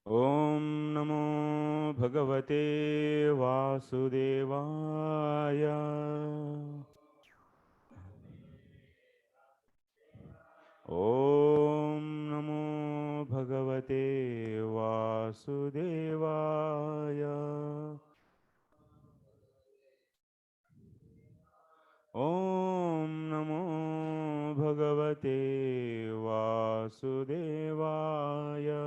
Om Namo Bhagavate Vasudevaya. Om Namo Bhagavate Vasudevaya. Om Namo Bhagavate Vasudevaya.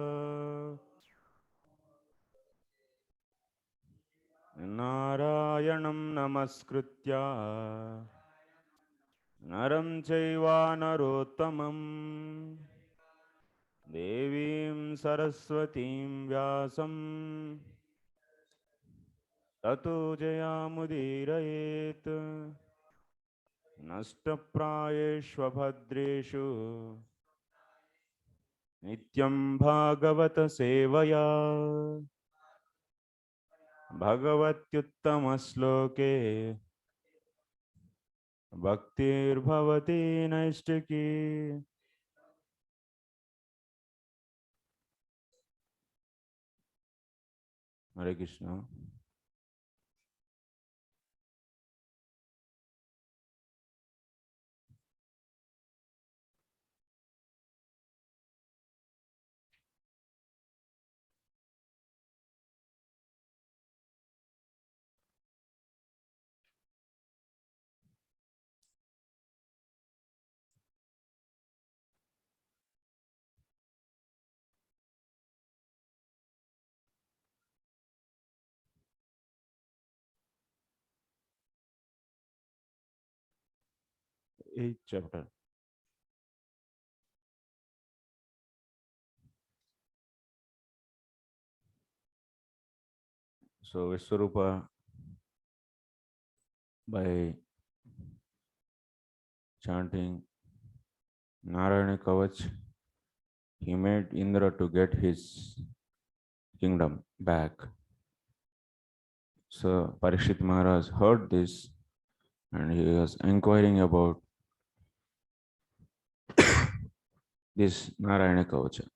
Narayanam Namaskritya Naram Chaiva Narottamam Devim Saraswatim Vyasam Tato Jayamudirayet Nashtaprayeshvabhadreshu Nityam Bhagavata Sevaya Bhagavatyuttamasloke Bhaktir Bhavati Naistiki. Hare Krishna. Eighth chapter. So Vishwarupa, by chanting Narayana Kavach, he made Indra to get his kingdom back. So Parikshit Maharaj heard this and he was inquiring about this Narayana Kavacha.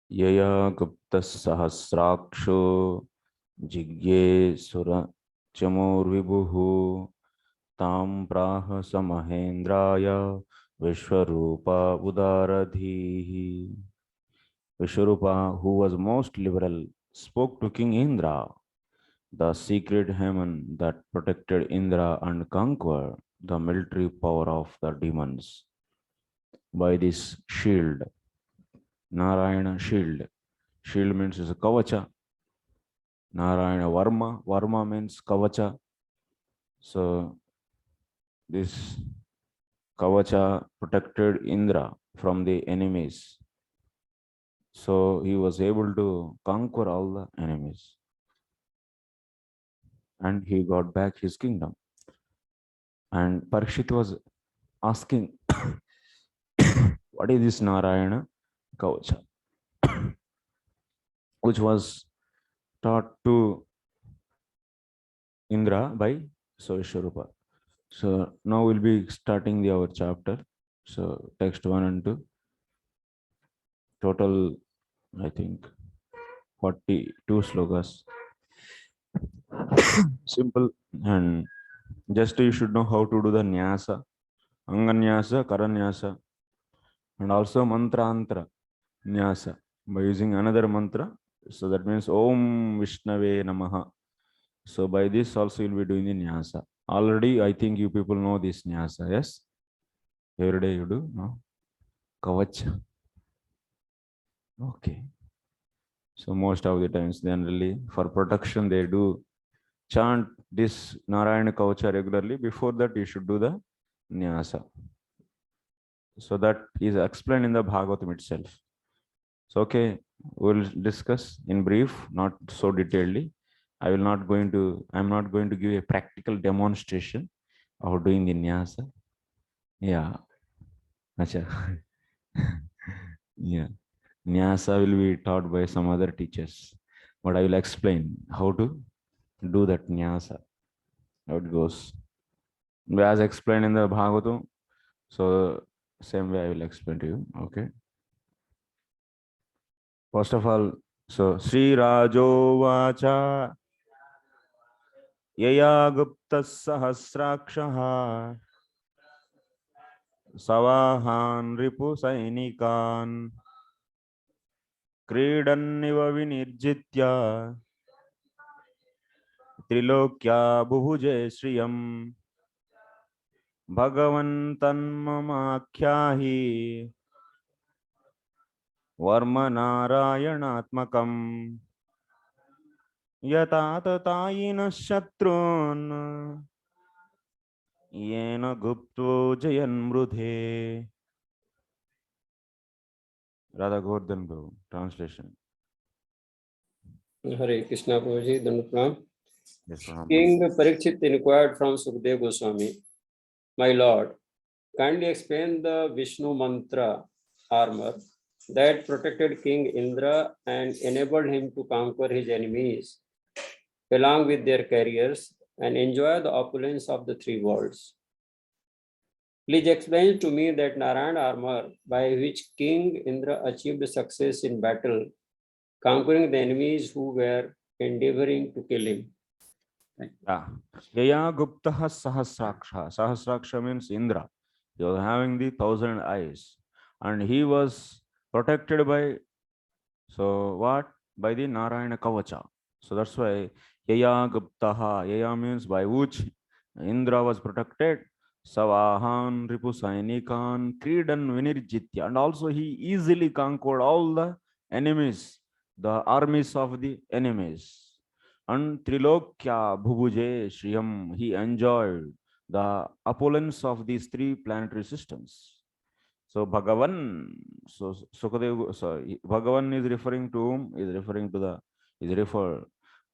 Yaya Gupta Sahasraksho Jigye Sura Chamur Vibhuhu Tam Praha Samahendraya Vishwarupa Udaradhihi. Vishwarupa, who was most liberal, spoke to King Indra, the secret Haman that protected Indra and conquered the military power of the demons by this shield, Narayana shield. Shield means is a kavacha. Narayana Varma. Varma means kavacha. So this kavacha protected Indra from the enemies. So he was able to conquer all the enemies. And he got back his kingdom. And Parikshit was asking, what is this Narayana Kavacha? Which was taught to Indra by Vishwarupa. So now we'll be starting our chapter. So text 1 and 2. Total, I think, 42 slokas. Simple, and just you should know how to do the nyasa, anganyasa, karanyasa, and also mantra antra nyasa by using another mantra. So that means Om Vishnave Namaha. So by this also you'll be doing the nyasa. Already I think you people know this nyasa, yes? Every day you do, no? Kavach. Okay. So most of the times generally for protection they do chant this Narayana Kavacha regularly. Before that you should do the nyasa. So that is explained in the Bhagavatam itself. So okay, we'll discuss in brief, not so detailedly. I'm not going to give a practical demonstration of doing the nyasa. Yeah. Acha. Yeah. Nyasa will be taught by some other teachers. But I will explain how to do that nyasa. How it goes. As explained in the Bhagavatam. So same way I will explain to you. Okay. First of all, so Sri Rajo Vacha Yaya Gupta Sahasrakshaha Savahan Ripu Sainikan Kridanniva Vinirjitya Trilokya Bhuvuje Shriyam Bhagavantan Mamakyahi Varma Narayanatmakam Yata Tatayina Shatrun Yena Gupto Jayan Mrudhe. Radha Gordhan Prabhu, translation. Hare Krishna Prabhuji, Dandapram. Yes, Pranam. King Parikshit inquired from Sukadeva Goswami, my lord, kindly explain the Vishnu mantra armor that protected King Indra and enabled him to conquer his enemies along with their carriers and enjoy the opulence of the three worlds. Please explain to me that Narayana armor by which King Indra achieved success in battle, conquering the enemies who were endeavoring to kill him. Yeah. Yaya Gupta Sahasraksha. Sahasraksha means Indra. He was having the 1,000 eyes. And he was protected by, so what? By the Narayana Kavacha. So that's why Yaya Gupta. Yaya means by which Indra was protected. Savahan, Ripusainikan, Kridan, Vinirjitya. And also he easily conquered all the enemies, the armies of the enemies. And Trilokya Bhubuje Shriyam, he enjoyed the opulence of these three planetary systems. So Bhagavan, so Sukadev, sorry, Bhagavan is referring to whom? Is referring to the, is referred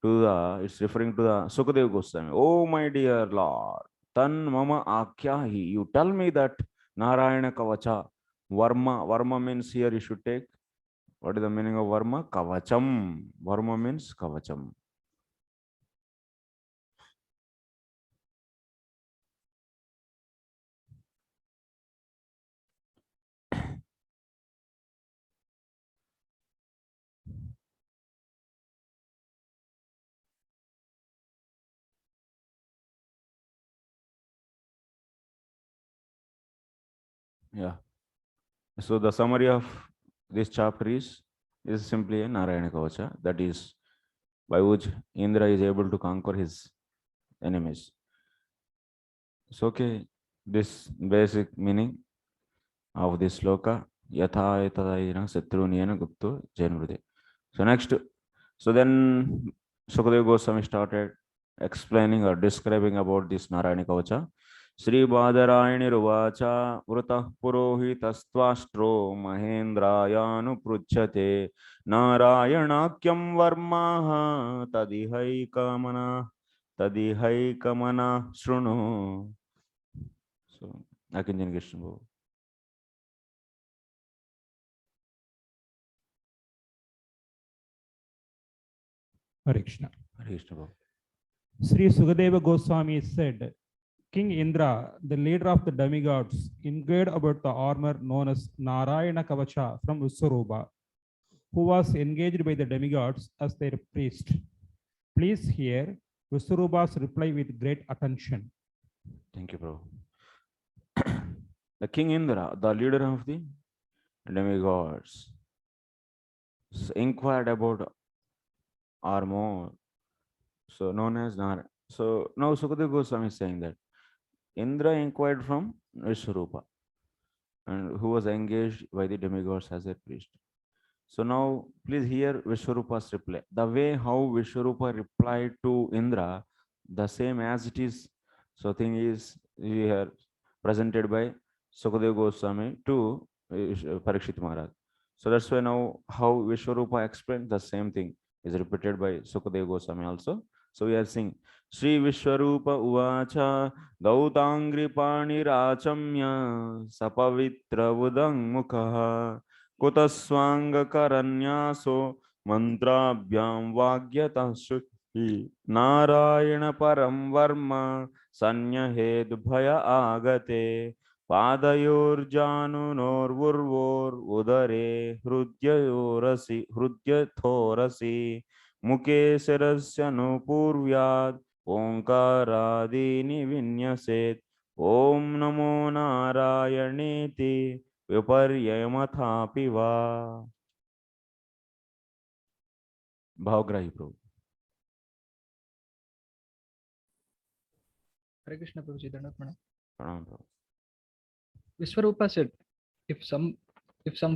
to the, it's referring to the Sukadev Goswami. Oh my dear Lord, Tan Mama Akyahi, you tell me that Narayana Kavacha, Varma means here you should take, what is the meaning of Varma? Kavacham. Varma means Kavacham. Yeah. So the summary of this chapter is simply a Narayana Kavacha, that is by which Indra is able to conquer his enemies. So okay, this basic meaning of this sloka, Yatha Yatadayana Satruniyana Gupto Janvride. So next, so then Sukadeva Goswami started explaining or describing about this Narayana Kavacha. Sri Badarayani Ruvacha Vrutah Purohitastvaštro Mahendrayanu Pruchate Narayanakyam Varmaha Tadihai Kamana Shrunu. So Akinjan Krishna Babu. Hare Krishna. Hare Krishna Babu. Sri Sukadeva Goswami said, King Indra, the leader of the demigods, inquired about the armor known as Narayana Kavacha from Vishwarupa, who was engaged by the demigods as their priest. Please hear Vishwarupa's reply with great attention. Thank you, Prabhu. The King Indra, the leader of the demigods, inquired about armor, so known as Nar. So now Sukadeva Goswami is saying that Indra inquired from Vishwarupa, and who was engaged by the demigods as a priest. So now please hear Vishwarupa's reply. The way how Vishwarupa replied to Indra, the same as it is. So thing is here presented by Sukadeva Goswami to Parikshit Maharaj. So that's why now how Vishwarupa explained the same thing is repeated by Sukadeva Goswami also. So we are seeing Sri Vishwarupa Uvacha Gautangri Panirachamya Sapavitra Udang Mukha Kutaswangakaranyasho Mantrabhyam Vagyata Shukhi Narayana Param Varma Sanya Hed Bhaya Agate पादयोर्जानुनोर्वुर्वोर् उदरे हृद्यथोरसि मुखे शिरस्य नुपूर्व्यात् ओंकारादीनि विन्यसेत् ओम नमो नारायणेति विपर्ययमथापि वा। भावग्राही प्रभु। Hare Krishna Prabhuji, Dandavat Pranam. प्रणाम प्रभु। Vishwarupa said, if some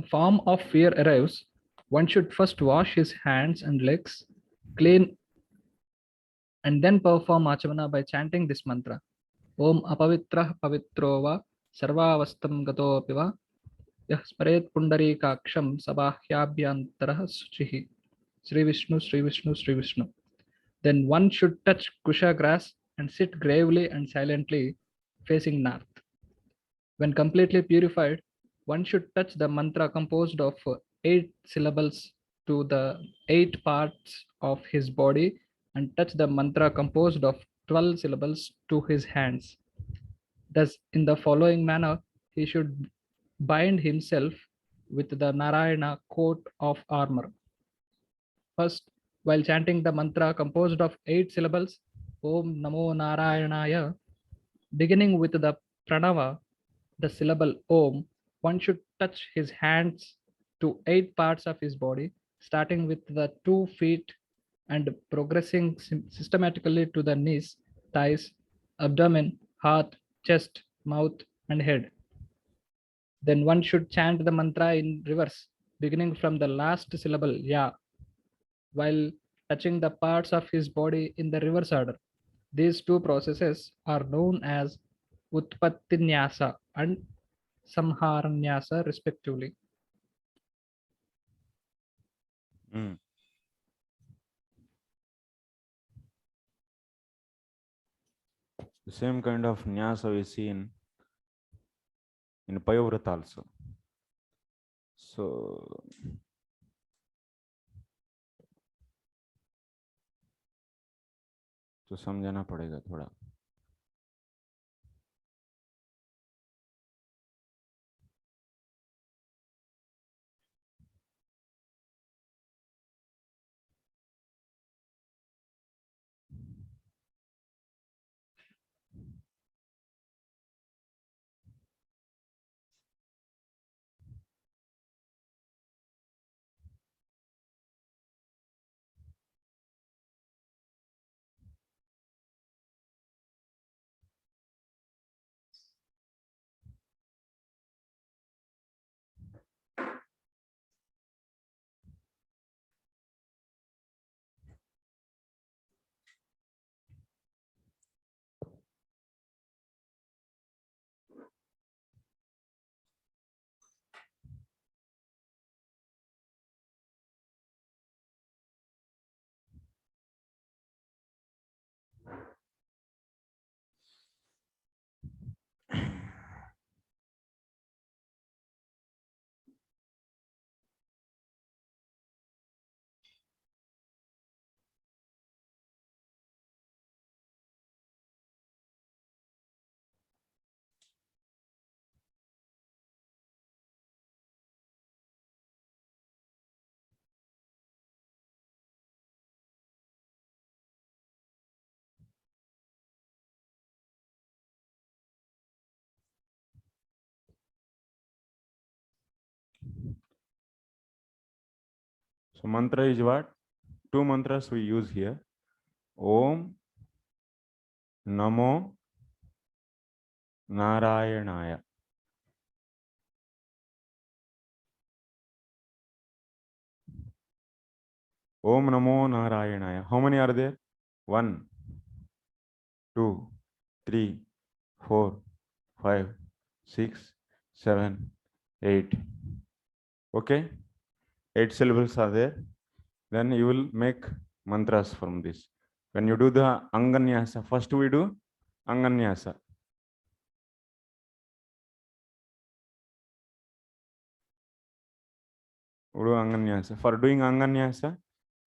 form of fear arrives, one should first wash his hands and legs clean and then perform achavana by chanting this mantra. Om apavitra pavitro va sarvavastam gato piva yah smaret pundari kaksham sabahyabyantara suchihi. Sri Vishnu, Sri Vishnu, Sri Vishnu. Then one should touch kusha grass and sit gravely and silently facing north. When completely purified, one should touch the mantra composed of 8 syllables to the 8 parts of his body and touch the mantra composed of 12 syllables to his hands. Thus, in the following manner, he should bind himself with the Narayana coat of armor. First, while chanting the mantra composed of 8 syllables, Om Namo Narayanaya, beginning with the pranava, the syllable Om, one should touch his hands to 8 parts of his body, starting with the 2 feet and progressing systematically to the knees, thighs, abdomen, heart, chest, mouth, and head. Then one should chant the mantra in reverse, beginning from the last syllable Ya, while touching the parts of his body in the reverse order. These two processes are known as Utpattinyasa and Samharanyasa respectively. The same kind of nyasa we see in Payavrata also. So समझाना पड़ेगा थोड़ा. So mantra is what? Two mantras we use here. Om Namo Narayanaya. Om Namo Narayanaya. How many are there? 1, 2, 3, 4, 5, 6, 7, 8. Okay? 8 syllables are there. Then you will make mantras from this. When you do the Anganyasa, first we do Anganyasa. For doing Anganyasa,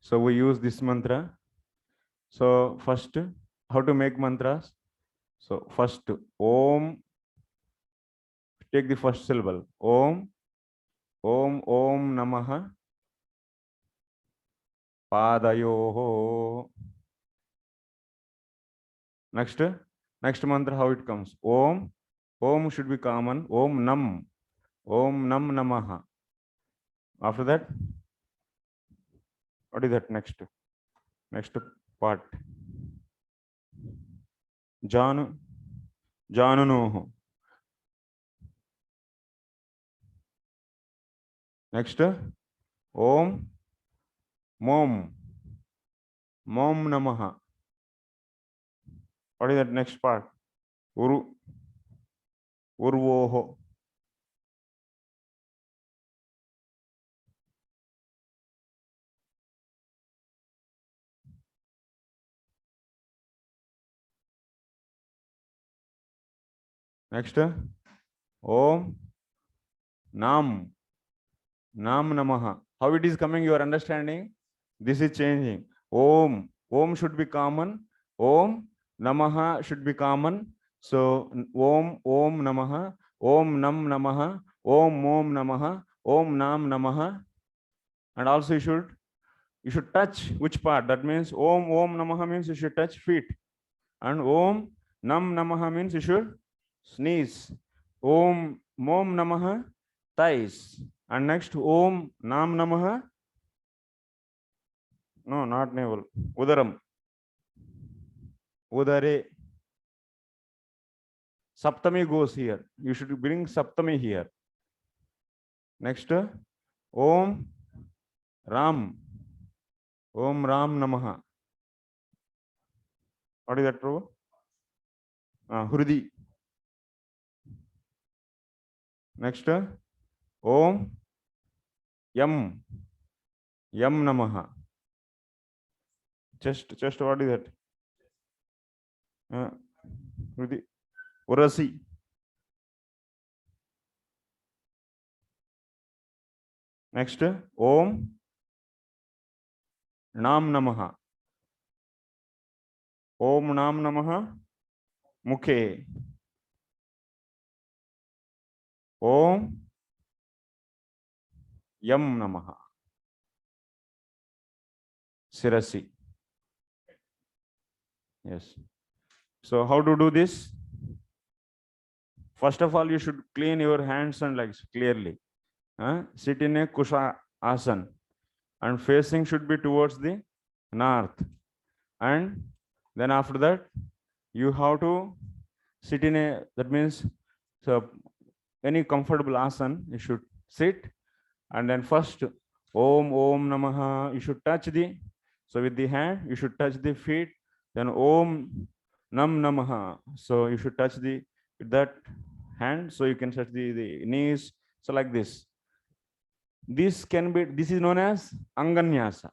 so we use this mantra. So first, how to make mantras? So first, Om take the first syllable. Om, Om, Om Namaha Padayoho. Next mantra, how it comes. Om, Om should be common. Om Nam Namaha. After that, what is that next part? Janunoho. Next, Om Mom Namaha. What is that next part? Urvoho. Next, Om Nam Namaha. How it is coming, you are understanding? This is changing. Om should be common. Om Namaha should be common. So Om Namaha, Om Nam Namaha, Om Namaha, Om Nam Namaha. And also you should touch which part? That means Om Namaha means you should touch feet. And Om Nam Namaha means you should sneeze. Om Namaha, thighs. And next, Om Nam Namaha. No, not navel. Udaram. Udare. Saptami goes here. You should bring Saptami here. Next, Om Ram. Om Ram Namaha. What is that, true? Hrudi. Next, Om Yam Namaha. Just what is that? Hrudi. Urasi. Next, Om Nam Namaha. Om Nam Namaha. Mukhe. Om Yam Namaha. Sirasi. Yes. So how to do this? First of all, you should clean your hands and legs clearly. Sit in a kusha asana and facing should be towards the north. And then after that, you have to sit in that means, so any comfortable asana, you should sit. And then first, Om Namaha, you should touch so with the hand, you should touch the feet. Then Om Nam Namaha. So you should touch with that hand. So you can touch the knees. So like this. This is known as Anganyasa.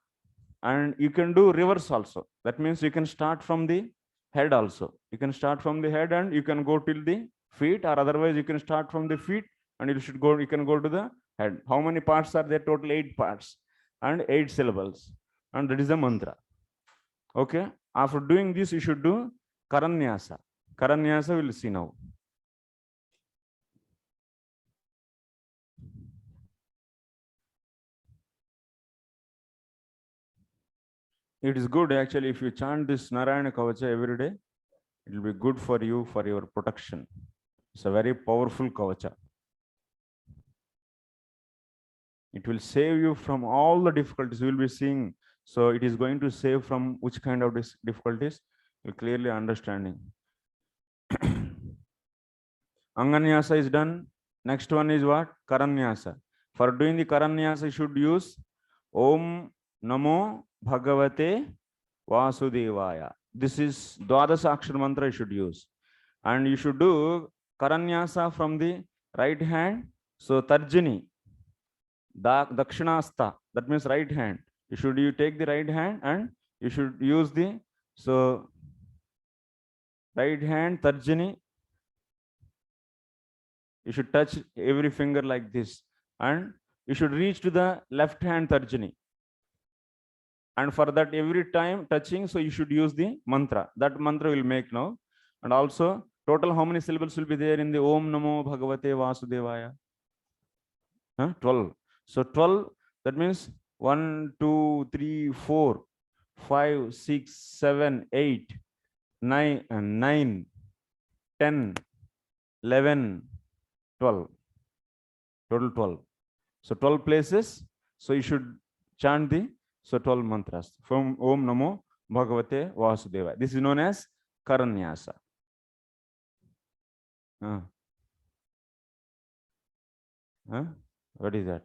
And you can do reverse also. That means you can start from the head also. You can start from the head and you can go till the feet, or otherwise you can start from the feet and you can go to the head. How many parts are there? Total 8 parts and 8 syllables. And that is the mantra. Okay. After doing this, you should do Karanyasa. Karanyasa we'll see now. It is good actually if you chant this Narayana Kavacha every day. It will be good for you, for your protection. It's a very powerful Kavacha. It will save you from all the difficulties we will be seeing. So it is going to save from which kind of difficulties? You're clearly understanding. Anganyasa is done. Next one is what? Karanyasa. For doing the Karanyasa, you should use Om Namo Bhagavate Vasudevaya. This is Dwadasa Akshara mantra you should use. And you should do Karanyasa from the right hand. So Tarjini, Dakshinasta, that means right hand. You take the right hand and you should use right hand Tarjini. You should touch every finger like this. And you should reach to the left hand Tarjini. And for that, every time touching, so you should use the mantra. That mantra will make now. And also Total how many syllables will be there in the Om Namo Bhagavate Vasudevaya? 12. So 12, that means 1, 2, 3, 4, 5, 6, 7, 8, 9, 9, 10, 11, 12. Total 12. So 12 places. So you should chant the 12 mantras from Om Namo Bhagavate Vasudevaya. This is known as Karanyasa. What is that?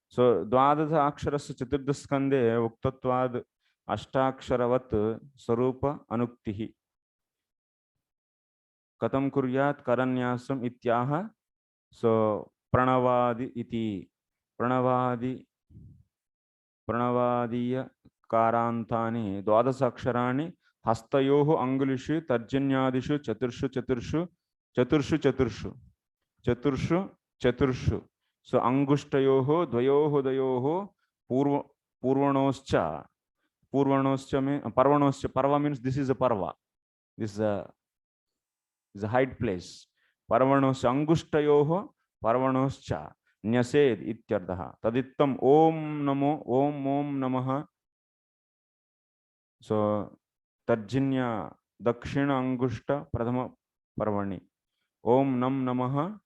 So Dvadasa Aksharasya Chaturdaskande Uktatvad Ashtaksaravat Sarupa Anuktihi. Katam Kuryat Karanyasam Ityaha. So Pranavadi iti. Pranavadiya Karantani Dvadasa Aksharani Hastayoho Angulishu Tarjanyadishu Chaturshu. So Angushtayoho Dvayoho Dayoho Purvanoscha means Parva means this is a Parva. This is a height place. Parvanoscha Angushtayoho Parvanoscha Nyased ityartha. Tadittam Om Namaha. So Tarjinya Dakshina Angushta Pradhama Parvani. Om Nam Namaha.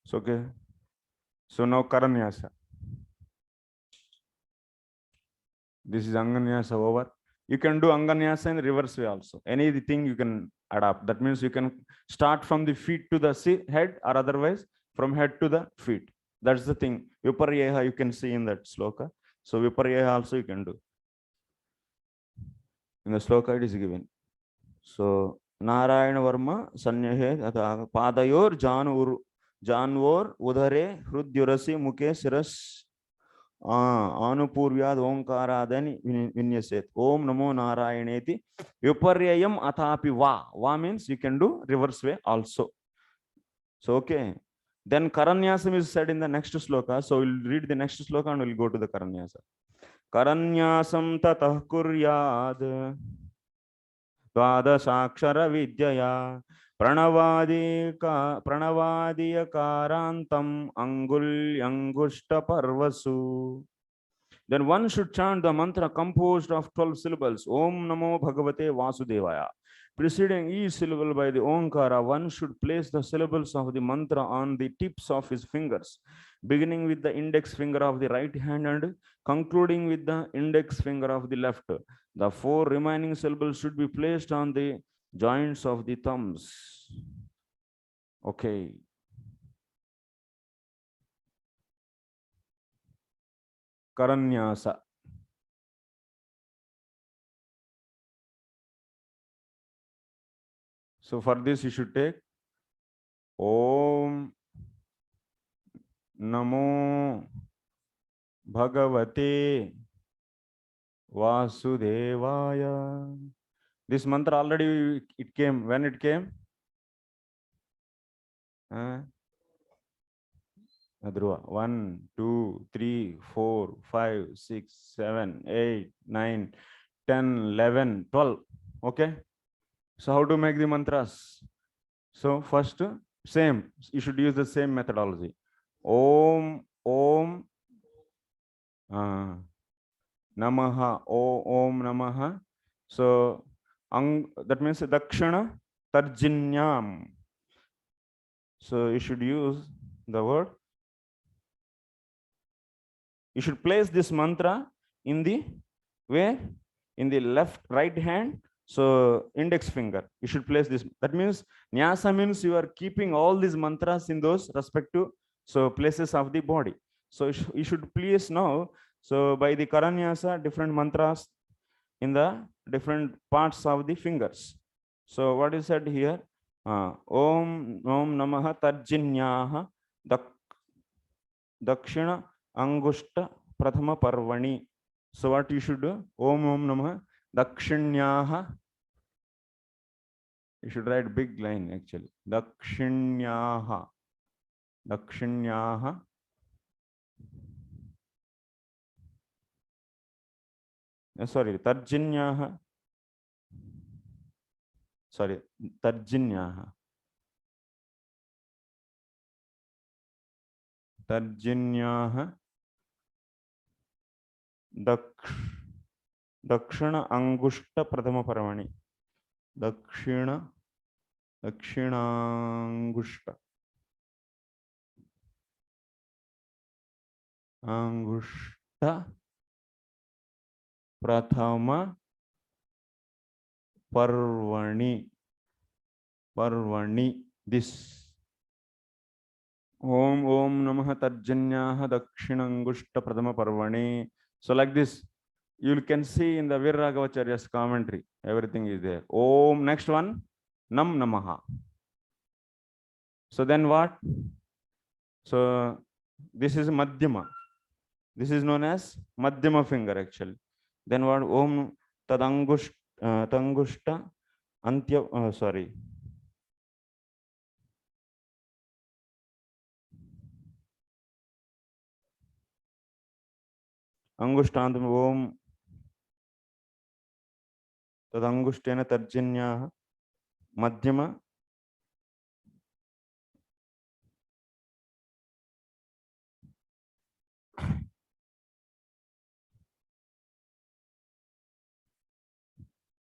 So okay. So now Karanyasa. This is Anganyasa over. You can do Anganyasa in the reverse way also. Anything you can adapt. That means you can start from the feet to the head, or otherwise from head to the feet. That's the thing. Viparyeha you can see in that sloka. So Viparyeha also you can do. In the sloka it is given. So Narayana Varma Sanyahe Padayor Janvor Udhare Hrudyurasi Muke Siras Anupurvyad Omkaradani Vinyaset Om Namo Narayaneti Viparyayam Atapi Va means you can do reverse way also. So okay. Then Karanyasam is said in the next sloka. So we'll read the next sloka and we'll go to the Karanyasa. Karanyasam tatah kuryad Dvadasakshara Vidyaya Pranavadiya Karantam Angushta Parvasu. Then one should chant the mantra composed of 12 syllables. Om Namo Bhagavate Vasudevaya. Preceding each syllable by the Omkara, one should place the syllables of the mantra on the tips of his fingers, beginning with the index finger of the right hand and concluding with the index finger of the left. The 4 remaining syllables should be placed on the joints of the thumbs. Okay. Karanyasa. So for this you should take Om Namo Bhagavate Vasudevaya. This mantra already it came. When it came? Dhruva. 1, 2, 3, 4, 5, 6, 7, 8, 9, 10, 11, 12. Okay. So how to make the mantras? So first, same. You should use the same methodology. Om Namaha. Om Namaha. So that means Dakshana Tarjinyam. So you should use the word. You should place this mantra in the where? In the right hand. So index finger. You should place this. That means Nyasa means you are keeping all these mantras in those respective places of the body. So you should please know. So by the Karanyasa, different mantras in the different parts of the fingers. So what is said here? Om Namah Tarjinyaha Dakshina Angushta Prathama Parvani. So what you should do? Om Namah Dakshinyaha. You should write big line actually. Dakshinyaha. Dakshinyaha. Sorry, Tarjinyaha. Sorry, Tarjinyaha. Tarjinyaha. Dakshina Angushta Prathama Parvani. Dakshinangushta. Angushta Prathama Parvani. This. Om Namah Tarjanyaha Dakshinangushta Prathama Parvani. So like this, you can see in the Virragavacharya's commentary, everything is there. Om, next one, Nam Namaha. So then what? So this is Madhyama. This is known as Madhyama finger actually. Then what? Om Tangushta Antya, sorry. Angushtantam Om Tadangushtena Tarjanya Madhyama.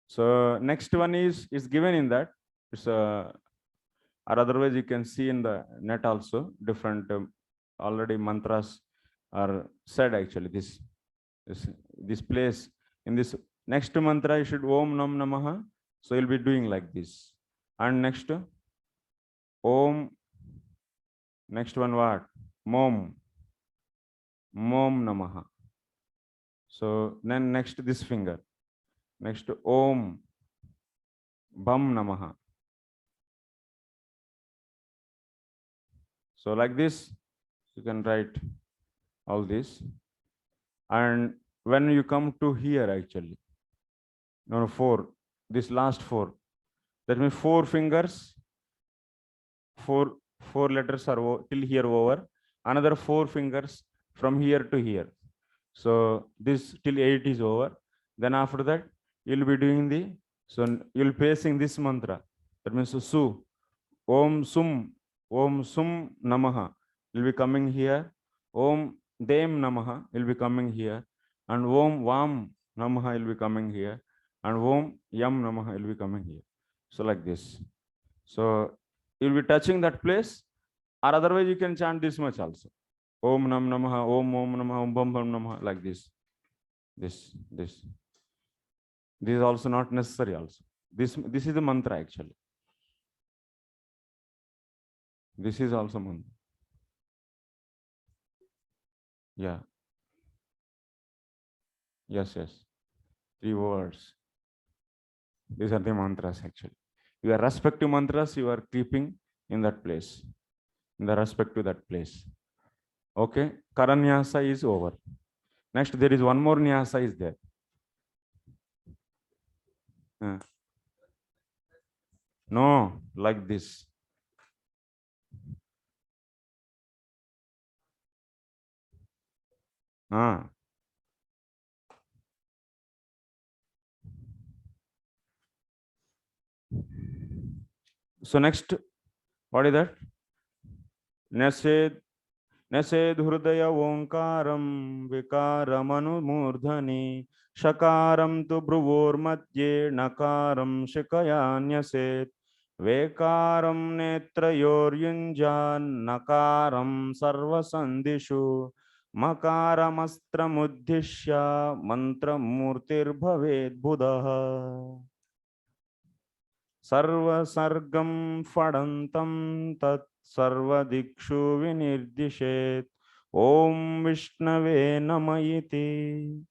So next one is given in that. It's or otherwise you can see in the net also different already mantras are said actually. This place in this next mantra you should Om Nam Namaha. So you'll be doing like this. And next Om. Next one what? Mom Namaha. So then next this finger. Next Om Bam Namaha. So like this, you can write all this. And when you come to here actually, no, 4, this last 4, that means 4 fingers, 4 letters are till here over, another 4 fingers from here to here. So this till 8 is over. Then after that, you'll be doing so you'll facing this mantra. That means Su, Om Sum Namaha will be coming here. Om Dem Namaha will be coming here. And Om Vam Namaha will be coming here. And Om Yam Namaha will be coming here. So like this. So you'll be touching that place, or otherwise you can chant this much also. Om Nam Namaha, Om Namaha, Om Bam Bam Namaha, like this. This is also not necessary also. This is the mantra actually. This is also mantra. Yeah. Yes. 3 words. These are the mantras actually. Your respective mantras you are keeping in that place, in the respect to that place. Okay. Karanyasa is over. Next, there is one more nyasa is there. No, like this. So next, what is that? Nased Hridaya Omkaram Vikaramanu Murdhani Shakaram tu Bruvor Madhye Nakaram Shikayanyased Vekaram Netrayor Yunjan Nakaram Sarva Sandishu Makaramastra Mantra Murtir Bhaved Buddha Sarva Sargam Fadantam Tat Sarva Dikshu Vinirdishet Om Vishnave Namayiti.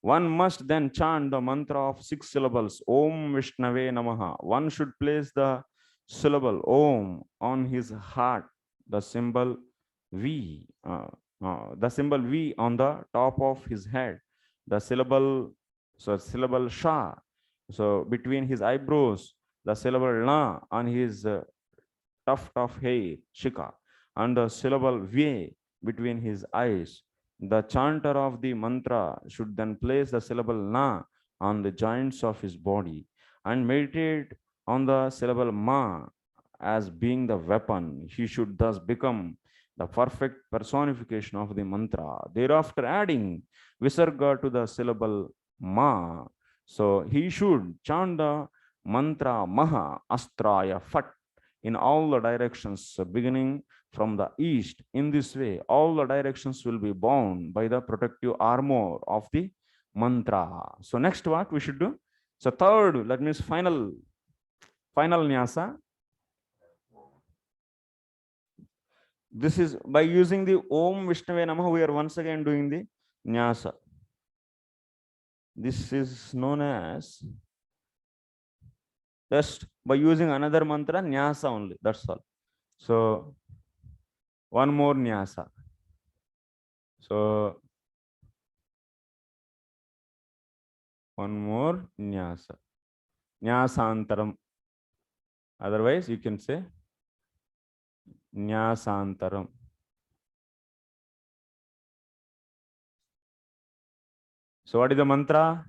One must then chant the mantra of 6 syllables. Om Vishnave Namaha. One should place the syllable Om on his heart, the symbol V, the symbol V on the top of his head, the syllable, so syllable Sha, so between his eyebrows, the syllable Na on his tuft of hair, Shika, and the syllable V between his eyes. The chanter of the mantra should then place the syllable Na on the joints of his body and meditate on the syllable Ma as being the weapon. He should thus become the perfect personification of the mantra. Thereafter, adding Visarga to the syllable Ma. So he should chant the mantra Maha Astraya Fat in all the directions, beginning from the east. In this way, all the directions will be bound by the protective armor of the mantra. So next, what we should do? So third, that means final nyasa. This is by using the Om Vishnave Namaha, we are once again doing the nyasa. This is known as, just by using another mantra, nyasa only, that's all. So one more nyasa. So one more nyasa. Nyasantaram. Otherwise, you can say nyasantaram. So what is the mantra?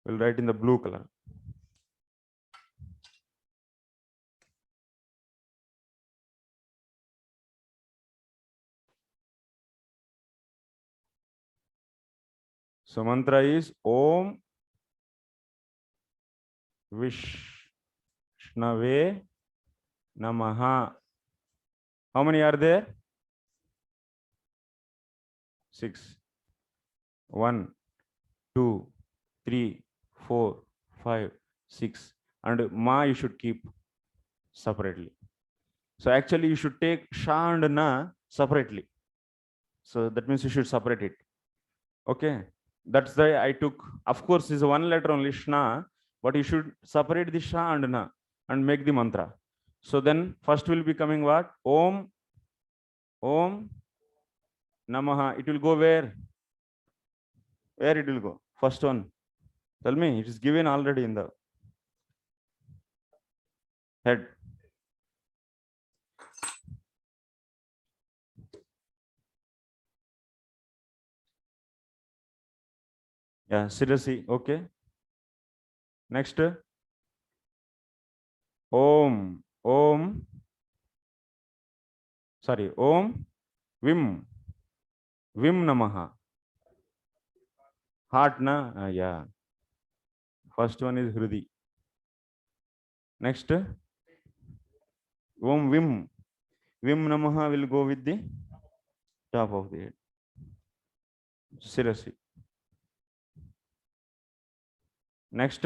We'll write in the blue color. So mantra is Om Vishnave Namaha. How many are there? 6. 1, 2, 3, 4, 5, 6. And Ma you should keep separately. So actually you should take Sha and Na separately. So that means you should separate it. Okay. That's why I took, of course, is one letter only, Shna, but you should separate the Sha and Na and make the mantra. So then first will be coming what? Om Namaha. It will go where? Where it will go? First one. Tell me, it is given already in the head. Yeah, seriously. Okay. Next. Om Vim Namaha. Heart na, yeah. First one is Hridi. Next, Om Vim Namaha will go with the top of the head. Seriously. Next,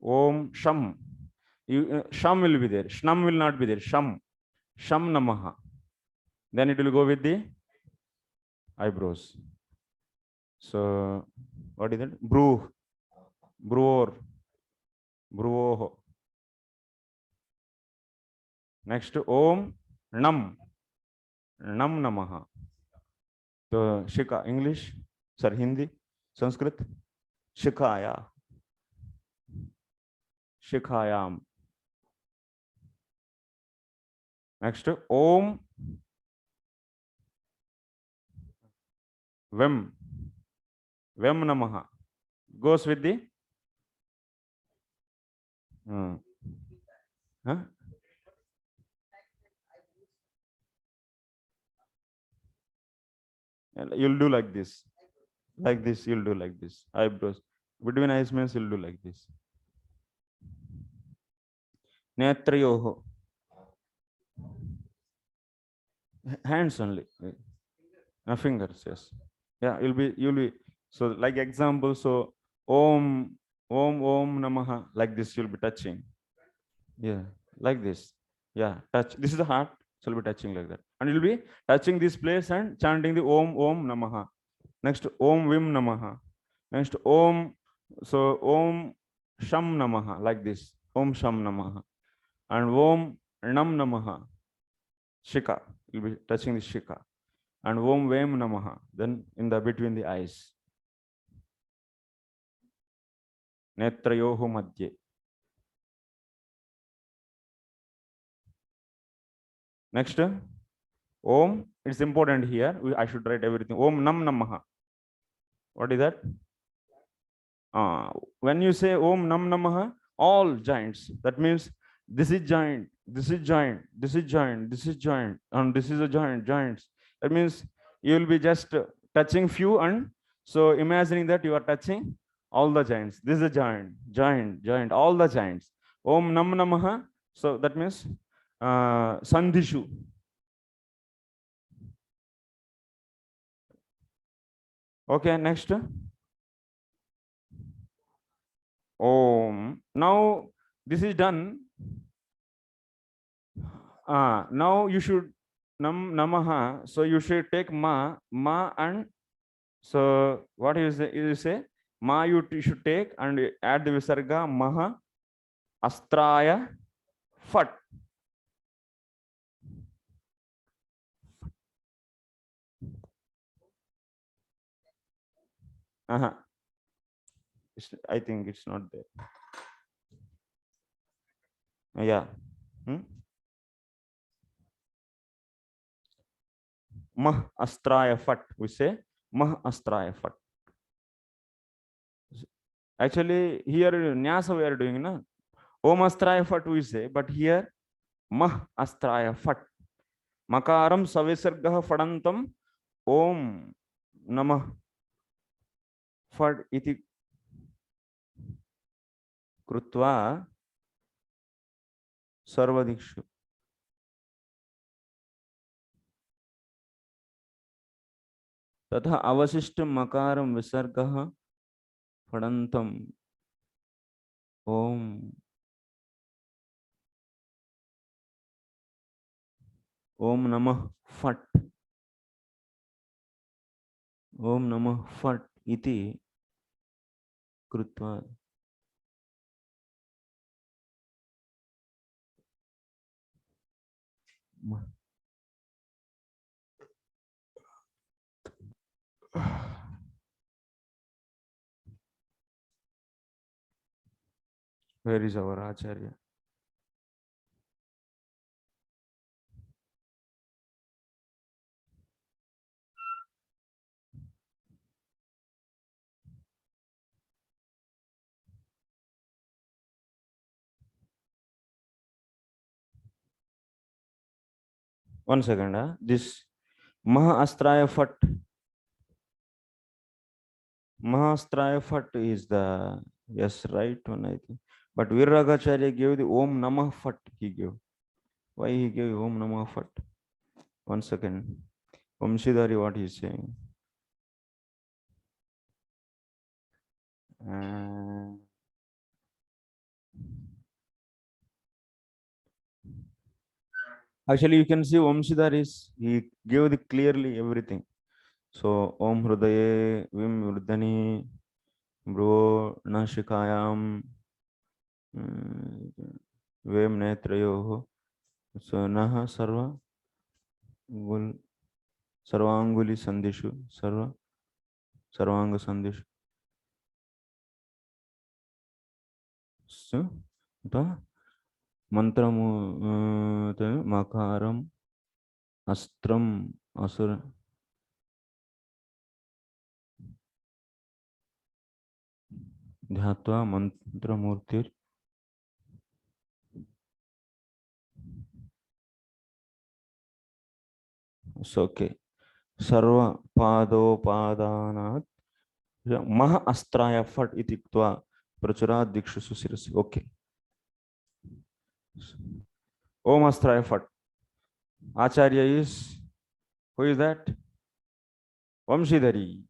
Om Sham. Sham will be there. Shnam will not be there. Sham Namaha. Then it will go with the eyebrows. So what is that? Broor. Next, Om Nam Namaha. So Shika, English, sir, Hindi, Sanskrit, Shikaya. Shikhayam. Next, Om Vem Namaha. Goes with the huh? You'll do like this. Like this, you'll do like this. Eyebrows. Between eyes means you'll do like this. Netrayoho. Hands only. Fingers, yes. Yeah, you'll be so like example. So Om Namaha, like this you'll be touching. Yeah, like this. Yeah, touch. This is the heart. So you'll be touching like that. And you'll be touching this place and chanting the Om Om Namaha. Next Om Vim Namaha. Next Om, so Om Sham Namaha, like this. Om Sham Namaha. And Om Nam Namaha. Shika. You'll be touching the Shika. And Om Vem Namaha. Then in the between the eyes. Netrayoho Madhye. Next, Om. It's important here. I should write everything. Om Nam Namaha. What is that? When you say Om Nam Namaha, all giants. That means this is giant, this is giant, this is giant, this is giant, and this is a giant, giants. That means you will be just touching few, and so imagining that you are touching all the giants. This is a giant, giant, giant, all the giants. Om Nam Namaha. So that means Sandhishu. Okay, next. Om. Now this is done. Now you should Namaha. So you should take ma, and so what is it? You say ma you should take and add the visarga maha astraya fat. I think it's not there. Yeah. Mah astraya fat. We say mah astraya fat. Actually, here Nyasa we are doing na. Om astraya fat we say, but here mah astraya fat. Makaram savisargah fadantam Om Namah Fad iti krutva sarvadikshu. तथा अवशिष्ट मकारम विसर्गः फडंतम ओम ओम नमः फट ओम नमः फट इति कृत्वा Where is our Acharya? One second. This Mahastraya Fat. Mahastraya Fat is the, yes, right one, I think. But Viragacharya gave the Om Namah Fat. He gave. Why he gave Om Namah Fat? One second. Vamshidhari, what he is saying? Actually, you can see Vamshidhar he gave the clearly everything. So Om Hrudaye Vim Vruddhani Bro Nashikayam Vem Netrayoho. So Naha Sarva Gul Sarvanguli Sandishu Sarvanga Sandishu. So the Mantramu Makaram Astram Asura Dhyatva Mantramurtir so okay. Sarva Pado Padanat Maha Astraya Fat Itiktva Prachura Dikshu Susirasi. Okay. Om Astraya Fat. Acharya is, who is that? Vamshidhari.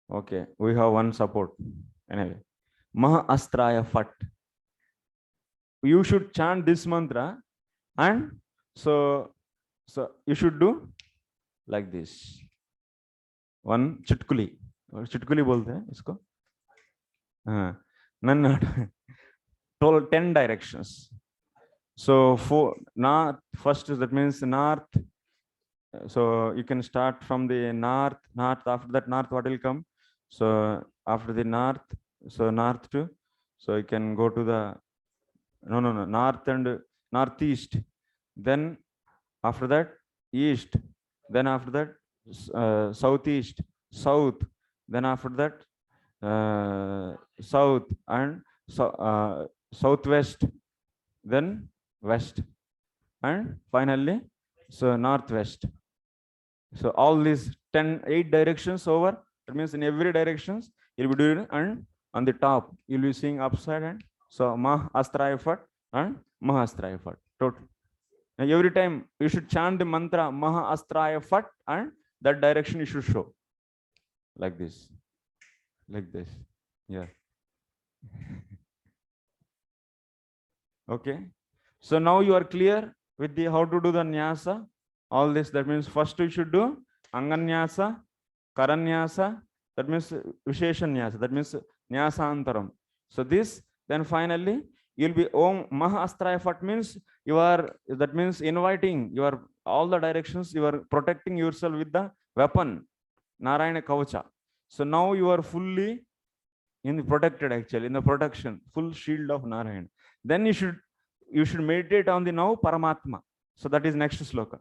Okay, we have one support. Anyway, Maha Astraya Fat. you should chant this mantra, and so you should do like this. One chitkuli. Chitkuli bolte hain isko. Total 10 directions. So for north, first that means north. So you can start from the north. After that north, what will come? So after the north, so north to, so you can go to the north and northeast. Then after that east. Then after that southeast, south. Then after that south and southwest. Then west, and finally so northwest. So all these 8 directions over. That means in every directions you'll be doing, and on the top you'll be seeing upside, and so Mah Astraya Fat and Maha Astraya Fat. Total. And every time you should chant the mantra Maha Astraya Fat, and that direction you should show. Like this. Like this. Yeah. Okay. So now you are clear with the how to do the nyasa. All this, that means first you should do Anganyasa, Karanyasa, that means Visheshanyasa, that means Nyasantaram. So this, then finally you'll be Om Mahastraya Fat, means you are, that means inviting, you are all the directions, you are protecting yourself with the weapon, Narayana Kavacha. So now you are fully in the protected, actually, in the protection, full shield of Narayana. Then you should meditate on the now Paramatma. So that is next sloka.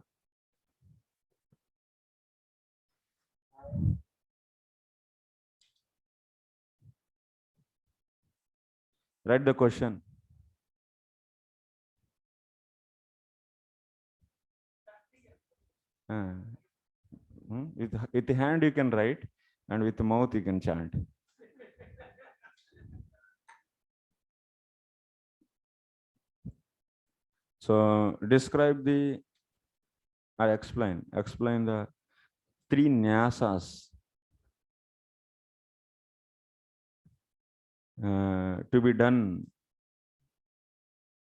Write the question. With the hand you can write, and with the mouth you can chant. So describe the, or explain the 3 nyasas to be done.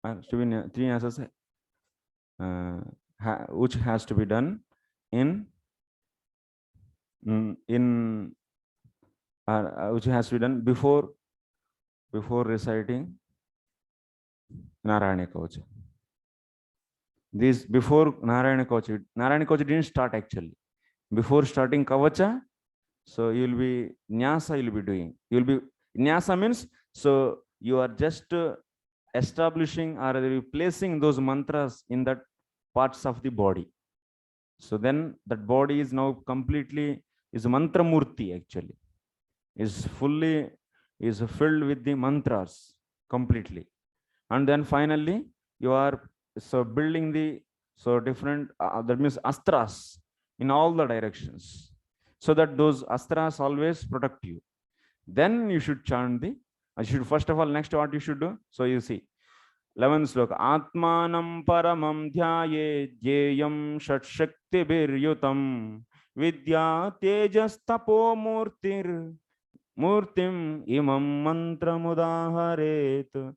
To be 3 nyasas which has to be done in which has to be done before reciting Narayana Kavacha. This before Narayana Kavacha didn't start actually. Before starting Kavacha, so you'll be Nyasa, you'll be doing. You'll be Nyasa means, so you are just establishing or placing those mantras in that parts of the body. So then that body is now completely is mantra murti, actually. Is filled with the mantras completely. And then finally you are so building the different that means astras in all the directions, so that those astras always protect you. Then you should chant the, first of all, next what you should do. So you see 11th sloka, Atmanam paramam dhyaye jeyam shat shakti biryutam vidya tejas tapo murtir murtim imam mantra mudaharet.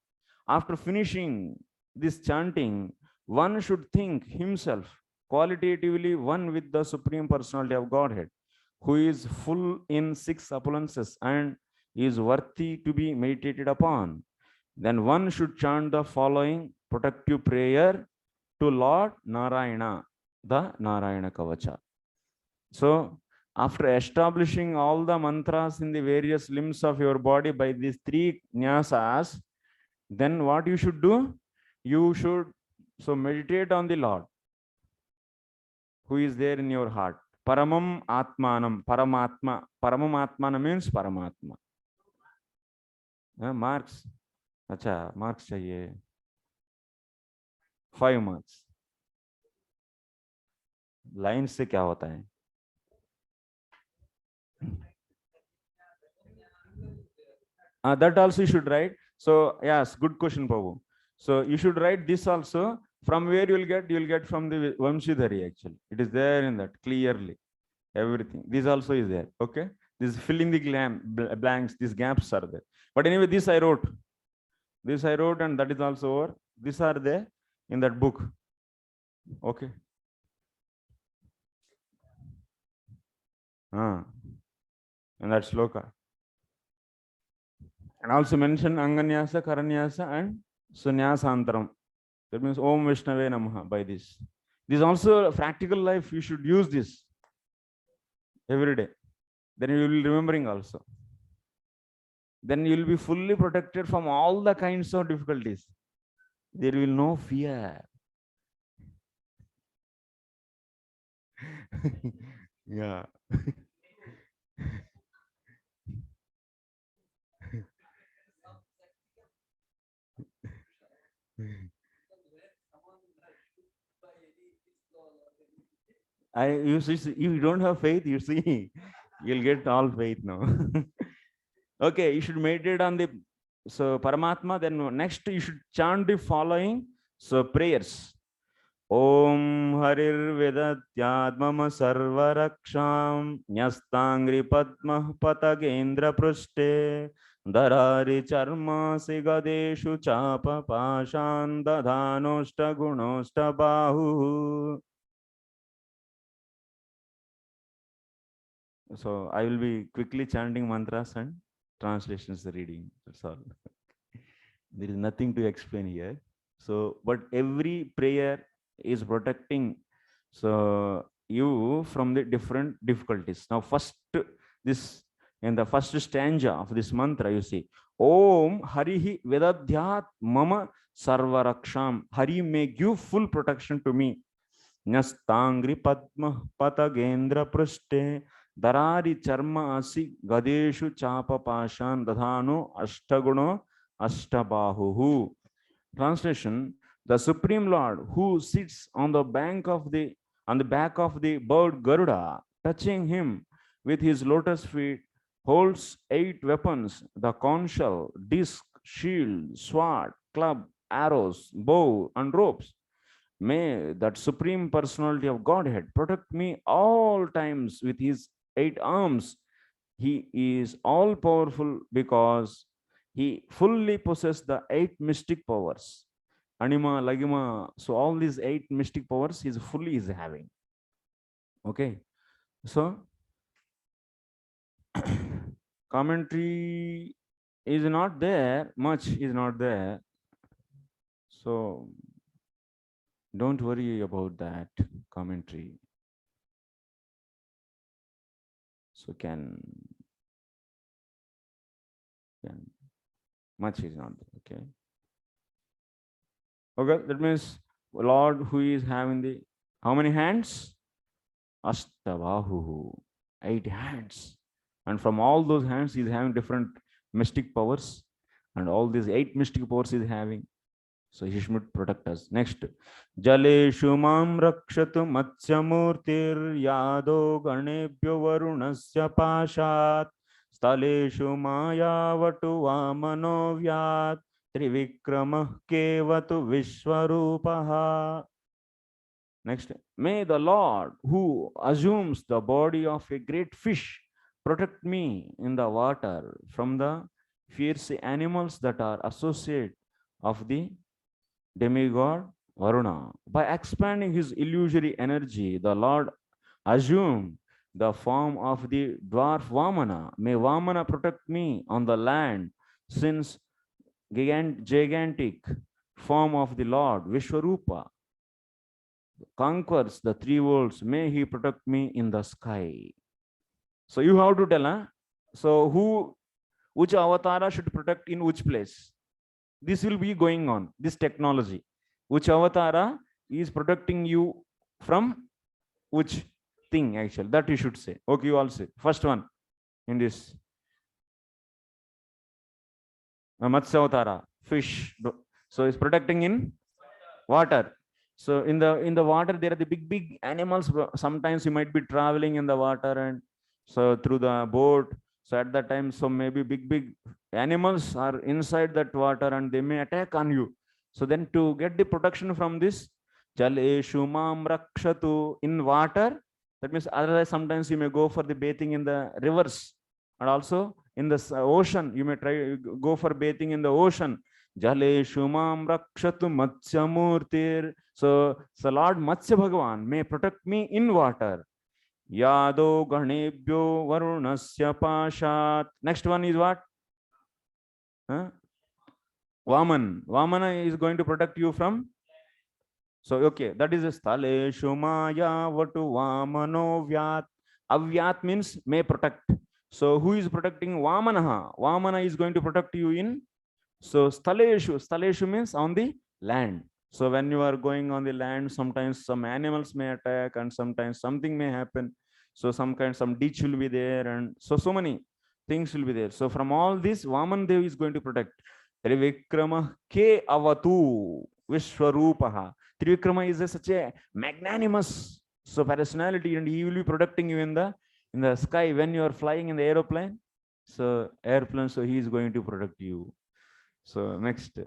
After finishing this chanting, one should think himself qualitatively one with the Supreme Personality of Godhead, who is full in 6 opulences and is worthy to be meditated upon. Then one should chant the following protective prayer to Lord Narayana, the Narayana Kavacha. So after establishing all the mantras in the various limbs of your body by these 3 nyasas, then what you should do? You should meditate on the Lord, who is there in your heart. Paramam Atmanam, Paramatma. Paramam Atmanam means Paramatma. Marks. अच्छा, marks चाहिए. 5 marks. Lines से क्या होता है? That also you should write. So yes, good question, Prabhu. So you should write this also. From where you'll get from the Vamshidhari, actually. It is there in that clearly. Everything. This also is there. Okay. This filling the blanks, these gaps are there. But anyway, this I wrote, and that is also over. These are there in that book. Okay. And that sloka. And also mention Anganyasa, Karanyasa, and Sunyasantaram. That means Om Vishnave Namaha by this. This is also a practical life. You should use this every day. Then you will be remembering also. Then you will be fully protected from all the kinds of difficulties. There will no fear. Yeah. You see, you don't have faith, you see, you'll get all faith now. Okay, you should meditate on the Paramatma. Then next you should chant the following prayers. Om Harir Vedatyadmama Sarvaraksham Nyastangri Padma Patagendra Prushte Darari Charma Sigadeshu Chapa Pashan Dadhanoshta Gunoshta Bahu. So I will be quickly chanting mantras and translations reading. That's all. There is nothing to explain here. So, but every prayer is protecting you from the different difficulties. Now, first, this in the first stanza of this mantra, you see, Om Harihi Vedadhyat Mama Sarvaraksham. Hari may give full protection to me. Nyastangri Padma Patagendra Prushte Darari Charma Asi Gadeshu Chapa Pashan Dadhano Ashtaguno Ashtabahu. Translation: the Supreme Lord who sits on the back of the bird Garuda, touching him with his lotus feet, holds 8 weapons: the conch shell, disc, shield, sword, club, arrows, bow, and ropes. May that Supreme Personality of Godhead protect me all times with his 8 arms. He is all powerful because he fully possesses the 8 mystic powers. Anima, Lagima. So all these 8 mystic powers is fully having. Okay. So commentary is not there, much is not there. So don't worry about that commentary. So much is not there. Okay. Okay, that means Lord who is having how many hands? Ashtabahu, 8 hands. And from all those hands, he is having different mystic powers. And all these 8 mystic powers he is having. So he should protect us. Next. Jaleshu mam rakshatu matsyamurtir yado ganebhyo varunasya pashat staleshu mayavatu vamano vyat trivikramah kevatu vishwarupaha. Next. May the Lord who assumes the body of a great fish protect me in the water from the fierce animals that are associated of the demigod Varuna. By expanding his illusory energy, the Lord assumed the form of the dwarf Vamana. May Vamana protect me on the land, since gigantic form of the Lord Vishwarupa conquers the 3 worlds. May he protect me in the sky. So you have to tell, huh? So which avatara should protect in which place? This will be going on, this technology. Which avatara is protecting you from which thing, actually? That you should say. Okay, you all say. First one in this. Matsya avatara, fish. So it's protecting in water. So in the water, there are the big animals. Sometimes you might be traveling in the water and so through the boat. So at that time, so maybe big animals are inside that water and they may attack on you. So then to get the protection from this, Jaleshu mam rakshatu, in water, that means otherwise sometimes you may go for the bathing in the rivers, and also in the ocean, you may go for bathing in the ocean. Jaleshu mam rakshatu matsya murtir. So Lord Matsya Bhagavan may protect me in water. Yado ganebhyo varunasya pashat. Next one is what? Huh? Vaman. Vamana is going to protect you from. So okay, that is a staleshu maya vatu vamano vyat. Avyat means may protect. So who is protecting? Vamanaha. Vamana is going to protect you in. So staleshu means on the land. So when you are going on the land, sometimes some animals may attack and sometimes something may happen. So some ditch will be there and so many things will be there. So from all this, Vaman Dev is going to protect. Trivikrama ke avatu Vishwarupaha. Trivikrama is such a magnanimous personality, and he will be protecting you in the sky when you are flying in the airplane. So he is going to protect you. So next,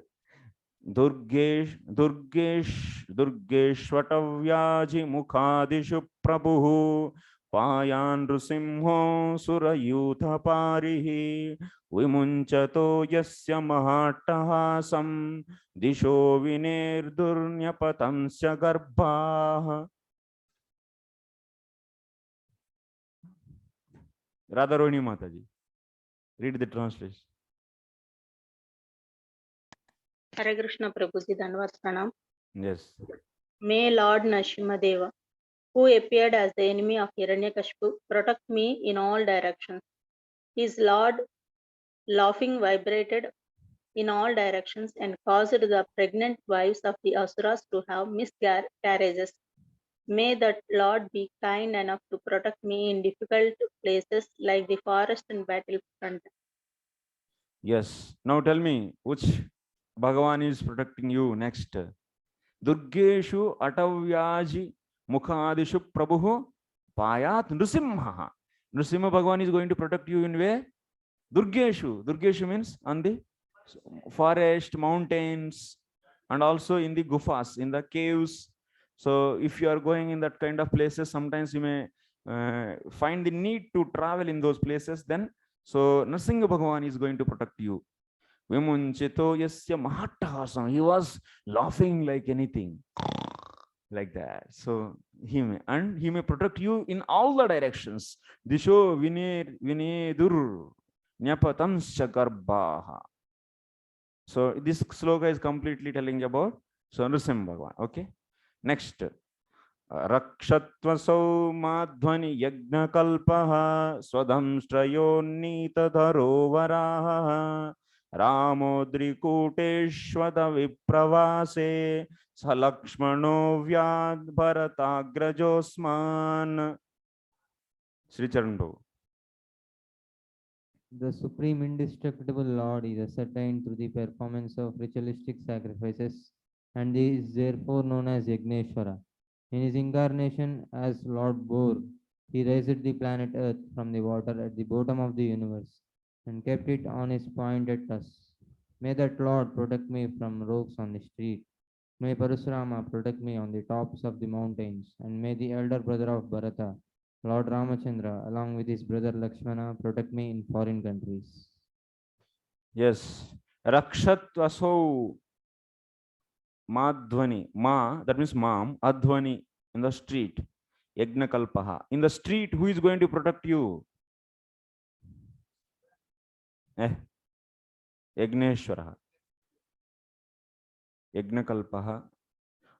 Durgeshvatavyaji Mukhadishu Prabhu Payan Nrusimho Surayutha Parihi Vimunchato Yasya Mahatahasam Disho Viner Durnyapatansya Garbha. Radharoni Mataji, read the translation. Hare Krishna Prabhuji, Dhanavad Pranam. Yes. May Lord Nrsimhadeva, who appeared as the enemy of Hiranyakashipu, protect me in all directions. His Lord laughing vibrated in all directions and caused the pregnant wives of the Asuras to have miscarriages. May that Lord be kind enough to protect me in difficult places like the forest and battlefront. Yes. Now tell me, which Bhagavan is protecting you next? Durgeshu Atavyaji Mukhadishu Prabhu Payat Nrusimha. Nrusimha Bhagavan is going to protect you in where? Durgeshu. Durgeshu means on the forest, mountains, and also in the gufas, in the caves. So if you are going in that kind of places, sometimes you may find the need to travel in those places. Then so Nrsimha Bhagavan is going to protect you. Vimunchito yasya mahatahasam. He was laughing like anything, like that. So he may protect you in all the directions. Disho vinedur nyapatansya garbhaha. So this sloka is completely telling about Nrsimha Bhagavan. Okay. Next. Rakshatvasau madhvani yajna kalpaha swadhamstrayo varaha Ramodrikuteshwada vipravase salakshmano vyad bharatagrajosman. Sri Charan Prabhu. The supreme indestructible Lord is ascertained through the performance of ritualistic sacrifices and is therefore known as Yagneshwara. In his incarnation as Lord Bor, he raised the planet Earth from the water at the bottom of the universe and kept it on his pointed tusk. May that Lord protect me from rogues on the street. May Parasurama protect me on the tops of the mountains, and may the elder brother of Bharata, Lord Ramachandra, along with his brother Lakshmana, protect me in foreign countries. Yes. Rakshatvasau Madhvani. Ma, that means Mam. Adhvani, in the street. Yagnakalpaha. In the street, who is going to protect you? Yagneshwara. Yagnakalpaha.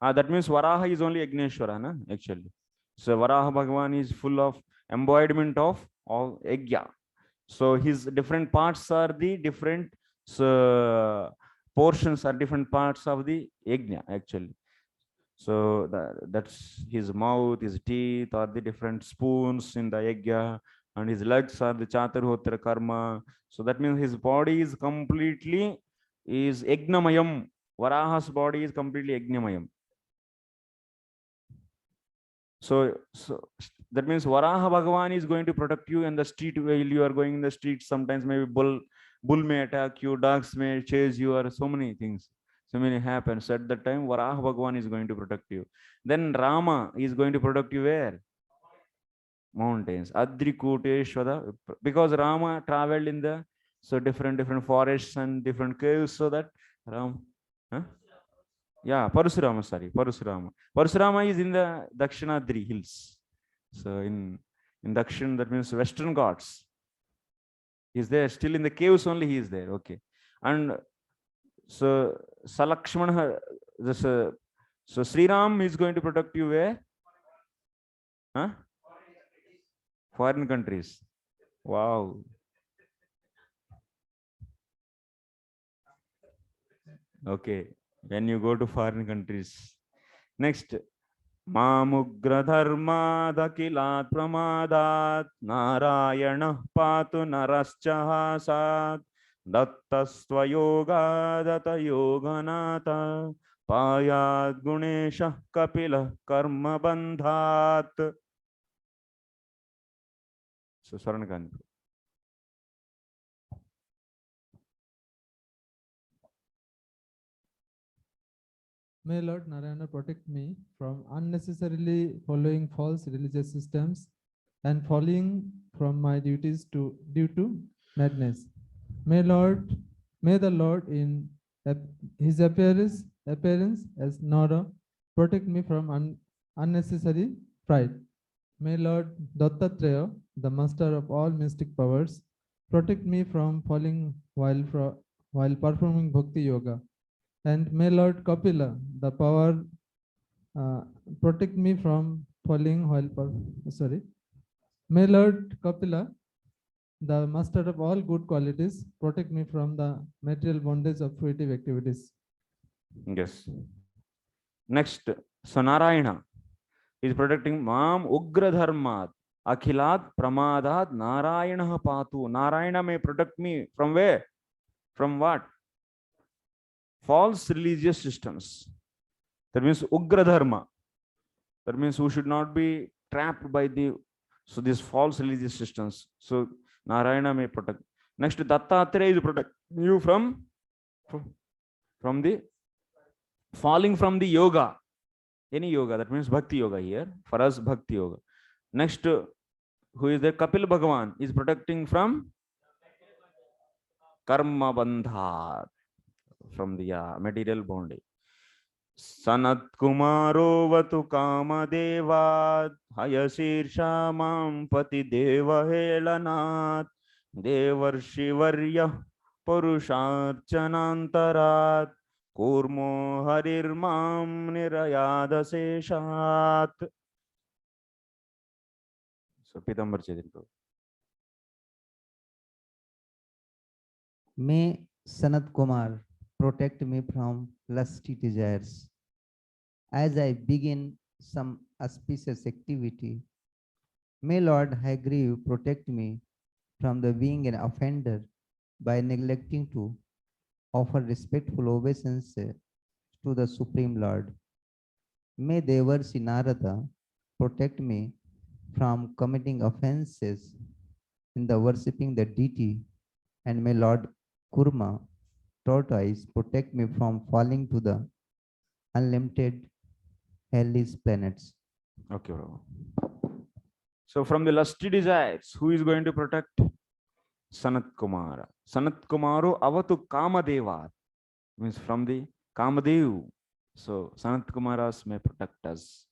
That means Varaha is only Yagneshwara, na? Actually. So Varaha Bhagavan is full of embodiment of all Yagya. So his different parts are the different portions are different parts of the Yajna, actually. So that's his mouth, his teeth are the different spoons in the Yajna, and his legs are the Chaturhotra karma. So that means his body is completely is Yajnamayam. Varaha's body is completely Yajnamayam. So that means Varaha Bhagavan is going to protect you in the street while you are going in the street. Sometimes maybe bull may attack you, dogs may chase you, or so many things. So many happen. So at that time, Varaha Bhagavan is going to protect you. Then Rama is going to protect you where? Mountains. Adrikuteshwada. Because Rama traveled in the different forests and different caves, so that Ram. Huh? Yeah, Parashurama, sorry, Parashurama. Parashurama is in the Dakshinadri hills. So in Dakshin, that means Western Ghats. He's there, still in the caves only he is there. Okay. And so Salakshmana, this, so Sri Ram is going to protect you where? Huh? Foreign countries. Wow. Okay. When you go to foreign countries. Next. मामुग्रधर्मादखिलात् प्रमादात् नारायणः पातु नरश्चहासात् दत्तस्त्वयोगादत Yognath पायाद् गुणेशः कपिलः कर्मबन्धात्. Swaranakant. May Lord Narayana protect me from unnecessarily following false religious systems and falling from my duties due to madness. May the Lord in his appearance as Nara protect me from unnecessary pride. May Lord Dattatreya, the master of all mystic powers, protect me from falling while performing bhakti yoga. And may Lord Kapila, the power, protect me from falling May Lord Kapila, the master of all good qualities, protect me from the material bondage of fruitive activities. Yes. Next, so Narayana is protecting Mam Ugra Dharmat Akhilat Pramadat Narayana Patu. Narayana may protect me from where? From what? False religious systems. That means Ugra Dharma. That means we should not be trapped by these false religious systems. So Narayana may protect. Next, Dattatreya is protect you from the falling from the yoga. Any yoga, that means bhakti yoga here. For us, bhakti yoga. Next, who is the Kapil Bhagavan is protecting from karma bandha, from the material bondage. Sanat Kumaro Vatu Kama Devad Hayashirsha Mam Pati Deva Helanat Devarshi Varya Purusharchanantarat Kurmo Harir Mam Nirayada Seshat. So Pitambar Chedinto. May Sanat Kumar protect me from lusty desires. As I begin some auspicious activity, may Lord Hagrive protect me from the being an offender by neglecting to offer respectful obeisance to the Supreme Lord. May Devarsi Narada protect me from committing offenses in the worshipping the deity, and may Lord Kurma tortoise protect me from falling to the unlimited hellish planets. Okay, bro. So from the lusty desires, who is going to protect? Sanat Kumara. Sanat Kumaru Avatu Kamadeva means from the Kamadev. So Sanat Kumaras may protect us.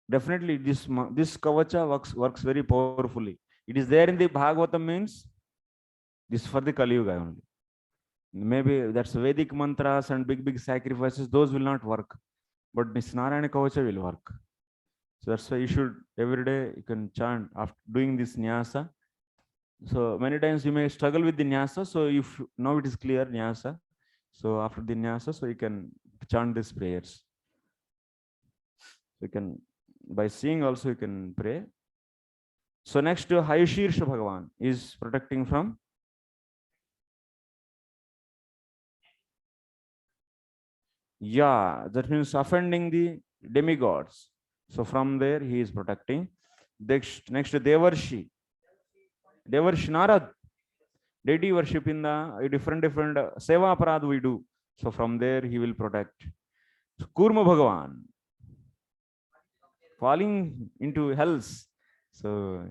Definitely, this kavacha works very powerfully. It is there in the Bhagavatam, means this for the Kali Yuga only. Maybe that's Vedic mantras and big sacrifices, those will not work. But this Narayana Kavacha will work. So that's why you should every day you can chant after doing this nyasa. So many times you may struggle with the nyasa. So if now it is clear nyasa, so after the nyasa, so you can chant these prayers. You can, by seeing also you can pray. So next, Hayashirsha Bhagavan is protecting from that means offending the demigods. So from there he is protecting. Next Devarshi Narad, deity worship in the different seva aparad we do. So from there he will protect. So Kurma Bhagavan, falling into hells. So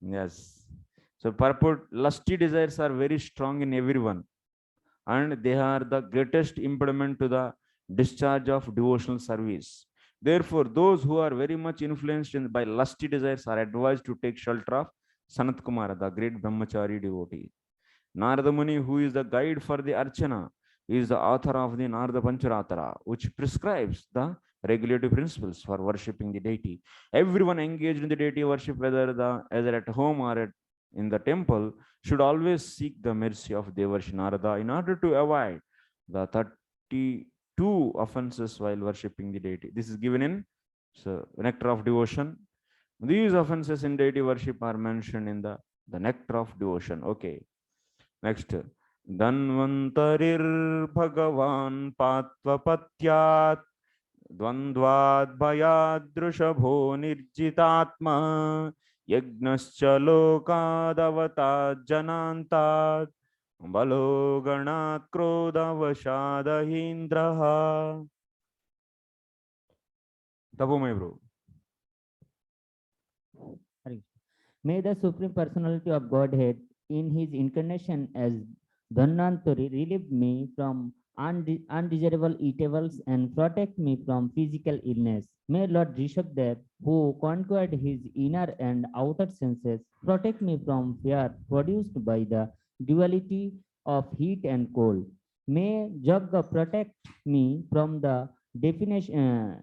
yes, so purport lusty desires are very strong in everyone. and they are the greatest impediment to the discharge of devotional service. Therefore, those who are very much influenced by lusty desires are advised to take shelter of Sanat Kumara, the great brahmachari devotee. Narada Muni, who is the guide for the Archana, is the author of the Narada Pancharatara, which prescribes the regulative principles for worshipping the deity. Everyone engaged in the deity worship, either at home or in the temple, should always seek the mercy of Devarshi Narada in order to avoid the 32 offenses while worshipping the deity. This is given in Nectar of Devotion. These offenses in deity worship are mentioned in the Nectar of Devotion. Okay. Next. Dhanvantarir Bhagavan Patvapathyat Dvandvad Bhayadrushabho Nirjitatma Yagnascha Lokadavatat Janantat Baloganat Krodavashadahindraha. Tapo my bro. May the Supreme Personality of Godhead, in his incarnation as Dhanvantari, relieve me from undesirable eatables and protect me from physical illness. May Lord Rishabdev, who conquered his inner and outer senses, protect me from fear produced by the duality of heat and cold. May Jagga protect me from the defamation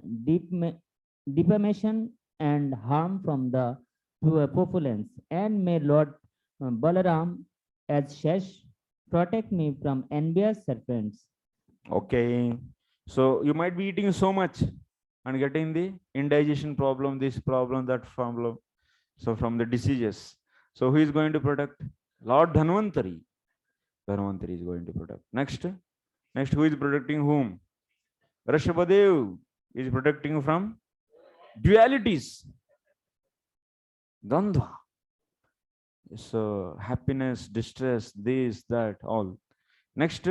and harm from the populace, and may Lord Balaram as Shesh protect me from envious serpents. Okay. So you might be eating so much and getting the indigestion problem, this problem, that problem. So from the diseases. So who is going to protect? Lord Dhanvantari. Dhanvantari is going to protect. Next, who is protecting whom? Rishabhadev is protecting from dualities. Dandva. So happiness, distress, this, that, all. Next,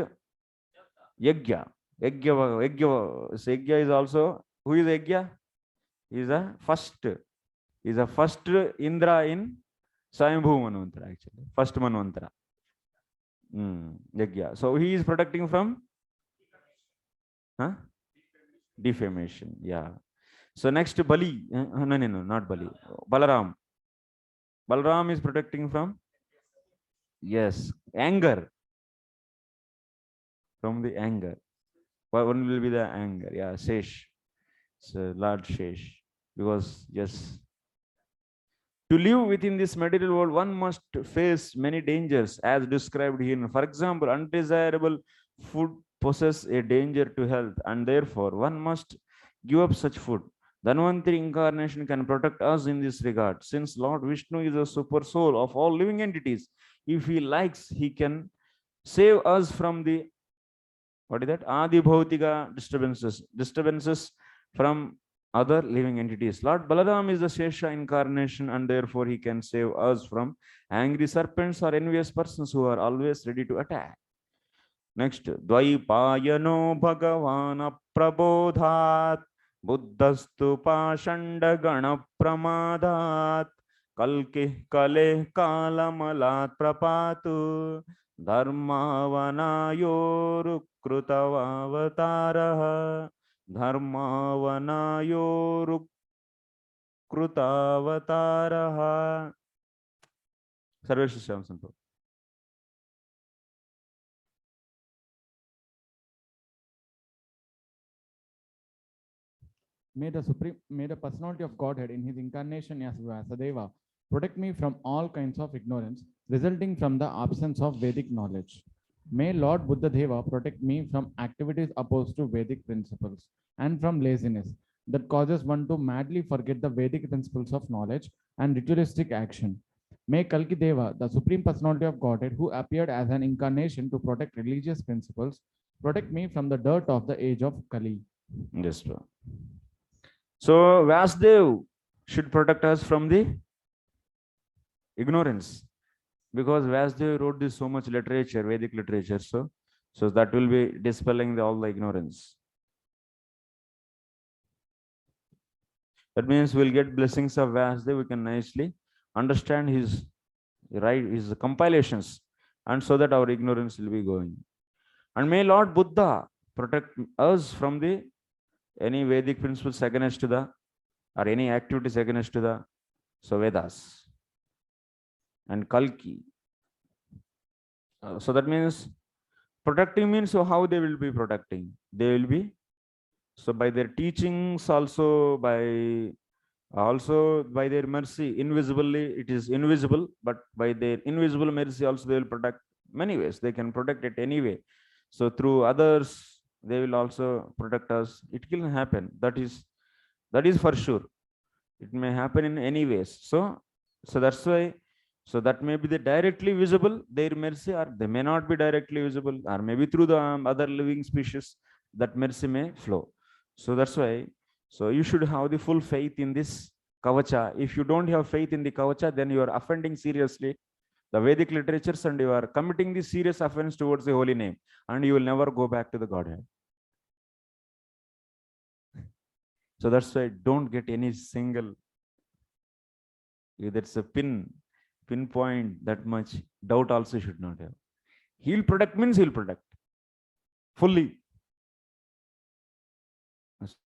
Yajna. So Yajna is also, who is Yajna? He is a first Indra in Swayambhu Manvantara, actually. First Manvantara. Yajna. So he is protecting from defamation. Yeah. So next, Bali. No, not Bali. Balaram. Balaram is protecting from, yes, anger. From the anger. One will be the anger. Yeah, Shesh. So Lord Shesh. Because, yes, to live within this material world, one must face many dangers as described here. For example, undesirable food poses a danger to health, and therefore one must give up such food. Dhanvantari incarnation can protect us in this regard. Since Lord Vishnu is a super soul of all living entities, if he likes, he can save us from the, what is that? Adi Bhautika disturbances from other living entities. Lord Balaram is the Shesha incarnation, and therefore he can save us from angry serpents or envious persons who are always ready to attack. Next, Dvaipayano Bhagavan Prabodhat Buddhastu Pashanda Gana Pramadat Kalki Kale Kalamalat Prapatu Dharmavanayorukrutavavataraha Dharmavanayorukrutavatarah. Sarvesh Shyam Santo. May the personality of Godhead in his incarnation as Vyasadeva protect me from all kinds of ignorance resulting from the absence of Vedic knowledge. May Lord Buddha Deva protect me from activities opposed to Vedic principles and from laziness that causes one to madly forget the Vedic principles of knowledge and ritualistic action. May Kalki Deva, the Supreme Personality of Godhead, who appeared as an incarnation to protect religious principles, protect me from the dirt of the age of Kali. Yes, sir. So Vasudev should protect us from the ignorance, because Vasudev wrote this so much literature, Vedic literature, so that will be dispelling all the ignorance. That means we'll get blessings of Vasudev. We can nicely understand his compilations, and so that our ignorance will be going. And may Lord Buddha protect us from the any Vedic principles against the or any activities against the Vedas and Kalki. So that means protecting means, so how they will be protecting? They will be so by their teachings, also by their mercy, invisibly it is invisible, but by their invisible mercy also they will protect many ways. They can protect it anyway. So through others, they will also protect us. It can happen. That is for sure. It may happen in any ways. So that's why. So that may be the directly visible, their mercy, or they may not be directly visible, or maybe through the other living species that mercy may flow. So that's why. So you should have the full faith in this kavacha. If you don't have faith in the kavacha, then you are offending seriously the Vedic literatures, and you are committing the serious offense towards the holy name, and you will never go back to the Godhead. So that's why don't get any single, that's a pinpoint that much doubt also should not have. He'll protect means he'll protect fully.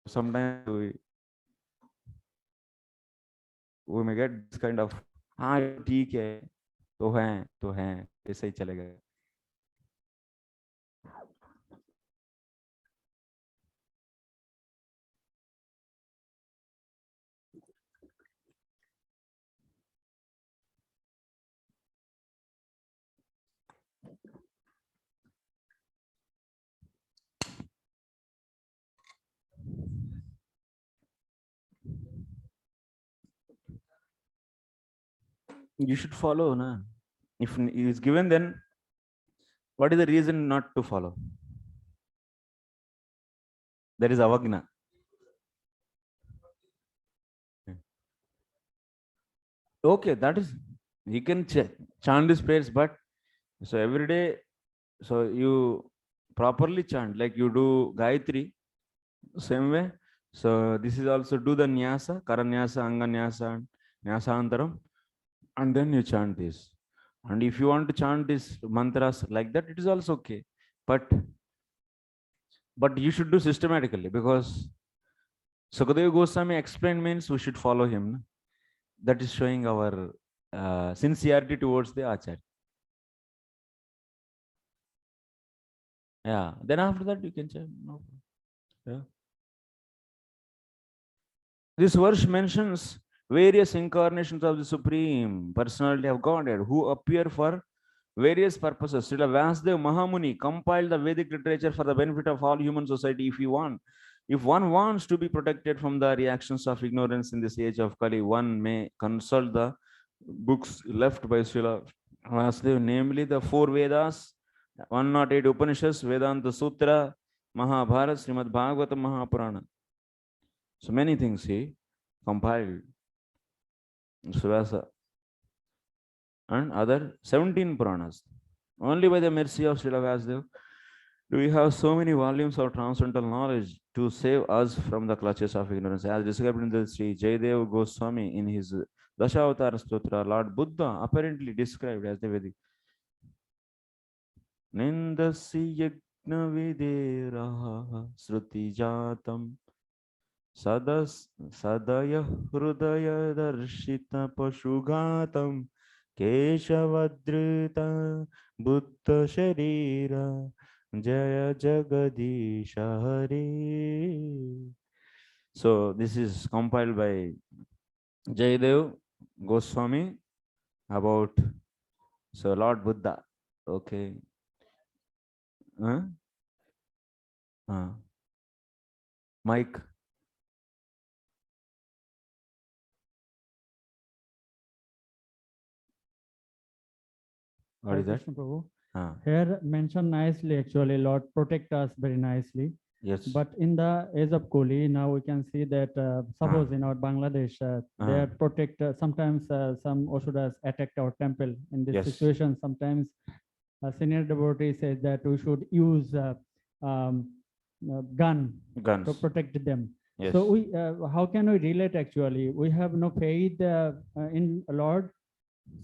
Sometimes we may get this kind of हाँ ठीक है तो हैं ऐसे ही चलेगा. You should follow, na. If it is given, then what is the reason not to follow? That is avagna. Okay, that is, you can chant these prayers, but so every day, so you properly chant, like you do Gayatri, same way. So this is also do the Nyasa, Karanyasa, Anganyasa, Nyasantaram, and then you chant this. And if you want to chant these mantras like that, it is also okay. But you should do systematically, because Sukadeva Goswami explained means we should follow him. That is showing our sincerity towards the Acharya. Yeah. Then after that you can chant. No. Yeah. This verse mentions various incarnations of the Supreme Personality of Godhead who appear for various purposes. Srila Vyasdev Mahamuni compiled the Vedic literature for the benefit of all human society. If one wants to be protected from the reactions of ignorance in this age of Kali, one may consult the books left by Srila Vyasdev, namely the 4 Vedas, 108 Upanishads, Vedanta Sutra, Mahabharata, Srimad Bhagavatam, Mahapurana. So many things he compiled. Suvasa and other 17 Puranas. Only by the mercy of Srila Vyasdev do we have so many volumes of transcendental knowledge to save us from the clutches of ignorance. As described in the Sri Jayadev Goswami in his Dashavatara Stotra, Lord Buddha apparently described as the Vedic. Nindasi yajna videraha sruti jatam sadaya hrudaya darshita pashugatam keshavadrita buddha sharira jaya jagadisha hari. So this is compiled by Jayadev Goswami about Lord Buddha. Okay. Mike. What is that? Krishna Prabhu. Here mentioned nicely, actually, Lord protect us very nicely. Yes. But in the age of Koli, now we can see that suppose in our Bangladesh, they are protect, sometimes some Osudas attacked our temple. In this situation, sometimes a senior devotee says that we should use guns to protect them. Yes. So we, how can we relate actually? We have no faith in Lord,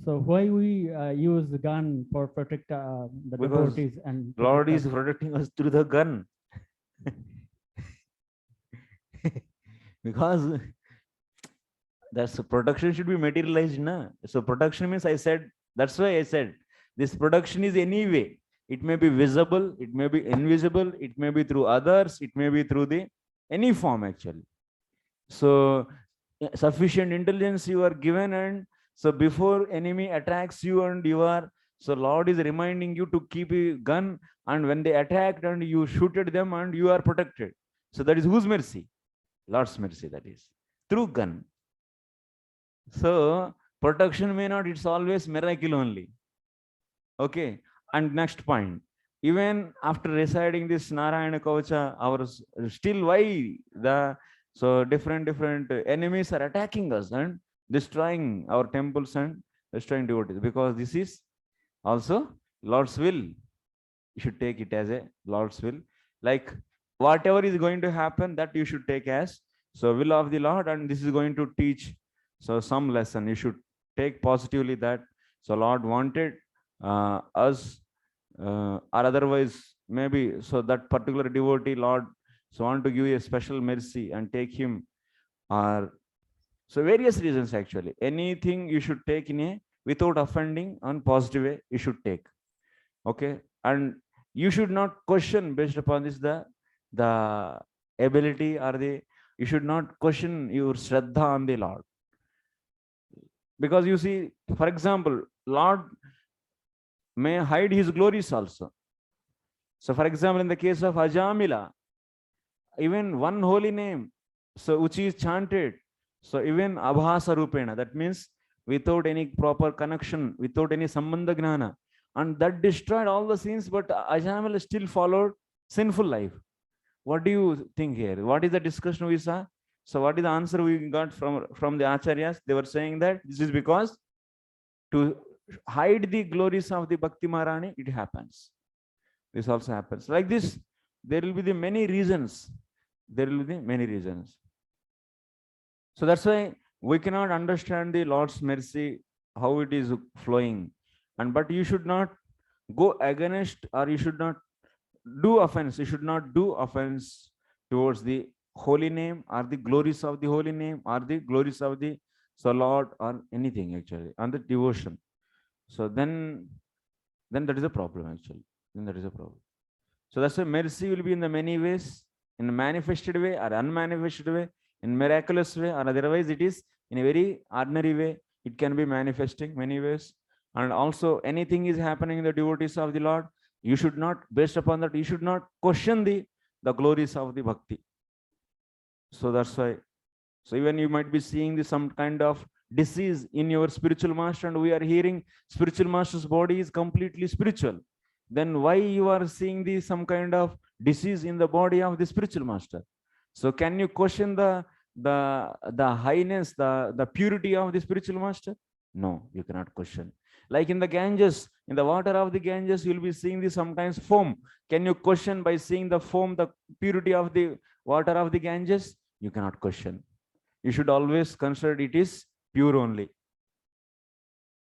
So why we use the gun for protect the Because devotees and Lord protect is protecting us through the gun. Because that's protection should be materialized, na? So protection means I said, that's why I said this protection is anyway. It may be visible, it may be invisible, it may be through others, it may be through the any form actually. So sufficient intelligence you are given, and so before enemy attacks you and you are, so Lord is reminding you to keep a gun, and when they attacked and you shooted them and you are protected. So that is whose mercy? Lord's mercy, that is through gun. So protection may not, it's always miracle only. Okay. And next point, even after reciting this Narayana Kavacha, our still why the so different enemies are attacking us and destroying our temples and destroying devotees, because this is also Lord's will. You should take it as a Lord's will. Like whatever is going to happen, that you should take as so will of the Lord, and this is going to teach so some lesson. You should take positively that so Lord wanted us or otherwise maybe so that particular devotee Lord so want to give you a special mercy and take him, or so various reasons actually. Anything you should take in a without offending on positive way, you should take. Okay. And you should not question based upon this the ability or the, you should not question your shraddha on the Lord. Because you see, for example, Lord may hide his glories also. So for example, in the case of Ajamila, even one holy name, so which is chanted, so even abhasa rupena, that means without any proper connection, without any sambandha gnana, and that destroyed all the sins, but Ajamila still followed sinful life. What do you think here? What is the discussion we saw? So what is the answer we got from the acharyas? They were saying that this is because to hide the glories of the Bhakti Maharani, it happens. This also happens. Like this, there will be the many reasons. There will be many reasons. So that's why we cannot understand the Lord's mercy, how it is flowing. And but you should not go against, or you should not do offense. You should not do offense towards the holy name or the glories of the holy name or the glories of the so Lord or anything actually, and the devotion. So then that is a problem actually. Then that is a problem. So that's why mercy will be in the many ways, in a manifested way or unmanifested way, in miraculous way, or otherwise it is in a very ordinary way. It can be manifesting many ways. And also anything is happening in the devotees of the Lord, you should not, based upon that, you should not question the glories of the bhakti. So that's why. So even you might be seeing some kind of disease in your spiritual master, and we are hearing spiritual master's body is completely spiritual. Then why you are seeing some kind of disease in the body of the spiritual master? So can you question the highness, the purity of the spiritual master? No, you cannot question. Like in the Ganges, in the water of the Ganges, you'll be seeing sometimes foam. Can you question by seeing the foam, the purity of the water of the Ganges? You cannot question. You should always consider it is pure only.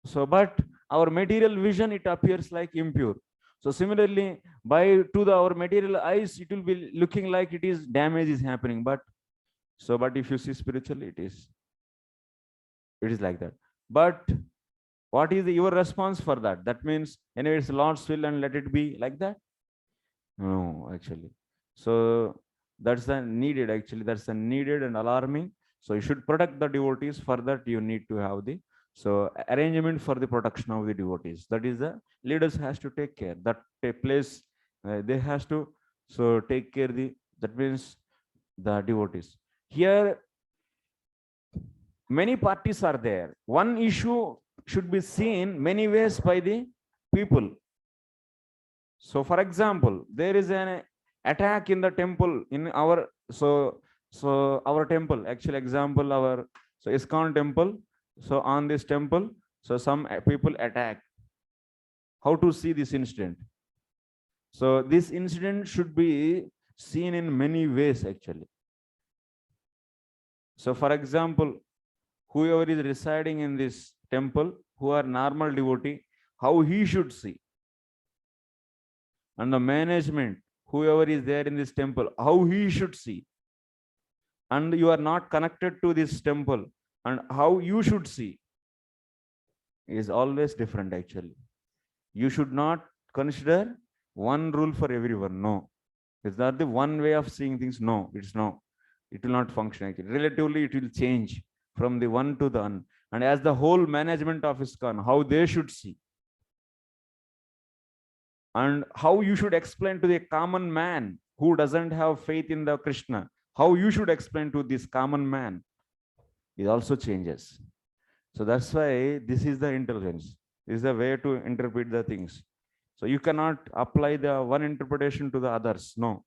So, but our material vision, it appears like impure. So similarly, our material eyes, it will be looking like it is damage is happening. But if you see spiritually, it is like that. But what is your response for that? That means anyway, it's Lord's will and let it be like that? No, actually. So that's the needed, actually. That's the needed and alarming. So you should protect the devotees. For that, you need to have the arrangement for the protection of the devotees. That is the leaders has to take care. That place they has to take care that means the devotees. Here, many parties are there. One issue should be seen many ways by the people. So for example, there is an attack in the temple in our our temple, actual example, our ISKCON temple. So on this temple, so some people attack. How to see this incident? So this incident should be seen in many ways actually. So for example, whoever is residing in this temple, who are normal devotee, how he should see. And the management, whoever is there in this temple, how he should see. And you are not connected to this temple, and how you should see is always different actually. You should not consider one rule for everyone. No. Is that the one way of seeing things? No, it's no. It will not function actually. Relatively, it will change from the one to the one. And as the whole management of ISKCON, how they should see. And how you should explain to the common man who doesn't have faith in the Krishna, how you should explain to this common man, it also changes. So that's why this is the intelligence. This is the way to interpret the things. So you cannot apply the one interpretation to the others. No.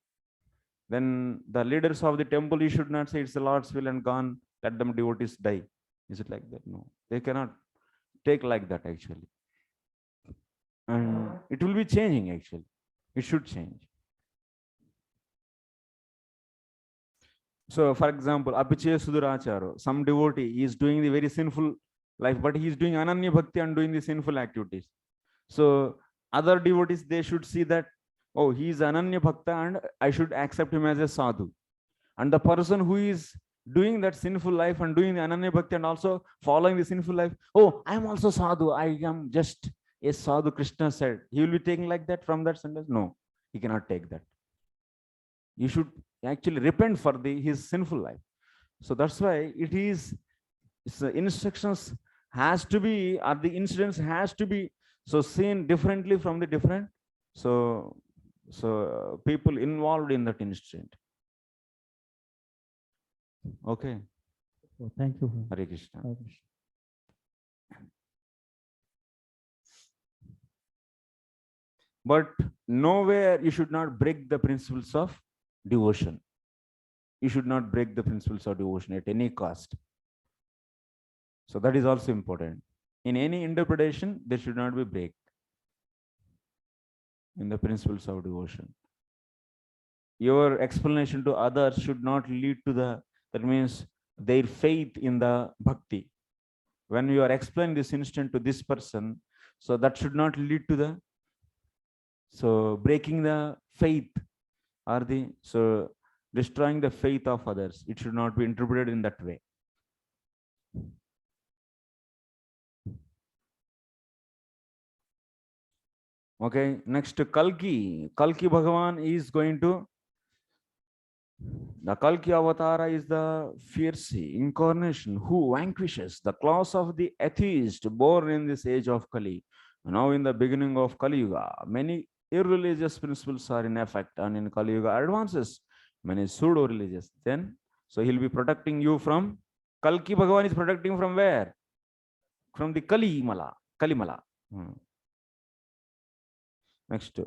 Then the leaders of the temple, you should not say it's the Lord's will and gone, let them devotees die. Is it like that? No. They cannot take like that actually. And it will be changing actually. It should change. So for example, Apiche Suduracharo, some devotee is doing the very sinful life, but he is doing Ananya Bhakti and doing the sinful activities. So other devotees, they should see that, oh, he is Ananya Bhakta and I should accept him as a sadhu. And the person who is doing that sinful life and doing the Ananya Bhakti and also following the sinful life, oh, I am also sadhu, I am just a sadhu, Krishna said. He will be taking like that from that sentence? No, he cannot take that. You should actually repent for his sinful life. So that's why it is, instructions has to be, or the incidents has to be so seen differently from the different people involved in that incident. Okay. Oh, thank you. Hare Krishna. Hare Krishna. But nowhere you should not break the principles of devotion. You should not break the principles of devotion at any cost. So that is also important. In any interpretation, there should not be break in the principles of devotion. Your explanation to others should not lead to that means their faith in the bhakti. When you are explaining this instant to this person, so that should not lead to breaking the faith or destroying the faith of others. It should not be interpreted in that way. Okay, next Kalki. Kalki Bhagavan is going to, the Kalki Avatara is the fierce incarnation who vanquishes the claws of the atheist born in this age of Kali. Now in the beginning of Kali Yuga, many irreligious principles are in effect, and in Kali Yuga advances many pseudo-religious. Then, so he'll be protecting you from, Kalki Bhagavan is protecting from where? From the Kalimala. Next,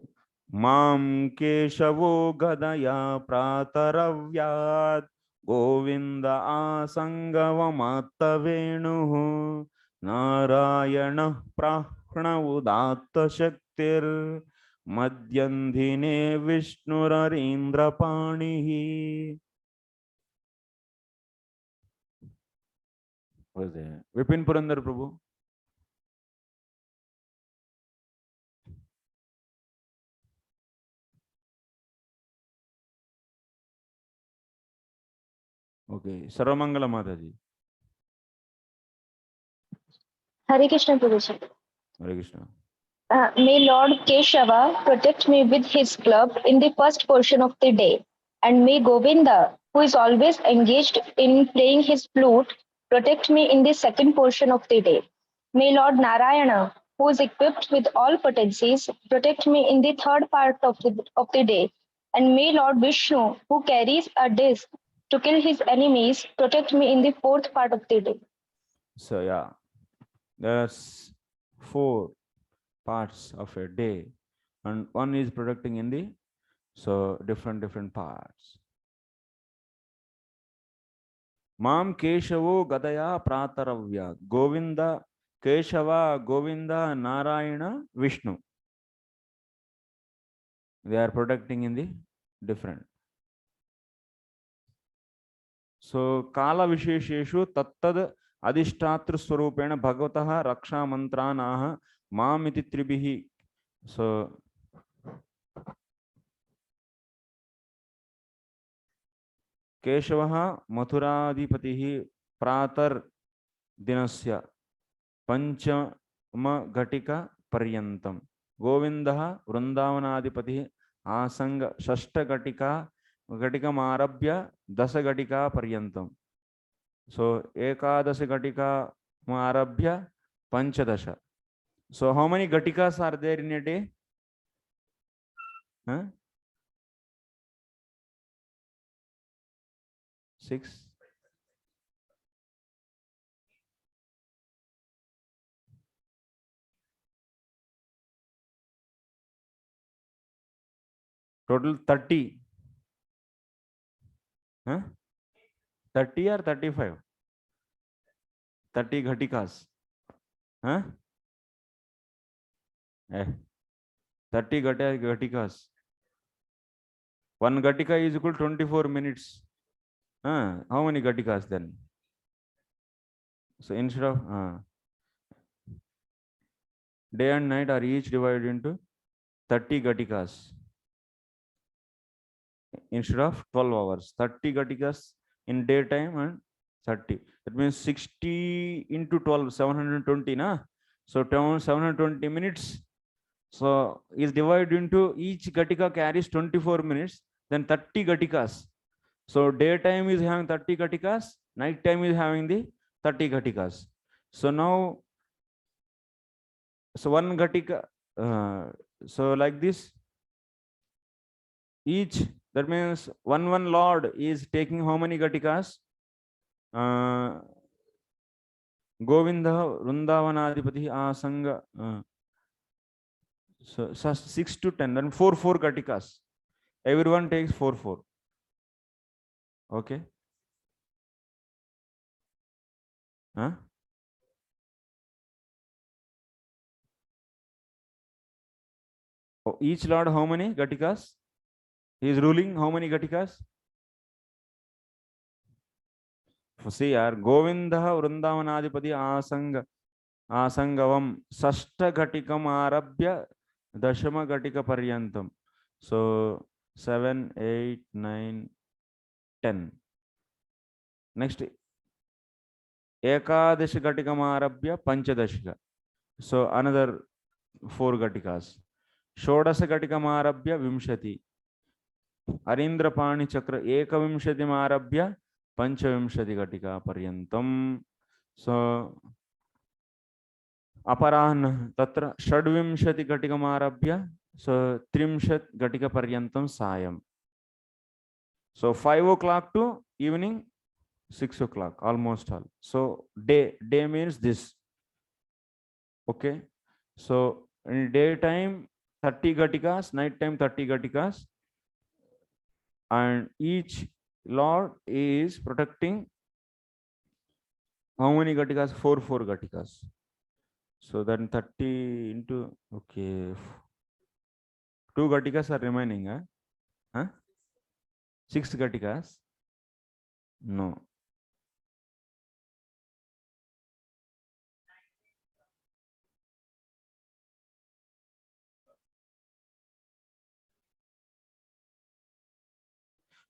Mam Keshavo Gadaya Prataravyad Govinda Asangavamatta Venuhu Narayana Prahna Udatta Shaktir Madhyandhine Vishnurarindra Panihi. What is there? Vipin Purandar Prabhu. Okay, Saramangala Mataji. Hare Krishna Prabhuji. Hare Krishna. May Lord Keshava protect me with his club in the first portion of the day, and may Govinda, who is always engaged in playing his flute, protect me in the second portion of the day. May Lord Narayana, who is equipped with all potencies, protect me in the third part of the day, and may Lord Vishnu, who carries a disc to kill his enemies, protect me in the fourth part of the day. So yeah, there's 4 parts of a day, and one is protecting in the different parts. Mam Keshavo Gadaya Prataravya. Govinda, Keshava, Govinda, Narayana, Vishnu. They are protecting in the different. So Kala Vishesheshu Tattad अधिष्ठातृ स्वरूपेण भगवतः रक्षा मंत्रानाः मामिति त्रिभिः. So केशवः मथुराधिपतिः प्रातर् दिनस्य पंचमघटिका पर्यन्तं. गोविन्दः वृन्दावनाधिपतिः आसंग षष्ठघटिकामारभ्य 10 घटिका पर्यन्तं. So एकादश घटिकामारभ्य 15. So how many ghatikas are there in a day? Huh? 6. Total 30. Huh? 30 or 35? 30 ghatikas. Huh? 30 ghatikas. 1 ghatika is equal to 24 minutes. How many ghatikas then? So instead of day and night are each divided into 30 ghatikas instead of 12 hours. 30 ghatikas in daytime and 30. That means 60 into 12, 720, na? So 720 minutes. So is divided into each ghatika carries 24 minutes, then 30 ghatikas. So daytime is having 30 ghatikas, night time is having the 30 ghatikas. So now, so 1 ghatika, so like this, each, that means one lord is taking how many ghatikas? Govinda Vrindavanadipati Asanga. So 6 to 10, then 4 ghatikas. Everyone takes 4. Okay. Huh? Oh, each lord how many ghatikas? He is ruling how many ghatikas? See, Govinda Vrindavanadipati Asangavam Sashta Ghatikam Arabhya Dashama Ghatika Paryantam. So 7, 8, 9, 10. Next, Ekadash Ghatikam Arabhya Panchadashika. So another 4 ghatikas. Shodasa Ghatikam Arabhya Vimshati. Arindra Pani Chakra Ekavimshati Arabhya Panchavimshati Ghatika Paryantam. So अपराह्न तत्र षड्विंशति घटिकामारभ्य so 30 घटिका पर्यन्तं सायं. So 5 o'clock to evening 6 o'clock, almost all. So day means this. Okay. So in daytime 30 ghatikas, night time 30 ghatikas, and each lord is protecting how many ghatikas? 4 ghatikas. So then 30 into, okay, 2 ghatikas are remaining. Huh? 6 ghatikas? No.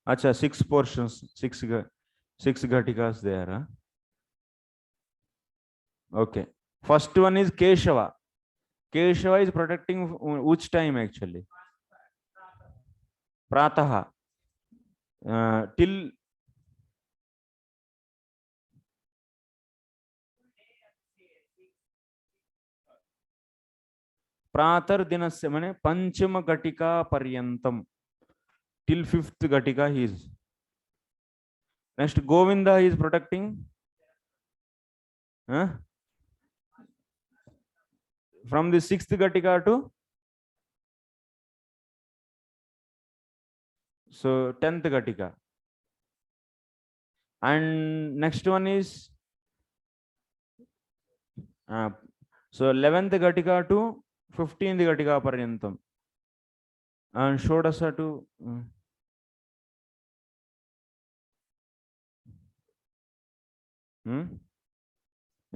Acha, 6 portions, 6 ghatikas there. Huh? Okay. First one is Keshava. Keshava is protecting which time actually? Prataha. Till Pratar Dinasya mane Panchama Ghatika Paryantam. Till 5th Ghatika he is. Next, Govinda is protecting. From the 6th Ghatika to so 10th Ghatika. And next one is so 11th Ghatika to 15th Ghatika Paryantam. And Shodasa to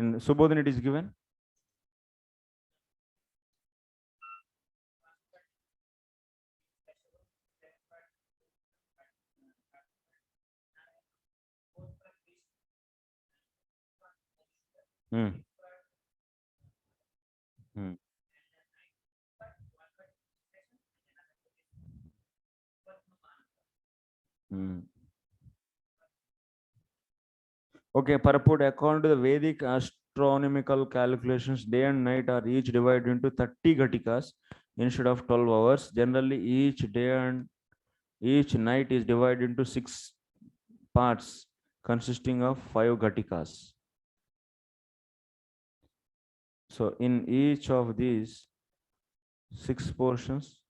In Subodhan it is given. Hmm. Hmm. Hmm. Okay, purport according to the Vedic astronomical calculations, day and night are each divided into 30 ghatikas instead of 12 hours. Generally, each day and each night is divided into 6 parts consisting of 5 ghatikas. So in each of these 6 portions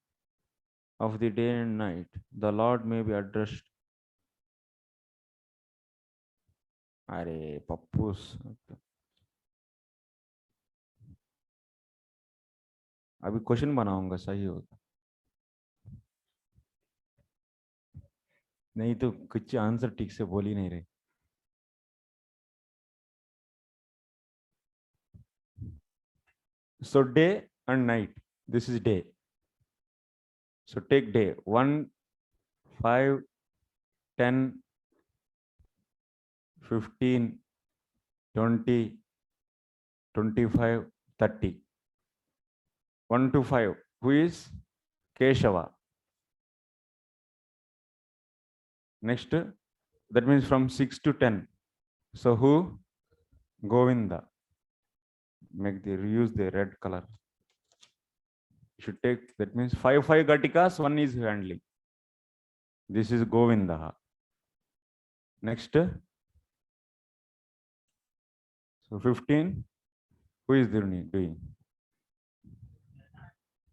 of the day and night, the Lord may be addressed. Are pappus. अभी question बनाऊंगा सही होगा नहीं तो कुछ answer ठीक से बोल ही नहीं रहे so day and night, this is day, so take day 1 5 10 15 20 25 30 1 to 5 who is Keshava. Next, that means from 6 to 10. So who? Govinda. Make the use the red color. You should take, that means 5 ghatikas, one is handling. This is Govinda. Next, so 15, who is doing?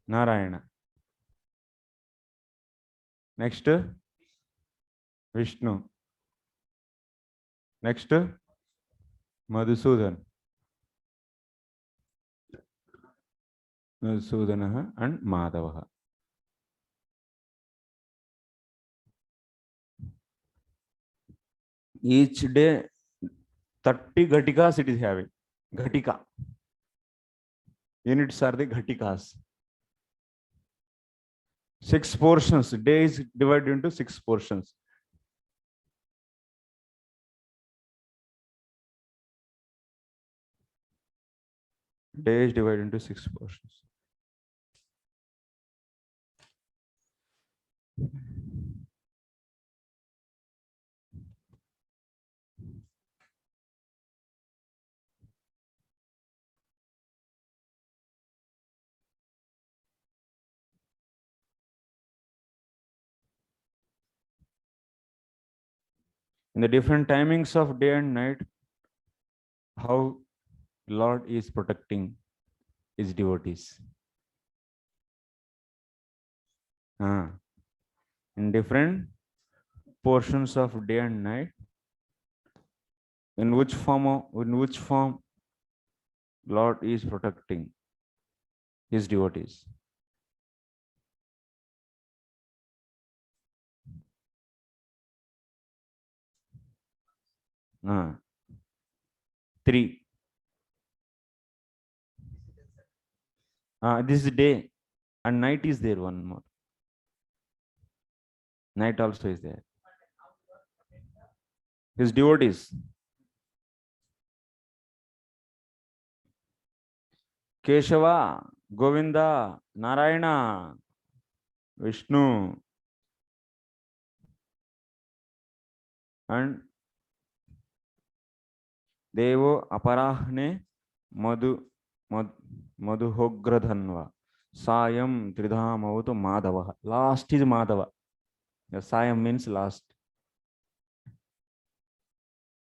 Narayana. Next, Vishnu. Next, Madhusudan. Madhusudanaha and Madhavaha. Each day 30 ghatikas it is having. Ghatika. Units are the ghatikas. 6 portions. Day is divided into 6 portions. Day is divided into 6 portions. In the different timings of day and night, how Lord is protecting his devotees. In different portions of day and night, in which form Lord is protecting his devotees. Three. This is day and night is there one more. Night also is there. His devotees. Keshava, Govinda, Narayana, Vishnu, and Devo Aparahne Madhuhogradhanva. Sayam Tridhamavatu Madhava. Last is Madhava. The Sayam means last.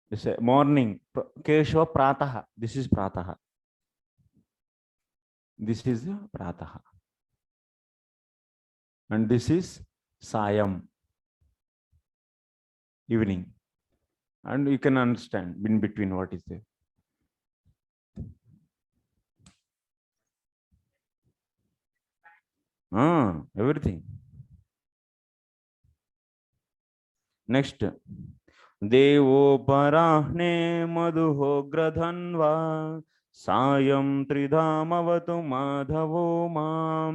This is morning. Keshava Prataha. This is Prataha. This is Prataha. And this is Sayam. Evening. And you can understand in between what is there. Everything. Next, देवोपराह्ने मधुहोग्रधन्वा सायं त्रिधामवतु माधवो मां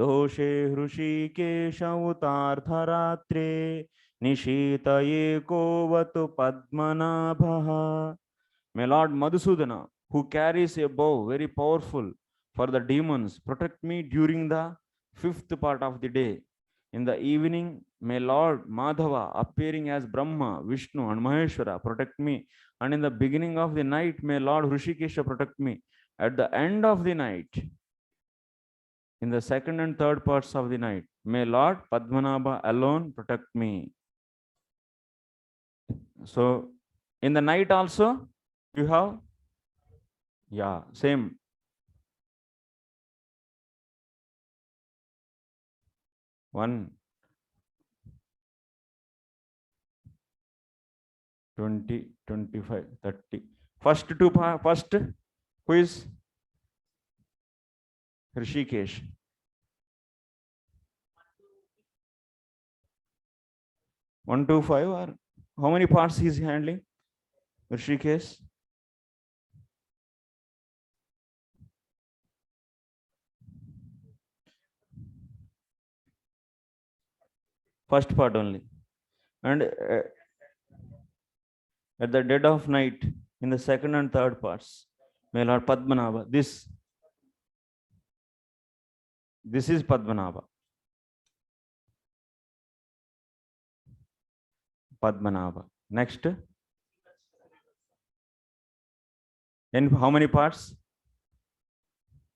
दोषे Hrishikesh उतार्धरात्रे निशीतये कोवतु पद्मनाभः. May Lord Madhusudana, who carries a bow very powerful for the demons, protect me during the fifth part of the day. In the evening, may Lord Madhava, appearing as Brahma, Vishnu, and Maheshwara, protect me. And in the beginning of the night, may Lord Hrishikesha protect me. At the end of the night, in the second and third parts of the night, may Lord Padmanabha alone protect me. So, in the night also, you have, yeah, same. One, 20, 25, 30. First who is Rishikesh? One, two, five, or how many parts he is handling? Rishikesh? First part only. And at the dead of night, in the second and third parts, may Lord Padmanabha. This is Padmanabha. Padmanabha. Next. In how many parts?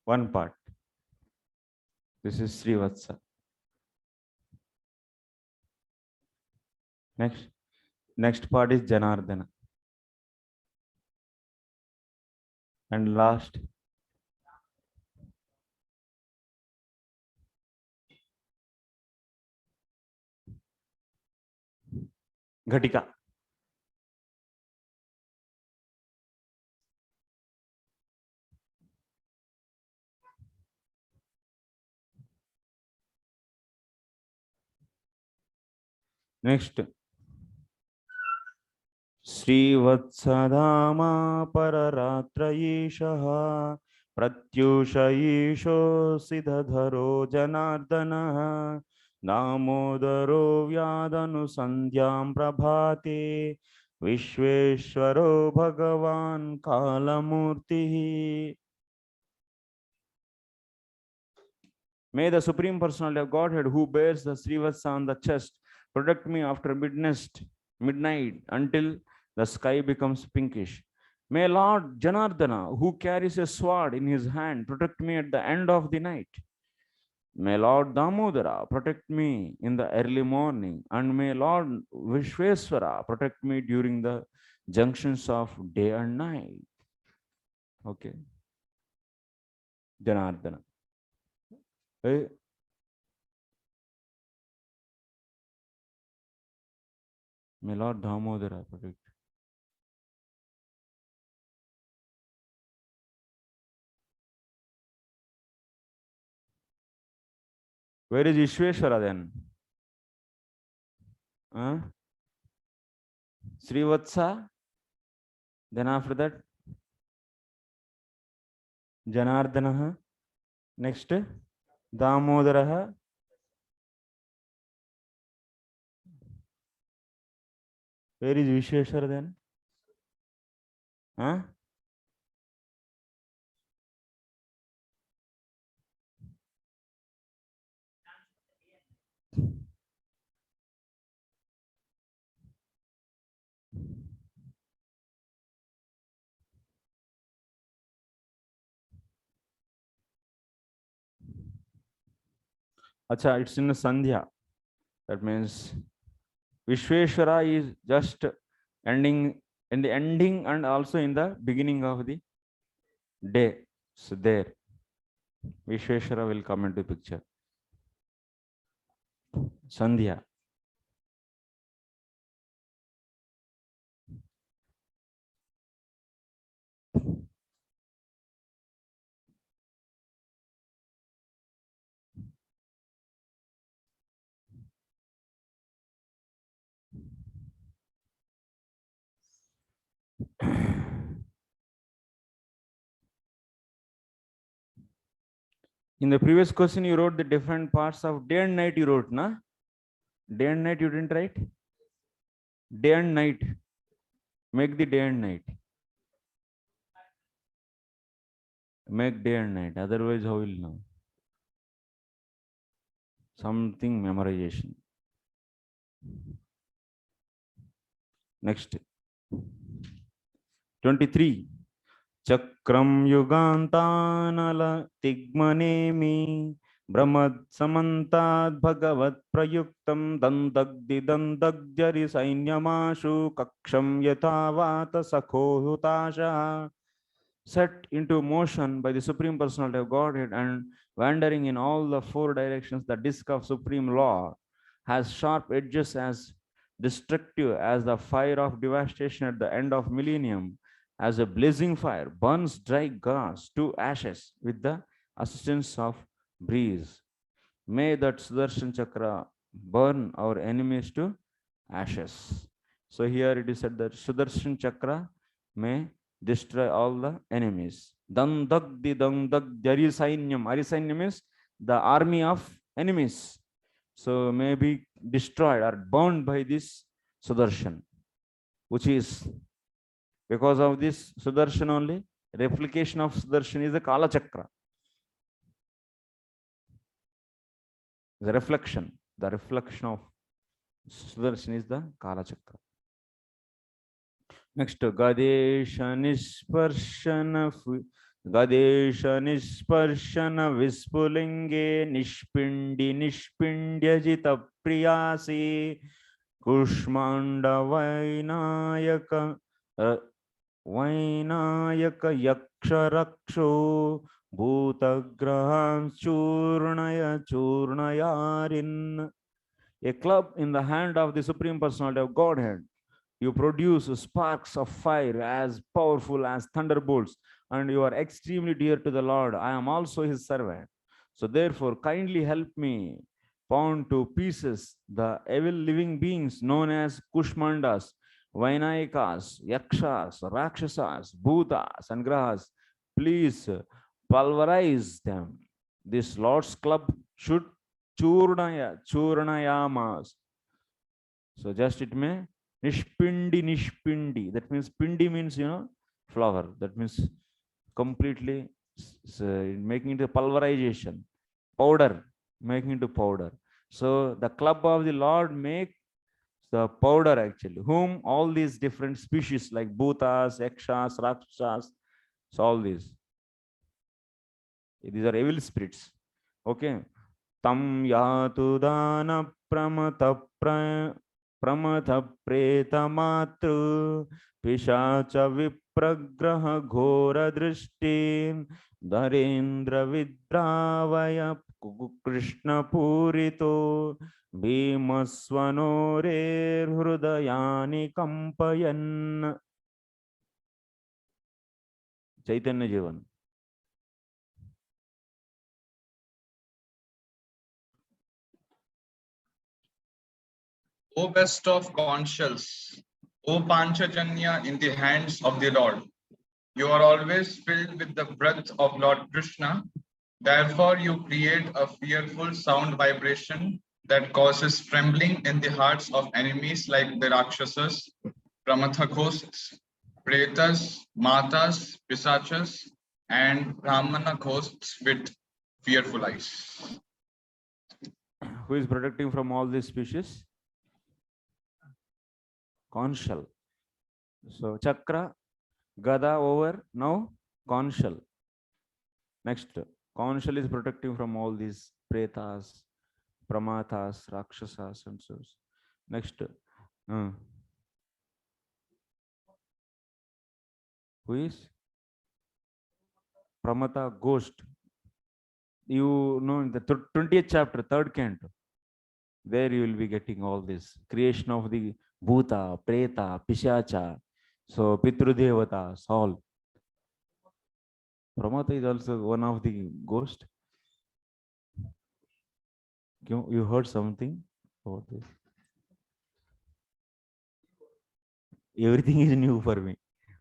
One part. This is Srivatsa. Next part is Janardana. And last, Ghatika. Next, श्रीवत्सधामा पररात्रयीशः प्रत्युषयीशो सिद्धधरो जनार्दनः दामोदरो व्यादनुसन्ध्यां प्रभाते विश्वेश्वरो भगवान् कालमूर्तिः. May the Supreme Personality of Godhead, who bears the Srivatsa on the chest, protect me after midnight until the sky becomes pinkish. May Lord Janardana, who carries a sword in his hand, protect me at the end of the night. May Lord Damodara protect me in the early morning, and may Lord Vishweswara protect me during the junctions of day and night. Okay. Janardana. Hey. May Lord Damodara protect. Where is Ishveshwara then? Srivatsa. Then after that, Janardana. Next, Damodara. Where is Vishweshwara then? Acha, it's in the Sandhya. That means Vishweshwara is just ending in the ending and also in the beginning of the day. So there, Vishweshwara will come into picture. Sandhya. In the previous question, you wrote the different parts of day and night. You wrote, na? Day and night. You didn't write. Day and night. Make the day and night. Make day and night. Otherwise, how will you know? Something memorization. Next. 23. Chakram yugantanala tigmanemi brahmad samantad bhagavat prayuktam dandagdi dandagdjari sainyamashu kaksham yatavata sakho hutasha. Set into motion by the Supreme Personality of Godhead and wandering in all the four directions, the disc of Supreme Law has sharp edges as destructive as the fire of devastation at the end of millennium, as a blazing fire burns dry grass to ashes with the assistance of breeze. May that Sudarshan Chakra burn our enemies to ashes. So here it is said that Sudarshan Chakra may destroy all the enemies. Dandagdi dandagdi arisainyam. Arisainyam is the army of enemies. So may be destroyed or burned by this Sudarshan, which is because of this Sudarshan only. Replication of Sudarshan is the Kala Chakra. The reflection of Sudarshan is the Kala Chakra. Next, Gadesha Nisparshana Vispulinge Nishpindya Jita Priyasi Kushmanda Vainayaka Yaksharaksho Bhutagraham Churnayarin. A club in the hand of the Supreme Personality of Godhead. You produce sparks of fire as powerful as thunderbolts, and you are extremely dear to the Lord. I am also his servant. So therefore, kindly help me pound to pieces the evil living beings known as Kushmandas, Vainayakas, Yakshas, Rakshasas, Bhutas, and Grahas. Please pulverize them. This Lord's club should Churnayamas. So just it may Nishpindi. That means Pindi means, flower. That means completely making it a pulverization. Powder, making it to powder. So the club of the Lord make the powder actually, whom all these different species like Bhutas, Yakshas, Rakshas, so all these are evil spirits. Okay. Tam yatu dana pramata preta matru pishacha vipragraha ghora drishti dharendra vidravaya krishna purito bhimasvanore hrudayani kampayan. Chaitanya Jivan. O best of consuls, O Panchajanya in the hands of the Lord, you are always filled with the breath of Lord Krishna. Therefore, you create a fearful sound vibration that causes trembling in the hearts of enemies like the Rakshasas, Pramatha ghosts, Pretas, Matas, Pisachas, and Brahmana ghosts with fearful eyes. Who is protecting from all these species? Conchal. So Chakra, Gada over, now Conchal. Next, Conchal is protecting from all these Pretas, Pramathas, Rakshasas, and so. Next, who is? Pramata ghost. You know, in the 20th chapter, 3rd canto, there you will be getting all this creation of the Bhuta, Preta, Pishacha, so Pitrudevatas, all. Pramata is also one of the ghost. You heard something about this? Everything is new for me.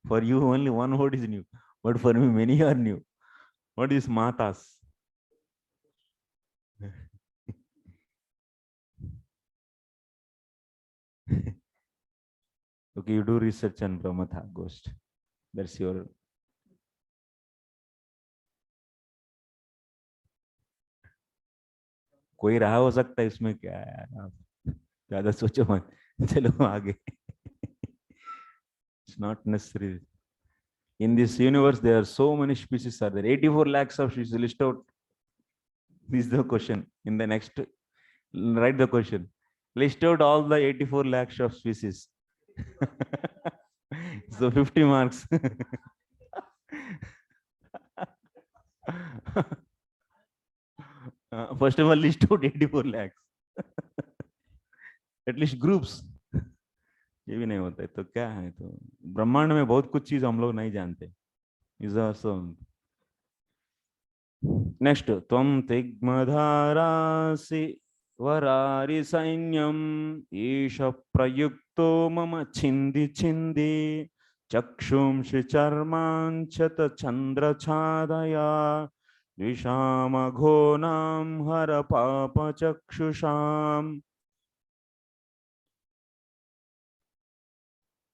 For you, only one word is new, but for me, many are new. What is Matas? Okay, you do research on Brahmatha ghost. That's your. कोई रहा हो सकता है इसमें, क्या है यार, आप ज्यादा सोचो मत, चलो आगे. It's not necessary. In this universe, there are so many species are there. 84 lakhs of species. List out. This is the question. In the next, write the question. List out all the 84 lakhs of species. So 50 marks. First of all, list out 84 lakhs. At least groups. ये भी नहीं होता है तो क्या है, तो ब्रह्मांड में बहुत कुछ चीज हम लोग नहीं जानते. Is also next. त्वं तिग्मधारासि वरारि सैन्यम ईश प्रयुक्तो मम छिंदि छिंदि चक्षुंषि चर्मांचत चंद्र छादया द्विषामघोनां हर पाप चक्षुषाम.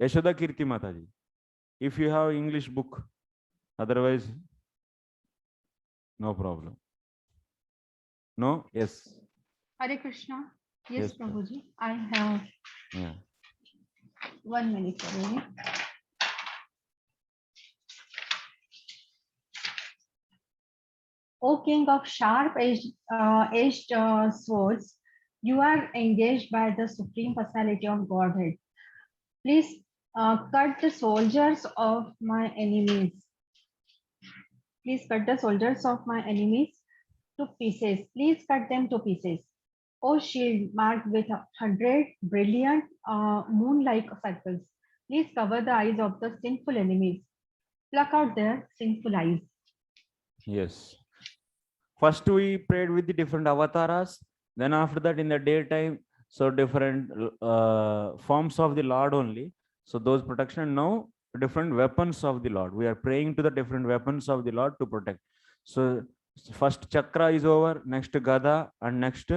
Yashoda Kirti Mataji, if you have English book, otherwise, no problem. No? Yes. Hare Krishna. Yes, Yes, Prabhuji. I have Yeah. 1 minute, Prabhuji. O King of sharp-edged swords, you are engaged by the Supreme Personality of Godhead. Please cut the soldiers of my enemies. Please cut the soldiers of my enemies to pieces. Please cut them to pieces. O shield marked with 100 brilliant moon-like circles, please cover the eyes of the sinful enemies. Pluck out their sinful eyes. Yes. First we prayed with the different avatars. Then after that in the daytime, so different forms of the Lord only. So those protection. Now different weapons of the Lord. We are praying to the different weapons of the Lord to protect. So first chakra is over, next gada, and next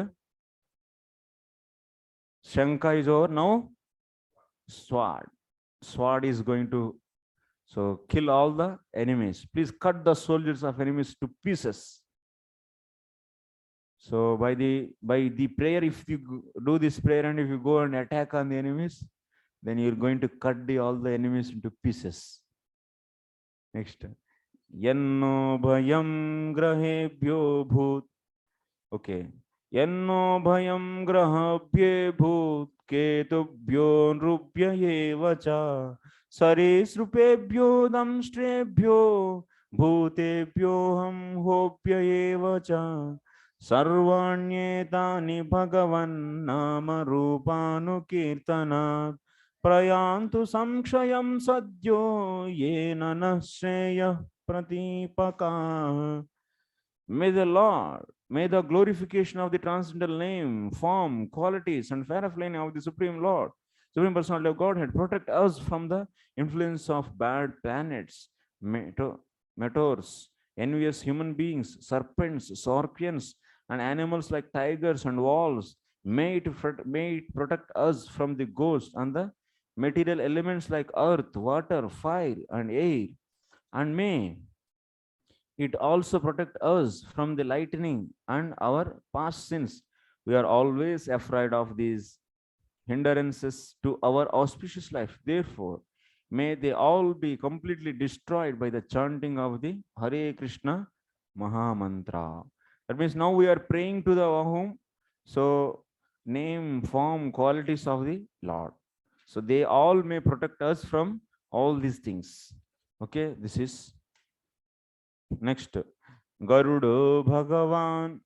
Shanka is over. Now sword. Sword is going to so kill all the enemies. Please cut the soldiers of enemies to pieces. So by the prayer, if you do this prayer and if you go and attack on the enemies, then you're going to cut all the enemies into pieces. Next. Yanno bhayam grahebhyo bhut. Okay. Yanno bhayam grahabhye bhut ketubhyo nrubhya vacha sarisrupebhyo damstrebhyo bhutebhyo ham hopya vacha सर्वाण्येतानि भगवन् नाम रूपानुकीर्तनात् प्रयान्तु संक्षयं सद्यो येन न श्रेयः प्रतीपकाः. May the Lord, may the glorification of the transcendental name, form, qualities, and fair flame of the Supreme Lord, Supreme Personality of Godhead, protect us from the influence of bad planets, meteors, envious human beings, serpents, scorpions, and animals like tigers and wolves. May it protect us from the ghosts and the material elements like earth, water, fire, and air. And may it also protect us from the lightning and our past sins. We are always afraid of these hindrances to our auspicious life. Therefore, may they all be completely destroyed by the chanting of the Hare Krishna Maha Mantra. That means now we are praying to the Ahom. So name, form, qualities of the Lord. So they all may protect us from all these things. Okay, this is next. Garudo Bhagavan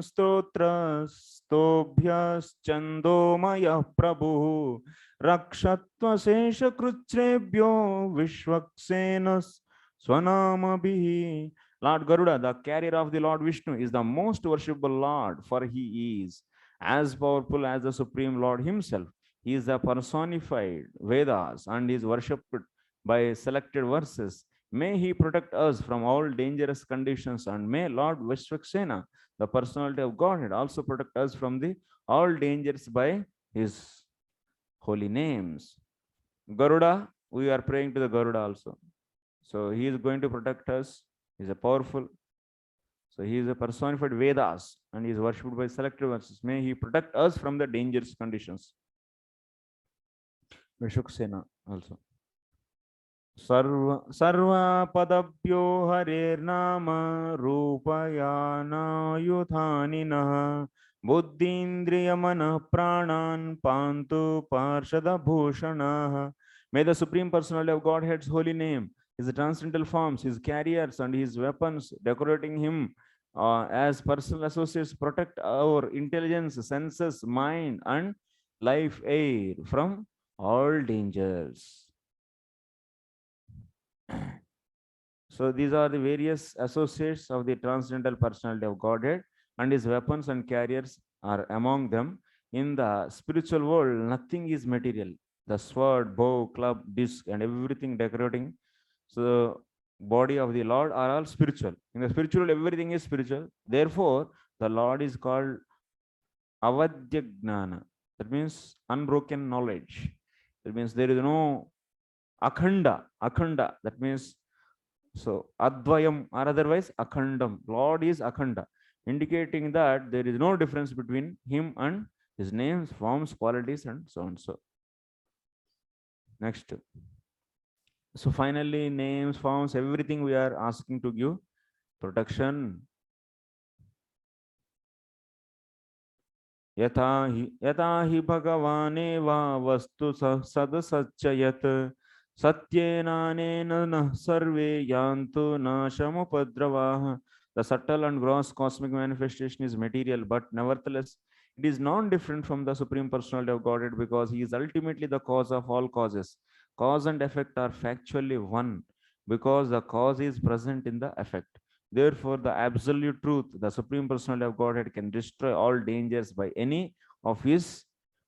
Stotra Stobhyas Chandomaya Prabhu Rakshatva Sesha Kruchrebhyo Vishwaksenas Swanamabhi. Lord Garuda, the carrier of the Lord Vishnu, is the most worshipable Lord, for he is as powerful as the Supreme Lord himself. He is the personified Vedas and is worshipped by selected verses. May he protect us from all dangerous conditions, and may Lord Vishwaksena, the personality of Godhead, also protect us from the all dangers by his holy names. Garuda, we are praying to the Garuda also. So he is going to protect us. He is a powerful. So he is a personified Vedas and he is worshipped by selective verses. May he protect us from the dangerous conditions. Vishuksena also. Sarva padabhyo harirnama rupayana yuthaninaha buddhindriyamana pranan pantu parshada bhushanaha. May the Supreme Personality of Godhead's holy name, his transcendental forms, his carriers and his weapons decorating him as personal associates protect our intelligence, senses, mind and life air from all dangers. So these are the various associates of the transcendental personality of Godhead, and his weapons and carriers are among them. In the spiritual world, nothing is material. The sword, bow, club, disc, and everything decorating. So body of the Lord are all spiritual. In the spiritual, everything is spiritual. Therefore, the Lord is called Avadya Gnana. That means unbroken knowledge. That means there is no akhanda. Akhanda. That means so Advayam or otherwise Akhandam. Lord is Akhanda, indicating that there is no difference between him and his names, forms, qualities, and so on. So next. So finally, names, forms, everything we are asking to give protection. Yata hi bhagavaneva vastu sadasachayat Satyenanena na sarve yantu nashamupadravaha. The subtle and gross cosmic manifestation is material, but nevertheless, it is non-different from the Supreme Personality of Godhead because he is ultimately the cause of all causes. Cause and effect are factually one because the cause is present in the effect. Therefore, the absolute truth, the Supreme Personality of Godhead can destroy all dangers by any of his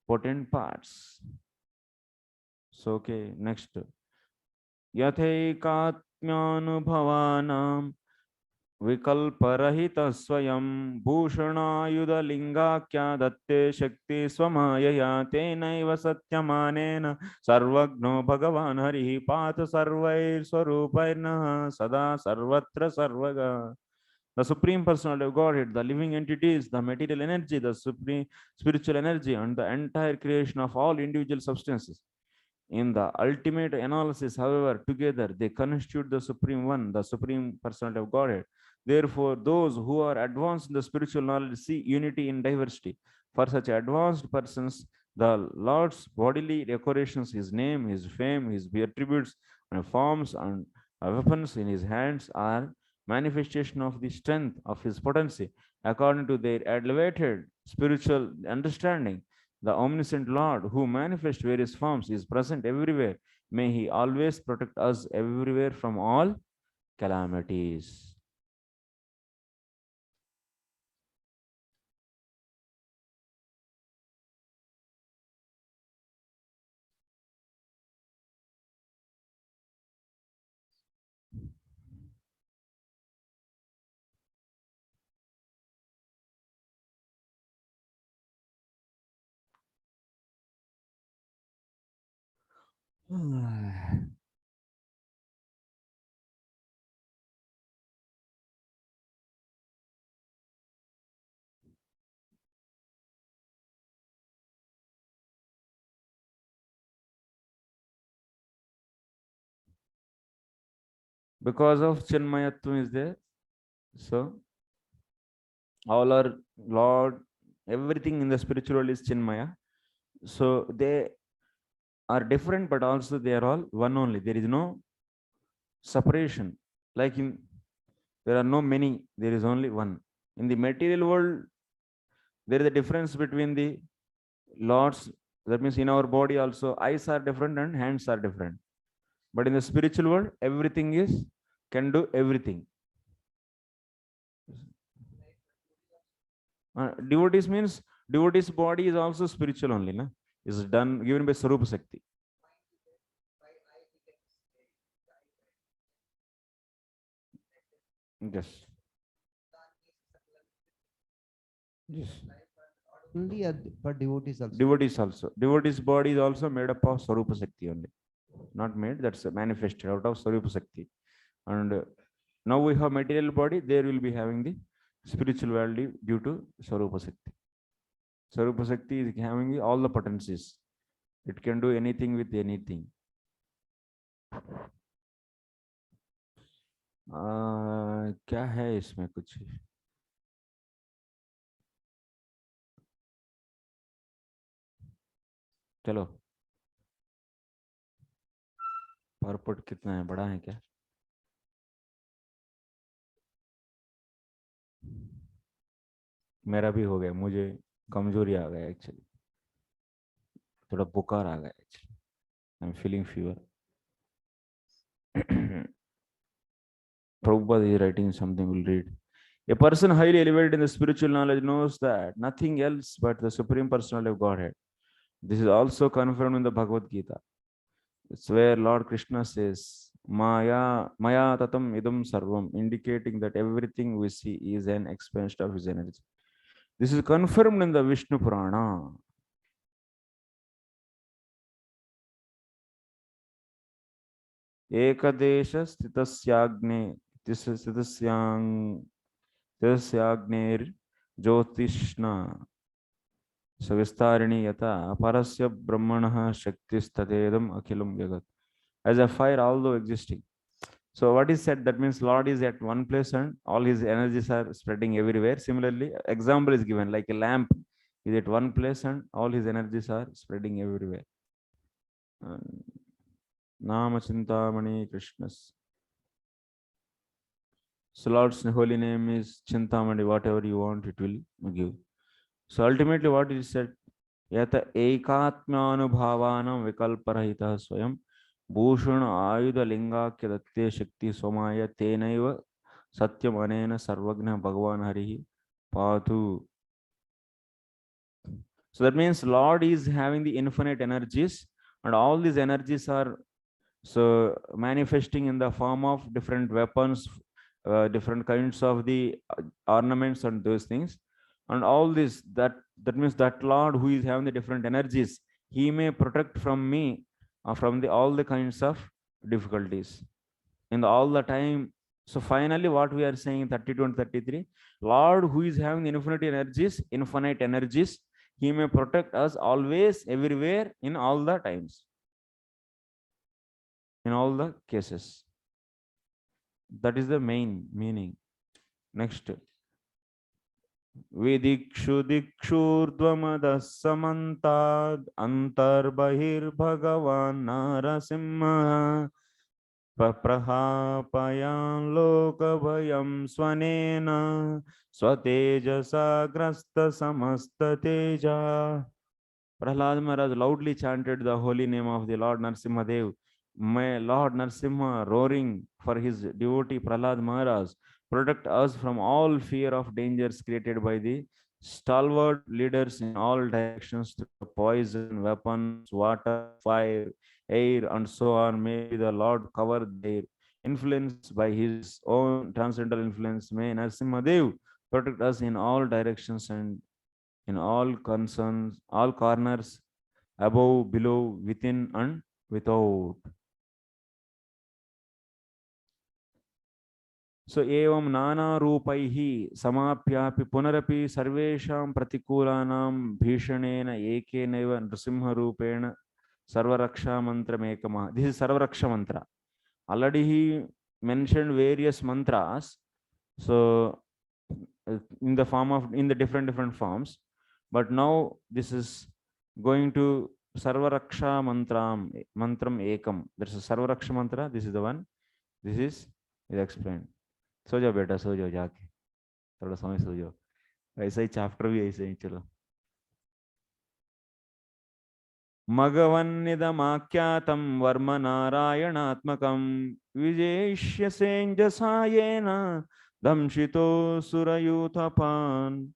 potent parts. So, okay, next. Yathekatmyanubhavanam vikalparahita swayam bhushanayudalingakhya datte shakti swamayaya tenaiva satyamanena sarvagno bhagavan harihi pata sarvair swarupairnah sada sarvatra sarvaga. The Supreme Personality of Godhead, the living entities, the material energy, the supreme spiritual energy, and the entire creation of all individual substances. In the ultimate analysis, however, together they constitute the Supreme One, the Supreme Personality of Godhead. Therefore, those who are advanced in the spiritual knowledge see unity in diversity. For such advanced persons, the Lord's bodily decorations, his name, his fame, his attributes, and forms and weapons in his hands are manifestation of the strength of his potency according to their elevated spiritual understanding. The omniscient Lord, who manifests various forms, is present everywhere. May he always protect us everywhere from all calamities. Because of Chinmayatvam is there. So all our Lord, everything in the spiritual world is Chinmaya. So they are different, but also they are all one only. There is no separation. Like in there are no many, there is only one. In the material world, there is a difference between the Lord's. That means in our body also, eyes are different and hands are different. But in the spiritual world, everything is can do everything. Devotees means devotee's body is also spiritual only, na? Is done given by Sarupa Sakti. Yes. Yes. Only for devotees also. Devotees also. Devotees' body is also made up of Swarupa Shakti only. Not made, that's manifested out of Swarupa Shakti. And now we have material body, there will be having the spiritual value due to Swarupa Shakti. Swarupa Shakti is having all the potencies. It can do anything with anything. क्या है इसमें कुछ? चलो, purport कितना है, बड़ा है क्या? मेरा भी हो गया, मुझे कमजोरी आ गया एक्चुअली, थोड़ा बुखार आ गया actually. I am feeling fever. Prabhupada is writing something, we'll read. A person highly elevated in the spiritual knowledge knows that nothing else but the Supreme Personality of Godhead. This is also confirmed in the Bhagavad Gita. It's where Lord Krishna says, Maya tatam idam sarvam, indicating that everything we see is an expansion of his energy. This is confirmed in the Vishnu Purana. Ekadesha sthitasyagne Tisasyagner Jyotishna Savistarini Yata Parasya Brahmana Shaktis Tatedam Akhilam Jagat. As a fire, although existing. So what is said, that means Lord is at one place and all his energies are spreading everywhere. Similarly, example is given like a lamp is at one place and all his energies are spreading everywhere. Nama Chintamani Krishnas. So Lord's holy name is Chintamani, whatever you want, it will give. So ultimately what is said, Yata ekatmanubhavanam vikalparahita swayam bhushana ayuda lingakya datte shakti somaya tenaiva satyam anena sarvagna bhagavan harihi patu. So that means Lord is having the infinite energies and all these energies are so manifesting in the form of different weapons, different kinds of the ornaments and those things. And all this, that means that Lord who is having the different energies, he may protect from me from the all the kinds of difficulties in the, all the time. So finally what we are saying 32 and 33, Lord who is having infinite energies, he may protect us always, everywhere, in all the times, in all the cases. That is the main meaning. Next. Vidikshu dikshurdvamada samantad antarbahir bhagavan narasimha paprahapayam lokabhayam svanena swatejasa grasta samasta teja. Prahlad Maharaj loudly chanted the holy name of the Lord Narsimhadev. May Lord Narsimha, roaring for his devotee Prahlad Maharaj, protect us from all fear of dangers created by the stalwart leaders in all directions through poison, weapons, water, fire, air, and so on. May the Lord cover their influence by his own transcendental influence. May Narsimhadev protect us in all directions and in all concerns, all corners, above, below, within, and without. So evam nana rupaihi samapyapi punarapi sarvesham pratikulanam bhishanena ekeneva nrsimha rupena sarvaraksha mantra mekama. This is sarvaraksha mantra. Already he mentioned various mantras. So in the form of, in the different forms, but now this is going to sarvaraksha mantram ekam. There's a sarvaraksha mantra. This is the one. This is explained. सो जाओ बेटा, सो जाओ जाके, थोड़ा समय सो जाओ. ऐसा ही chapter भी ऐसे ही. चलो. मगवन्निदमाख्यातं worm नारायणात्मकं विजेष्यसेञ्जसायेन दंशितो सुरयूथपान्.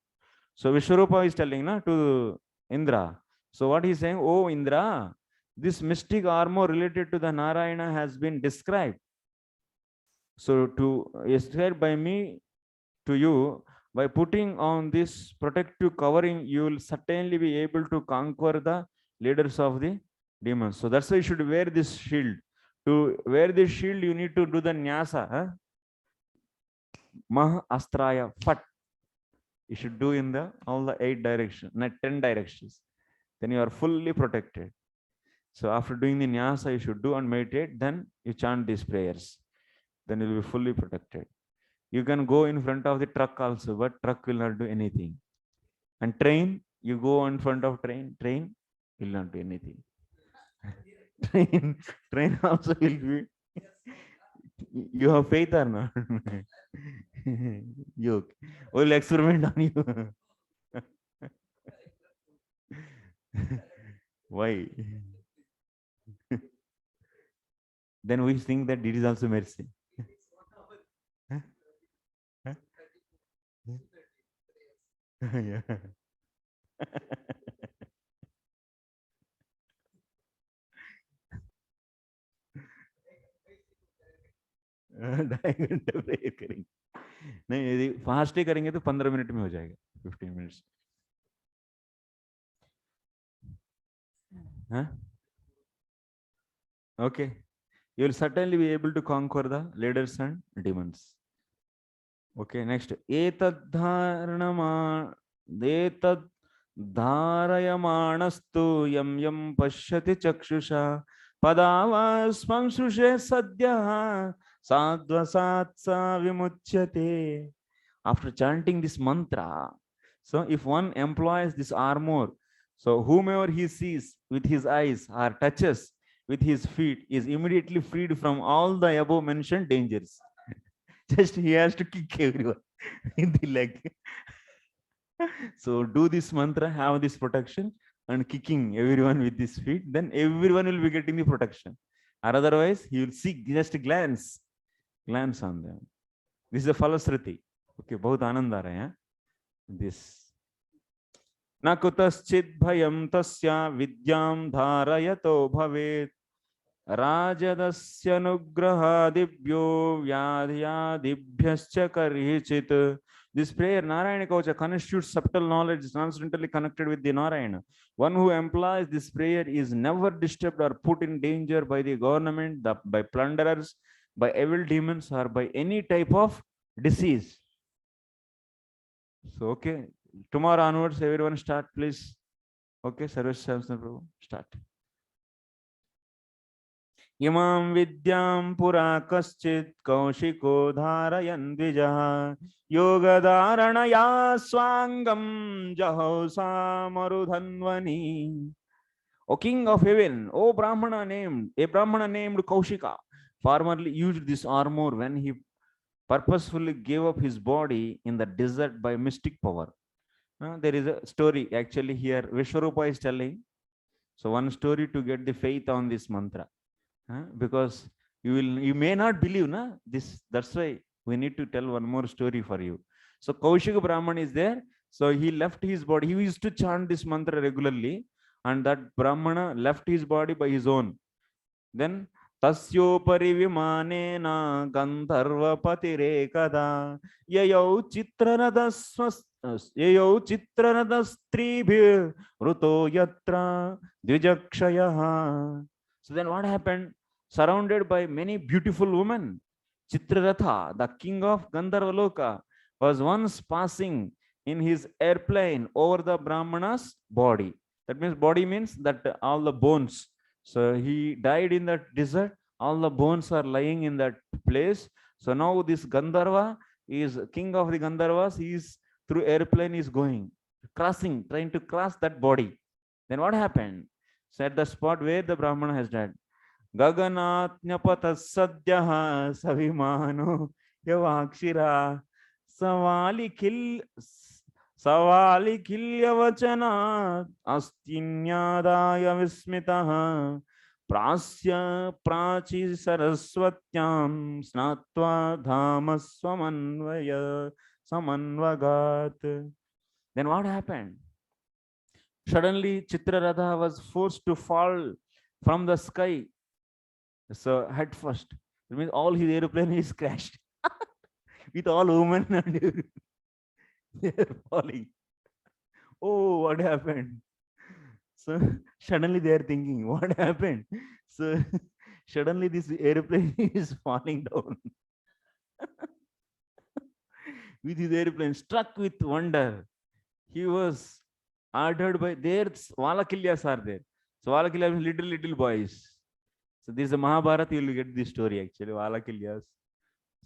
So Vishwarupa is telling to Indra. So what he is saying, oh Indra, this mystic armor related to the Narayana has been described. So to describe by me to you, By putting on this protective covering, you will certainly be able to conquer the leaders of the demons. So that's why you should wear this shield. To wear this shield, you need to do the nyasa. Huh? Mah astraya fat. You should do in the all the 8 directions, not 10 directions. Then you are fully protected. So after doing the nyasa, you should do and meditate. Then you chant these prayers. Then you will be fully protected. You can go in front of the truck also, but truck will not do anything. And train, you go in front of train will not do anything. train also will be. You have faith or not? You will experiment on you. Why? Then we think that it is also mercy. Huh? Huh? Yeah. ढाई घंटे prayer करेंगे नहीं यदि fast ही करेंगे तो 15 minute में हो जाएगा 15 minutes huh? Okay, you will certainly be able to conquer the leaders and demons. Okay, next etad dharayamanastu yam yam pashyati chakshusha padavasvam sushe sadhyah sadvasatsa vimuchyate. After chanting this mantra, so if one employs this armor, so whomever he sees with his eyes or touches with his feet is immediately freed from all the above mentioned dangers. Just he has to kick everyone in the leg. So do this mantra, have this protection, and kicking everyone with his feet, then everyone will be getting the protection. Or otherwise, he will see just a glance on them. This is a falasriti. Okay, बहुत आनंद आ रहा है this. न कुतश्चित् भयं तस्य विद्यां धारयतो भवेत् राजदस्यनुग्रहादिभ्यो व्याध्यादिभ्यश्च कर्हिचित्. This prayer, Narayana Kavacha, constitutes subtle knowledge transcendentally connected with the Narayana. One who employs this prayer is never disturbed or put in danger by the government, by plunderers, by evil demons, or by any type of disease. So, okay, tomorrow onwards, everyone start, please. Okay, Sarvesh Prabhu, start. Imam vidyam pura kaschit kaushiko dharayan dvijah yoga dharanaya swangam jahosa marudhanvani. O king of heaven, a Brahmana named Kaushika, formerly used this armor when he purposefully gave up his body in the desert by mystic power. There is a story actually here Vishwarupa is telling. So one story to get the faith on this mantra. Because you may not believe this. That's why we need to tell one more story for you. So Kaushika Brahman is there. So he left his body. He used to chant this mantra regularly, and that Brahmana left his body by his own. Then Tasyopari vimanena gandharva patirekada yayau chitranastribhir ruto yatra dvijakshayah. So then what happened? Surrounded by many beautiful women, Chitraratha, the king of Gandharva Loka, was once passing in his airplane over the Brahmana's body. That means body means that all the bones. So he died in that desert. All the bones are lying in that place. So now this Gandharva is king of the Gandharvas. He is through airplane is going, trying to cross that body. Then what happened? So at the spot where the Brahmana has died, Gaganatnyapatas sadhyaha savimano yavakshira savali kilyavachana astinyadaya vismitaha prasya prachi saraswatyam snatva dhama samanvagat. Then what happened? Suddenly Chitraratha was forced to fall from the sky. So head first. That means all his airplane is crashed with all women and everything. They're falling. Oh, what happened? So suddenly they are thinking, what happened? So suddenly this airplane is falling down. With his airplane struck with wonder. He was ordered by their Valakilyas are there. So Valakilyas means little boys. So this is a Mahabharata, you will get this story actually. Valakilyas.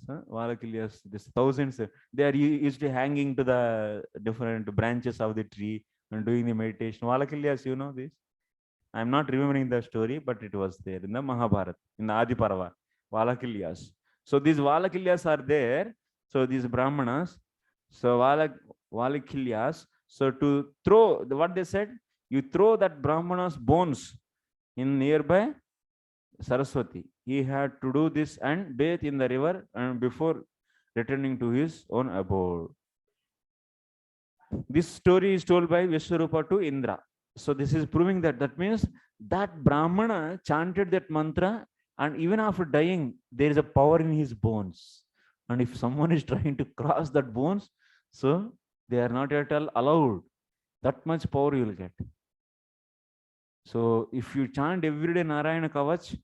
So Valakilyas, this thousands, they are usually hanging to the different branches of the tree and doing the meditation. Valakilyas, you know this? I'm not remembering the story, but it was there in the Mahabharata, in the Adi Parva, Valakilyas. So these Valakilyas are there. So these Brahmanas, so Valakilyas, so to throw, what they said, you throw that Brahmana's bones in nearby Saraswati. He had to do this and bathe in the river and before returning to his own abode. This story is told by Vishwarupa to Indra. So this is proving that means that Brahmana chanted that mantra, and even after dying, there is a power in his bones. And if someone is trying to cross that bones, so they are not at all allowed. That much power you will get. So if you chant every day Narayana Kavach,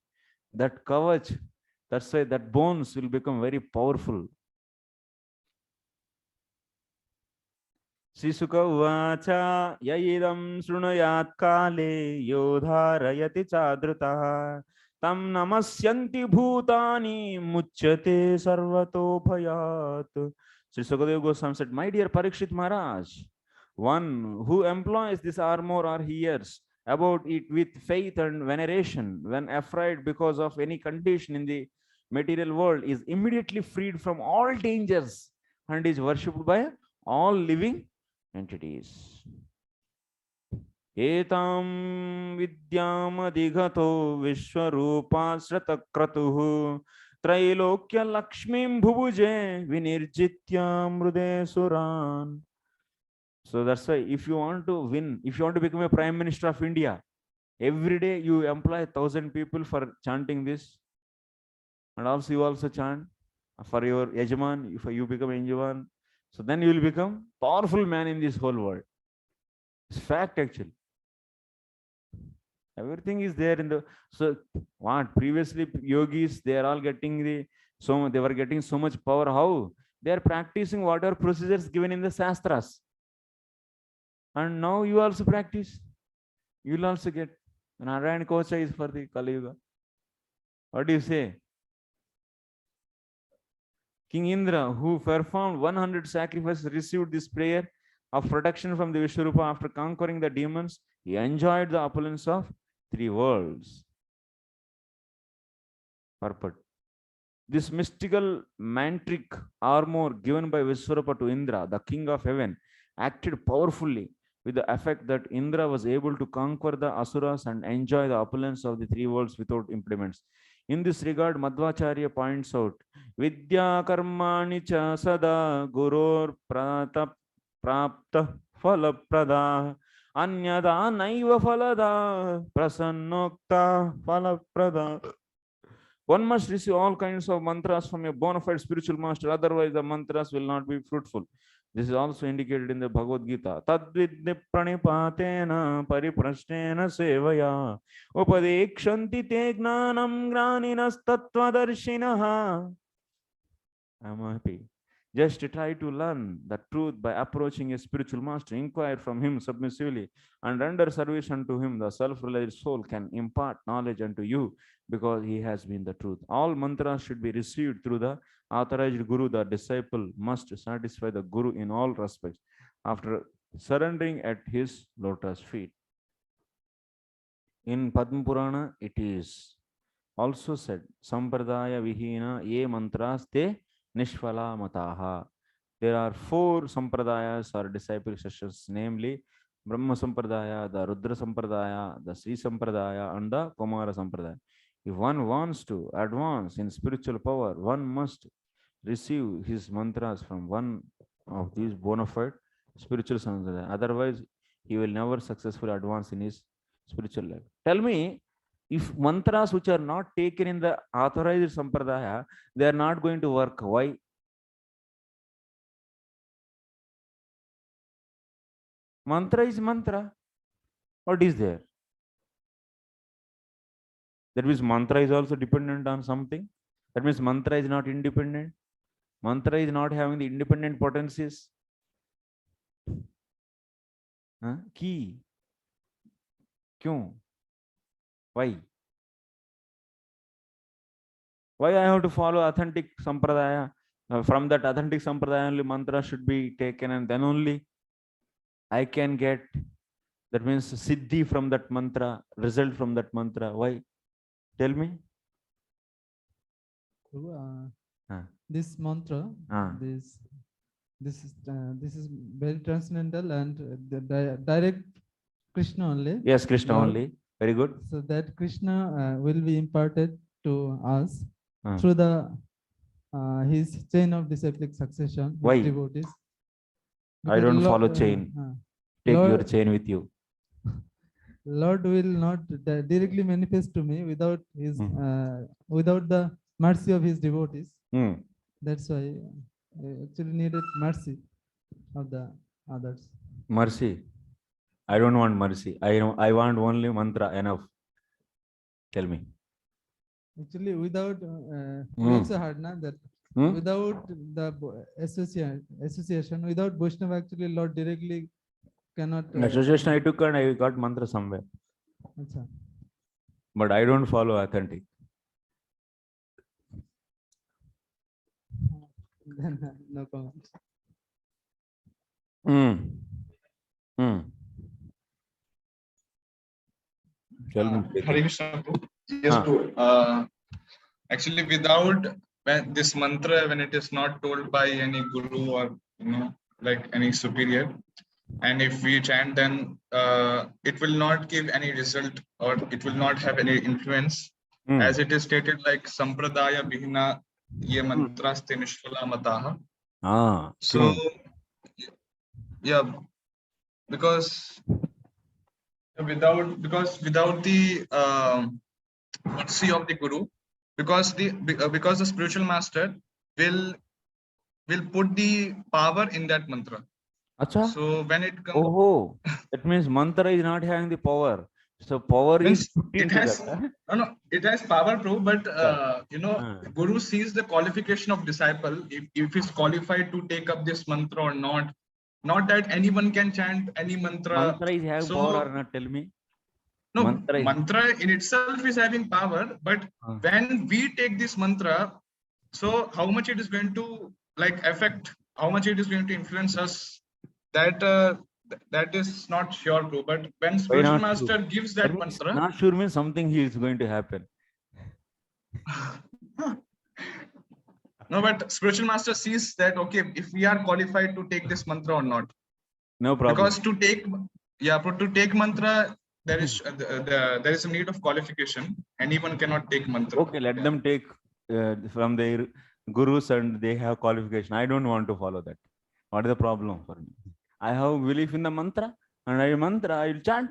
that's why that bones will become very powerful. श्रीशुक उवाच ययिदं शृणुयात् काले योधारयति चादृतः तं नमस्यन्ति भूतानि मुच्यते सर्वतो भयात्. Sri Sukadeva Goswami said, my dear Parikshit Maharaj, one who employs this armor or hears about it with faith and veneration, when afraid because of any condition in the material world, is immediately freed from all dangers and is worshipped by all living entities. Etam vidyamadigato vishwarupasratakratuh trailokya lakshmim bhubuje vinirjitya mrude suran. So that's why if you want to win, if you want to become a Prime Minister of India, every day you employ 1,000 people for chanting this. And also you also chant for your Yajman, if you become Yajman. So then you will become powerful man in this whole world. It's fact actually. Everything is there in the, so what previously yogis, they are all getting they were getting so much power. How? They are practicing whatever procedures given in the Shastras. And now you also practice. You will also get. Narayana Kocha is for the Kali Yuga. What do you say? King Indra, who performed 100 sacrifices, received this prayer of protection from the Vishwarupa. After conquering the demons, he enjoyed the opulence of 3 worlds. Purport. This mystical mantric armor given by Vishwarupa to Indra, the king of heaven, acted powerfully with the effect that Indra was able to conquer the Asuras and enjoy the opulence of the 3 worlds without impediments. In this regard, Madhvacharya points out, Vidya karmani cha sada gurur prapta phalaprada anyada naiva phalada prasannokta phalaprada. One must receive all kinds of mantras from a bona fide spiritual master, otherwise the mantras will not be fruitful. This is also indicated in the Bhagavad Gita. Tadvidni pranipatena pariprashnena sevaya upadekshanti te gnanam graninas tattvadarshinaha. I'm happy. Just try to learn the truth by approaching a spiritual master. Inquire from him submissively and render service unto him. The self-realized soul can impart knowledge unto you because he has been the truth. All mantras should be received through the authorized guru. The disciple must satisfy the guru in all respects after surrendering at his lotus feet. In Padma Purana, it is also said, Sampradaya Vihina ye mantras te Nishphala Mataha. There are 4 sampradayas or disciple sessions, namely Brahma Sampradaya, the Rudra Sampradaya, the Sri Sampradaya, and the Kumara Sampradaya. If one wants to advance in spiritual power, one must receive his mantras from one of these bona fide spiritual sampradaya. Otherwise, he will never successfully advance in his spiritual life. Tell me, if mantras which are not taken in the authorized sampradaya, they are not going to work. Why? Mantra is mantra. What is there? That means mantra is also dependent on something. That means mantra is not independent. Mantra is not having the independent potencies. Key. Kyun? Why? Why I have to follow authentic sampradaya? From that authentic sampradaya only mantra should be taken, and then only I can get, that means siddhi from that mantra, result from that mantra. Why? Tell me. This mantra, this is very transcendental and direct Krishna only. Yes, Krishna Lord. only. Very good. So that Krishna will be imparted to us through the his chain of disciplic succession, his Why? devotees. I Because don't follow chain. Take Lord, your chain with you. Lord will not directly manifest to me without his without the mercy of his devotees. That's why I actually needed mercy of the others. Mercy. I don't want mercy. I want only mantra. Enough. Tell me. Actually, without we also heard na, that without the association, without Vaishnava, actually Lord directly cannot. Association I took and I got mantra somewhere. Achha. But I don't follow authentic. Then no comment. Tell me. Hare Krishna. Yes, bro. Actually, without this mantra, when it is not told by any guru or like any superior, and if we chant, then it will not give any result or it will not have any influence, as it is stated like sampradaya bihina ye mantraste nishfala mataha. So yeah, because without the mercy of the guru, because the spiritual master will put the power in that mantra. Achha? So when it comes, that means mantra is not having the power. So power is put it into has that. no, it has power, bro. But guru sees the qualification of disciple, if he's qualified to take up this mantra or not. Not that anyone can chant any mantra. Mantra is having power or not? Tell me. No, mantra in itself is having power, but when we take this mantra, so how much it is going to like affect, how much it is going to influence us, that is not sure, bro. But when spiritual master gives that mantra, not sure means something is going to happen. No, but spiritual master sees that, okay, if we are qualified to take this mantra or not. No problem. Because to take mantra, there is a need of qualification. Anyone cannot take mantra. Okay, let them take from their gurus and they have qualification. I don't want to follow that. What is the problem for me? I have belief in the mantra and I will chant.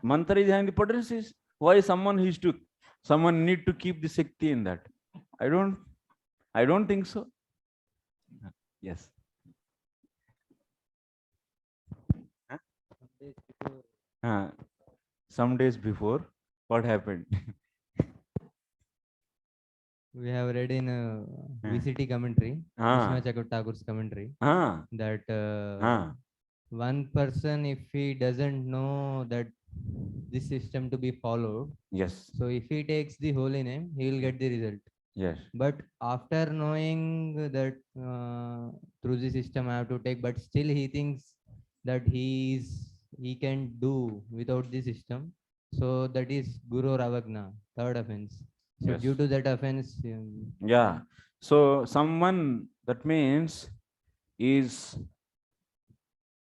Mantra is having the potencies. Why someone need to keep the Shakti in that? I don't think so. Yes. Some days before, what happened? We have read in VCT commentary, Vishnu Chakravarti Thakur's commentary, that one person, if he doesn't know that this system to be followed, yes. So if he takes the holy name, he will get the result. Yes. But after knowing that through the system I have to take, but still he thinks that he can do without the system. So that is Guru Ravagna, third offense. So Yes. due to that offense, yeah. So someone, that means, is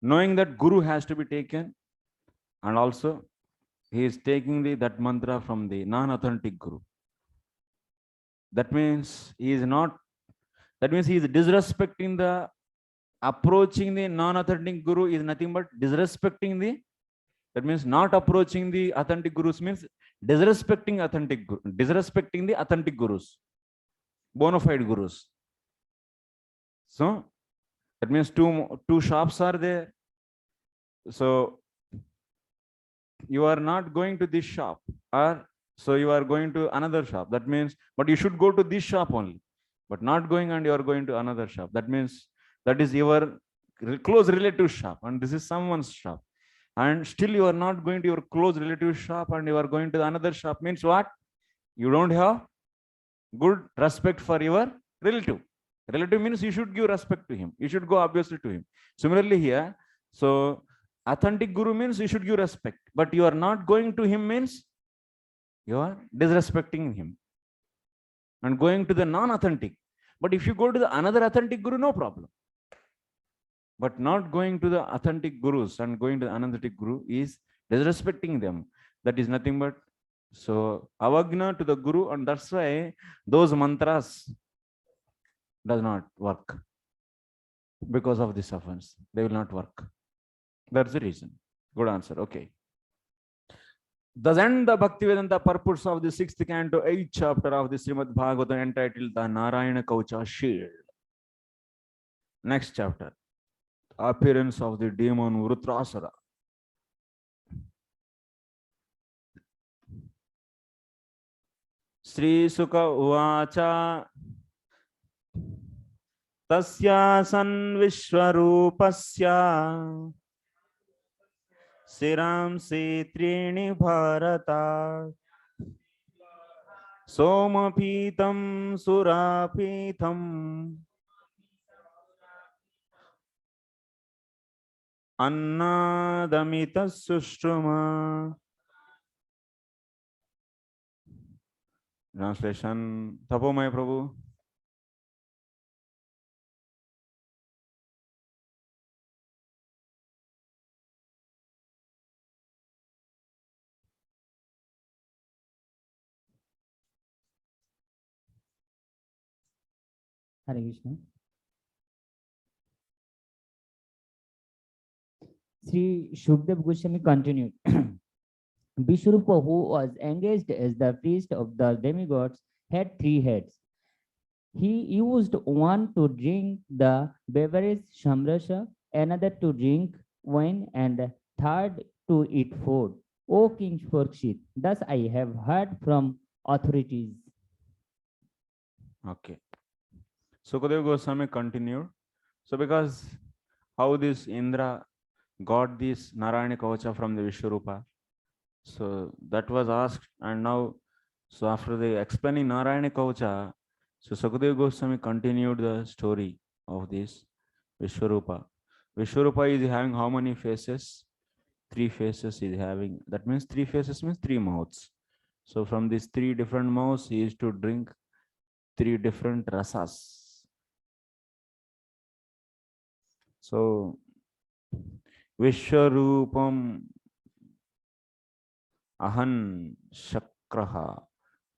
knowing that Guru has to be taken, and also he is taking that mantra from the non-authentic Guru. That means he is disrespecting the approaching the non-authentic Guru is nothing but disrespecting the, that means not approaching the authentic Gurus means disrespecting the authentic Gurus, bona fide Gurus. So that means two shops are there. So you are not going to this shop, or so you are going to another shop. That means, but you should go to this shop only, but not going and you are going to another shop. That means that is your close relative shop, and this is someone's shop. And still you are not going to your close relative shop and you are going to another shop. Means what? You don't have good respect for your relative. Relative means you should give respect to him. You should go obviously to him. Similarly here, so authentic guru means you should give respect, but you are not going to him means you are disrespecting him and going to the non-authentic. But if you go to the another authentic guru, no problem. But not going to the authentic gurus and going to the unauthentic guru is disrespecting them. That is nothing but so avagna to the guru, and that's why those mantras does not work because of this offense. They will not work. That's the reason. Good answer. Okay. Thus end the Bhaktivedanta purports of the 6th canto, 8th chapter of the Srimad Bhagavatam, entitled the Narayana Kaucha Shield. Next chapter, appearance of the demon Vrutrasura. Sri Sukha Uvacha Tasya San Vishwarupasya Siram Se Trini Bharata Somapitam Surapitam Annadamita Sushtruma. Translation, Tapomaya Prabhu. Hare Krishna. Sri Shukdev Goswami continued. Vishwarupa, who was engaged as the priest of the demigods, had 3 heads. He used one to drink the beverage Shamrasa, another to drink wine, and third to eat food. O King Parikshit, thus I have heard from authorities. Okay. Sukadeva Goswami continued. So because how this Indra got this Narayana Kavacha from the Vishwarupa, so that was asked, and now, so after the explaining Narayana Kavacha, so Sukadeva Goswami continued the story of this Vishwarupa. Vishwarupa is having how many faces? 3 faces is having. That means 3 faces means 3 mouths. So from these 3 different mouths, he is to drink 3 different rasas. So Vishwarupam Ahan Shakraha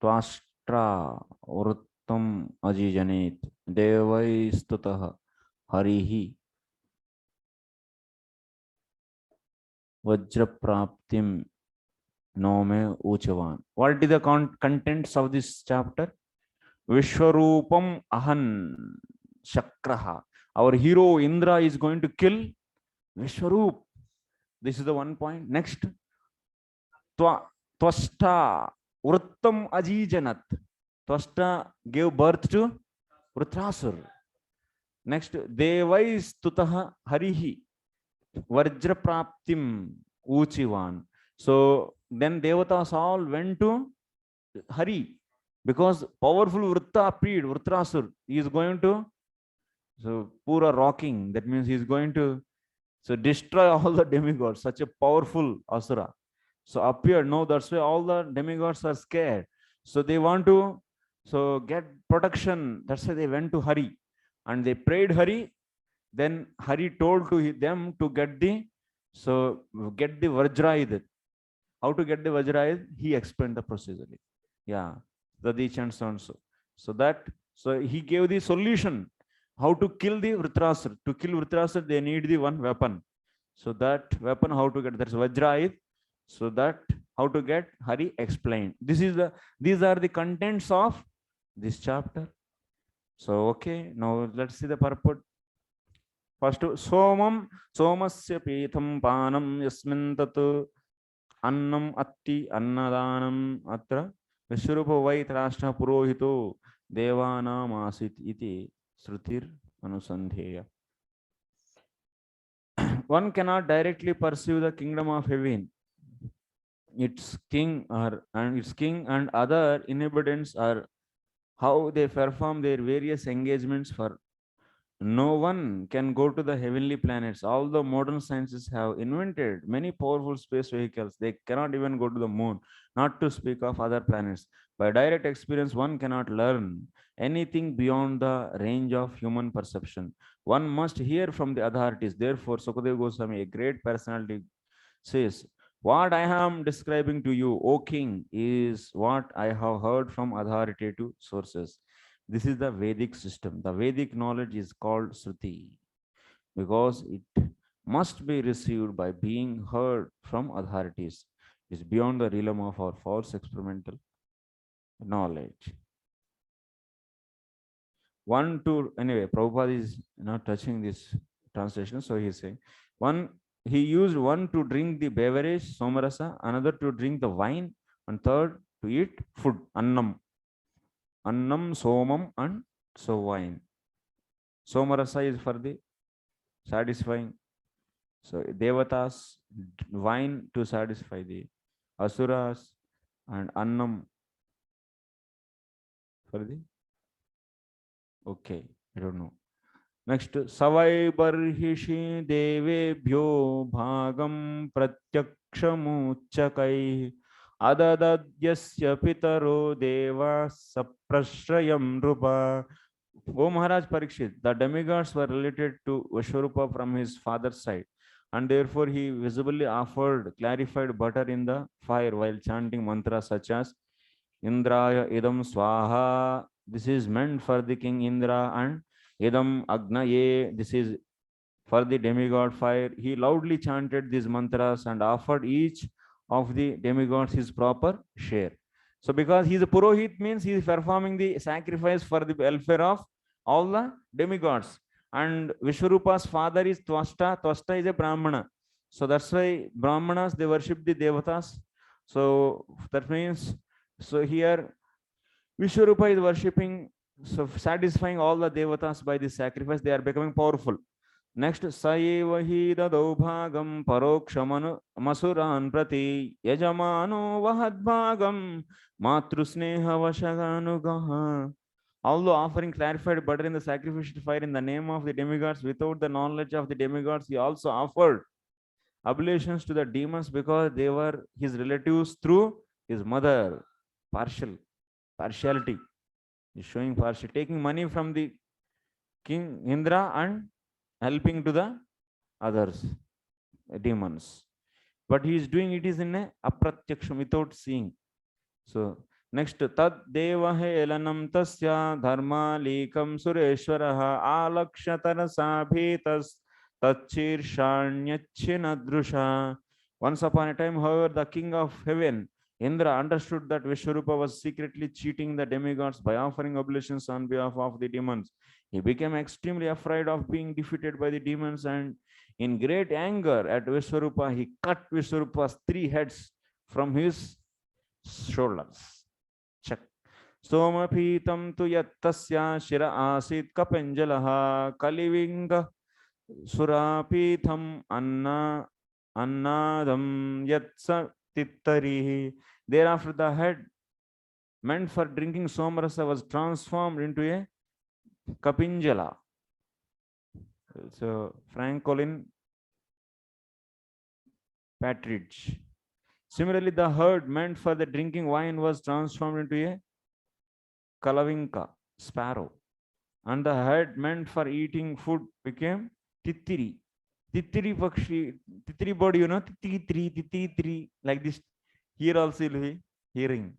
Twashtra Uruttam Ajijanit Devai Stutah Harihi Vajrapraptim Nome Uchavan. What is the contents of this chapter? Vishwarupam Ahan Shakraha. Our hero Indra is going to kill Vishwarup. This is the one point. Next, Twashta Vrittam Ajijanat. Twashta gave birth to Vrutrasur. Next, Devais Tutaha Harihi Vajrapraptim Uchivan. So then Devatas all went to Hari, because powerful Vritta appeared, Vrutrasur. He is going to, so Pura rocking, that means he is going to destroy all the demigods, such a powerful Asura. So appeared, no, that's why all the demigods are scared. So they want to get protection. That's why they went to Hari and they prayed Hari. Then Hari told to them to get the Vajrayud. How to get the Vajrayud? He explained the procedure. Yeah, Radich and so and so. So he gave the solution. How to kill the Vrutrasur. To kill Vrutrasur, they need the one weapon. So that weapon, how to get, that's Vajrayud. So that how to get, Hari explained. These are the contents of this chapter. So okay, now let's see the purport. First, somam somasya pitham panam yasmin tat annam atti annadanam atra Vishwarupa vai trashna purohito devanam asit iti Shrutir anusandheya. One cannot directly pursue the kingdom of heaven. Its king and other inhabitants are how they perform their various engagements for. No one can go to the heavenly planets. Although modern sciences have invented many powerful space vehicles, they cannot even go to the moon, not to speak of other planets. By direct experience, one cannot learn anything beyond the range of human perception. One must hear from the authorities. Therefore, Sukadeva Goswami, a great personality, says, what I am describing to you, O king, is what I have heard from authoritative sources. This is the Vedic system. The Vedic knowledge is called Shruti because it must be received by being heard from authorities. It is beyond the realm of our false experimental knowledge. Anyway, Prabhupada is not touching this translation, so he is saying, he used one to drink the beverage, somarasa, another to drink the wine, and third to eat food, annam, somam, and so wine. Somarasa is for the satisfying. So devatas, wine to satisfy the asuras, and annam for the, okay, I don't know. Next, savai barhishi devebhyo bhagam pratyakshamuchakai adadadyasya pitaro deva saprashrayam rupa. O Maharaj Parikshit, the demigods were related to Vishwarupa from his father's side, and therefore he visibly offered clarified butter in the fire while chanting mantras such as Indraya idam swaha, this is meant for the king Indra, and idam agnaye, this is for the demigod fire. He loudly chanted these mantras and offered each of the demigods his proper share. So because he is a Purohit, means he is performing the sacrifice for the welfare of all the demigods. And Vishwarupa's father is Twasta. Twasta is a Brahmana. So that's why Brahmanas, they worship the Devatas. So that means, so here Vishwarupa is worshipping, so satisfying all the Devatas by this sacrifice. They are becoming powerful. Next, Saeva hi dadau bhagam parokshamanu masuran prati yajamano vahad bhagam matrusneha vashaganugaha. Although offering clarified butter in the sacrificial fire in the name of the demigods, without the knowledge of the demigods, he also offered oblations to the demons because they were his relatives through his mother. Partiality. He's showing partiality, taking money from the king Indra and helping to the others, demons. But he is doing it is in a apratyaksha, without seeing. So next, tad deva helanam tasya dharma likam sureshwaraha alakshatara sabhitas tachir shanyachinadrusha. Once upon a time, however, the king of heaven, Indra, understood that Vishwarupa was secretly cheating the demigods by offering oblations on behalf of the demons. He became extremely afraid of being defeated by the demons, and in great anger at Vishwarupa, he cut Vishwarupa's 3 heads from his shoulders. Check. Somapitam tu yattasya shira asit kapenjalaha kalivinga surapitham annadam yatsa tittarihi. Thereafter, the head meant for drinking somarasa was transformed into a kapinjala. So Franklin Partridge. Similarly, the herd meant for the drinking wine was transformed into a kalavinka, sparrow. And the head meant for eating food became tittiri. Tittiri pakshi, tittiri bird, you know, tittiri, like this. Here also you'll be hearing.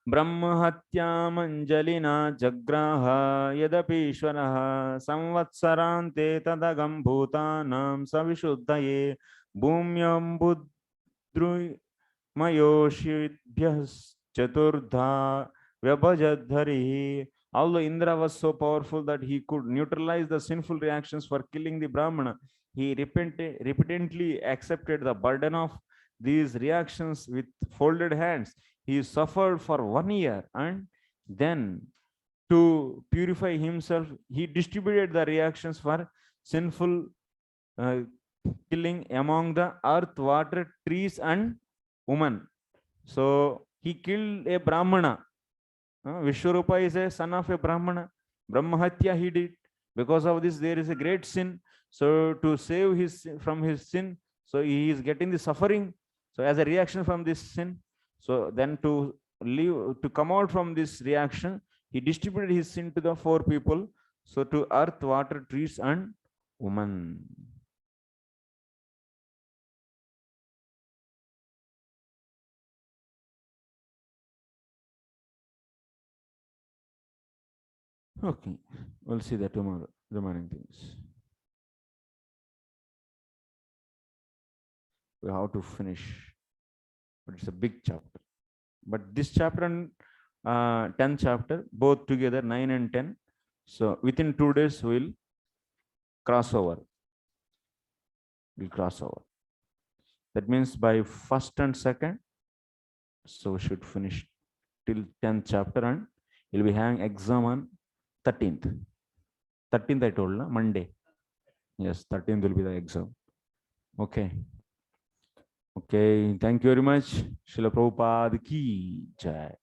Brahmahatyamanjalina jagraha yadapishwaraha samvatsarante tadagam bhutanam savishuddhaye bhumyam budrumayoshibhyas chaturdha vyabhajadhari Although Indra was so powerful that he could neutralize the sinful reactions for killing the Brahmana, he repeatedly accepted the burden of these reactions with folded hands. He suffered for 1 year, and then to purify himself, he distributed the reactions for sinful killing among the earth, water, trees, and women. So he killed a Brahmana. Vishwarupa is a son of a Brahmana. Brahmahatya he did. Because of this, there is a great sin. So to save from his sin, so he is getting the suffering. So as a reaction from this sin, so then to come out from this reaction, he distributed his sin to the 4 people. So to earth, water, trees, and woman. Okay, we'll see that tomorrow, remaining things. We have to finish, but it's a big chapter. But this chapter and 10th chapter, both together, 9 and 10. So within 2 days, we'll cross over. We'll cross over. That means by 1st and 2nd, so we should finish till 10th chapter, and we'll be having exam on 13th. 13th I told, na? Monday. Yes, 13th will be the exam. Okay. Okay, thank you very much. Srila Prabhupada ki jai.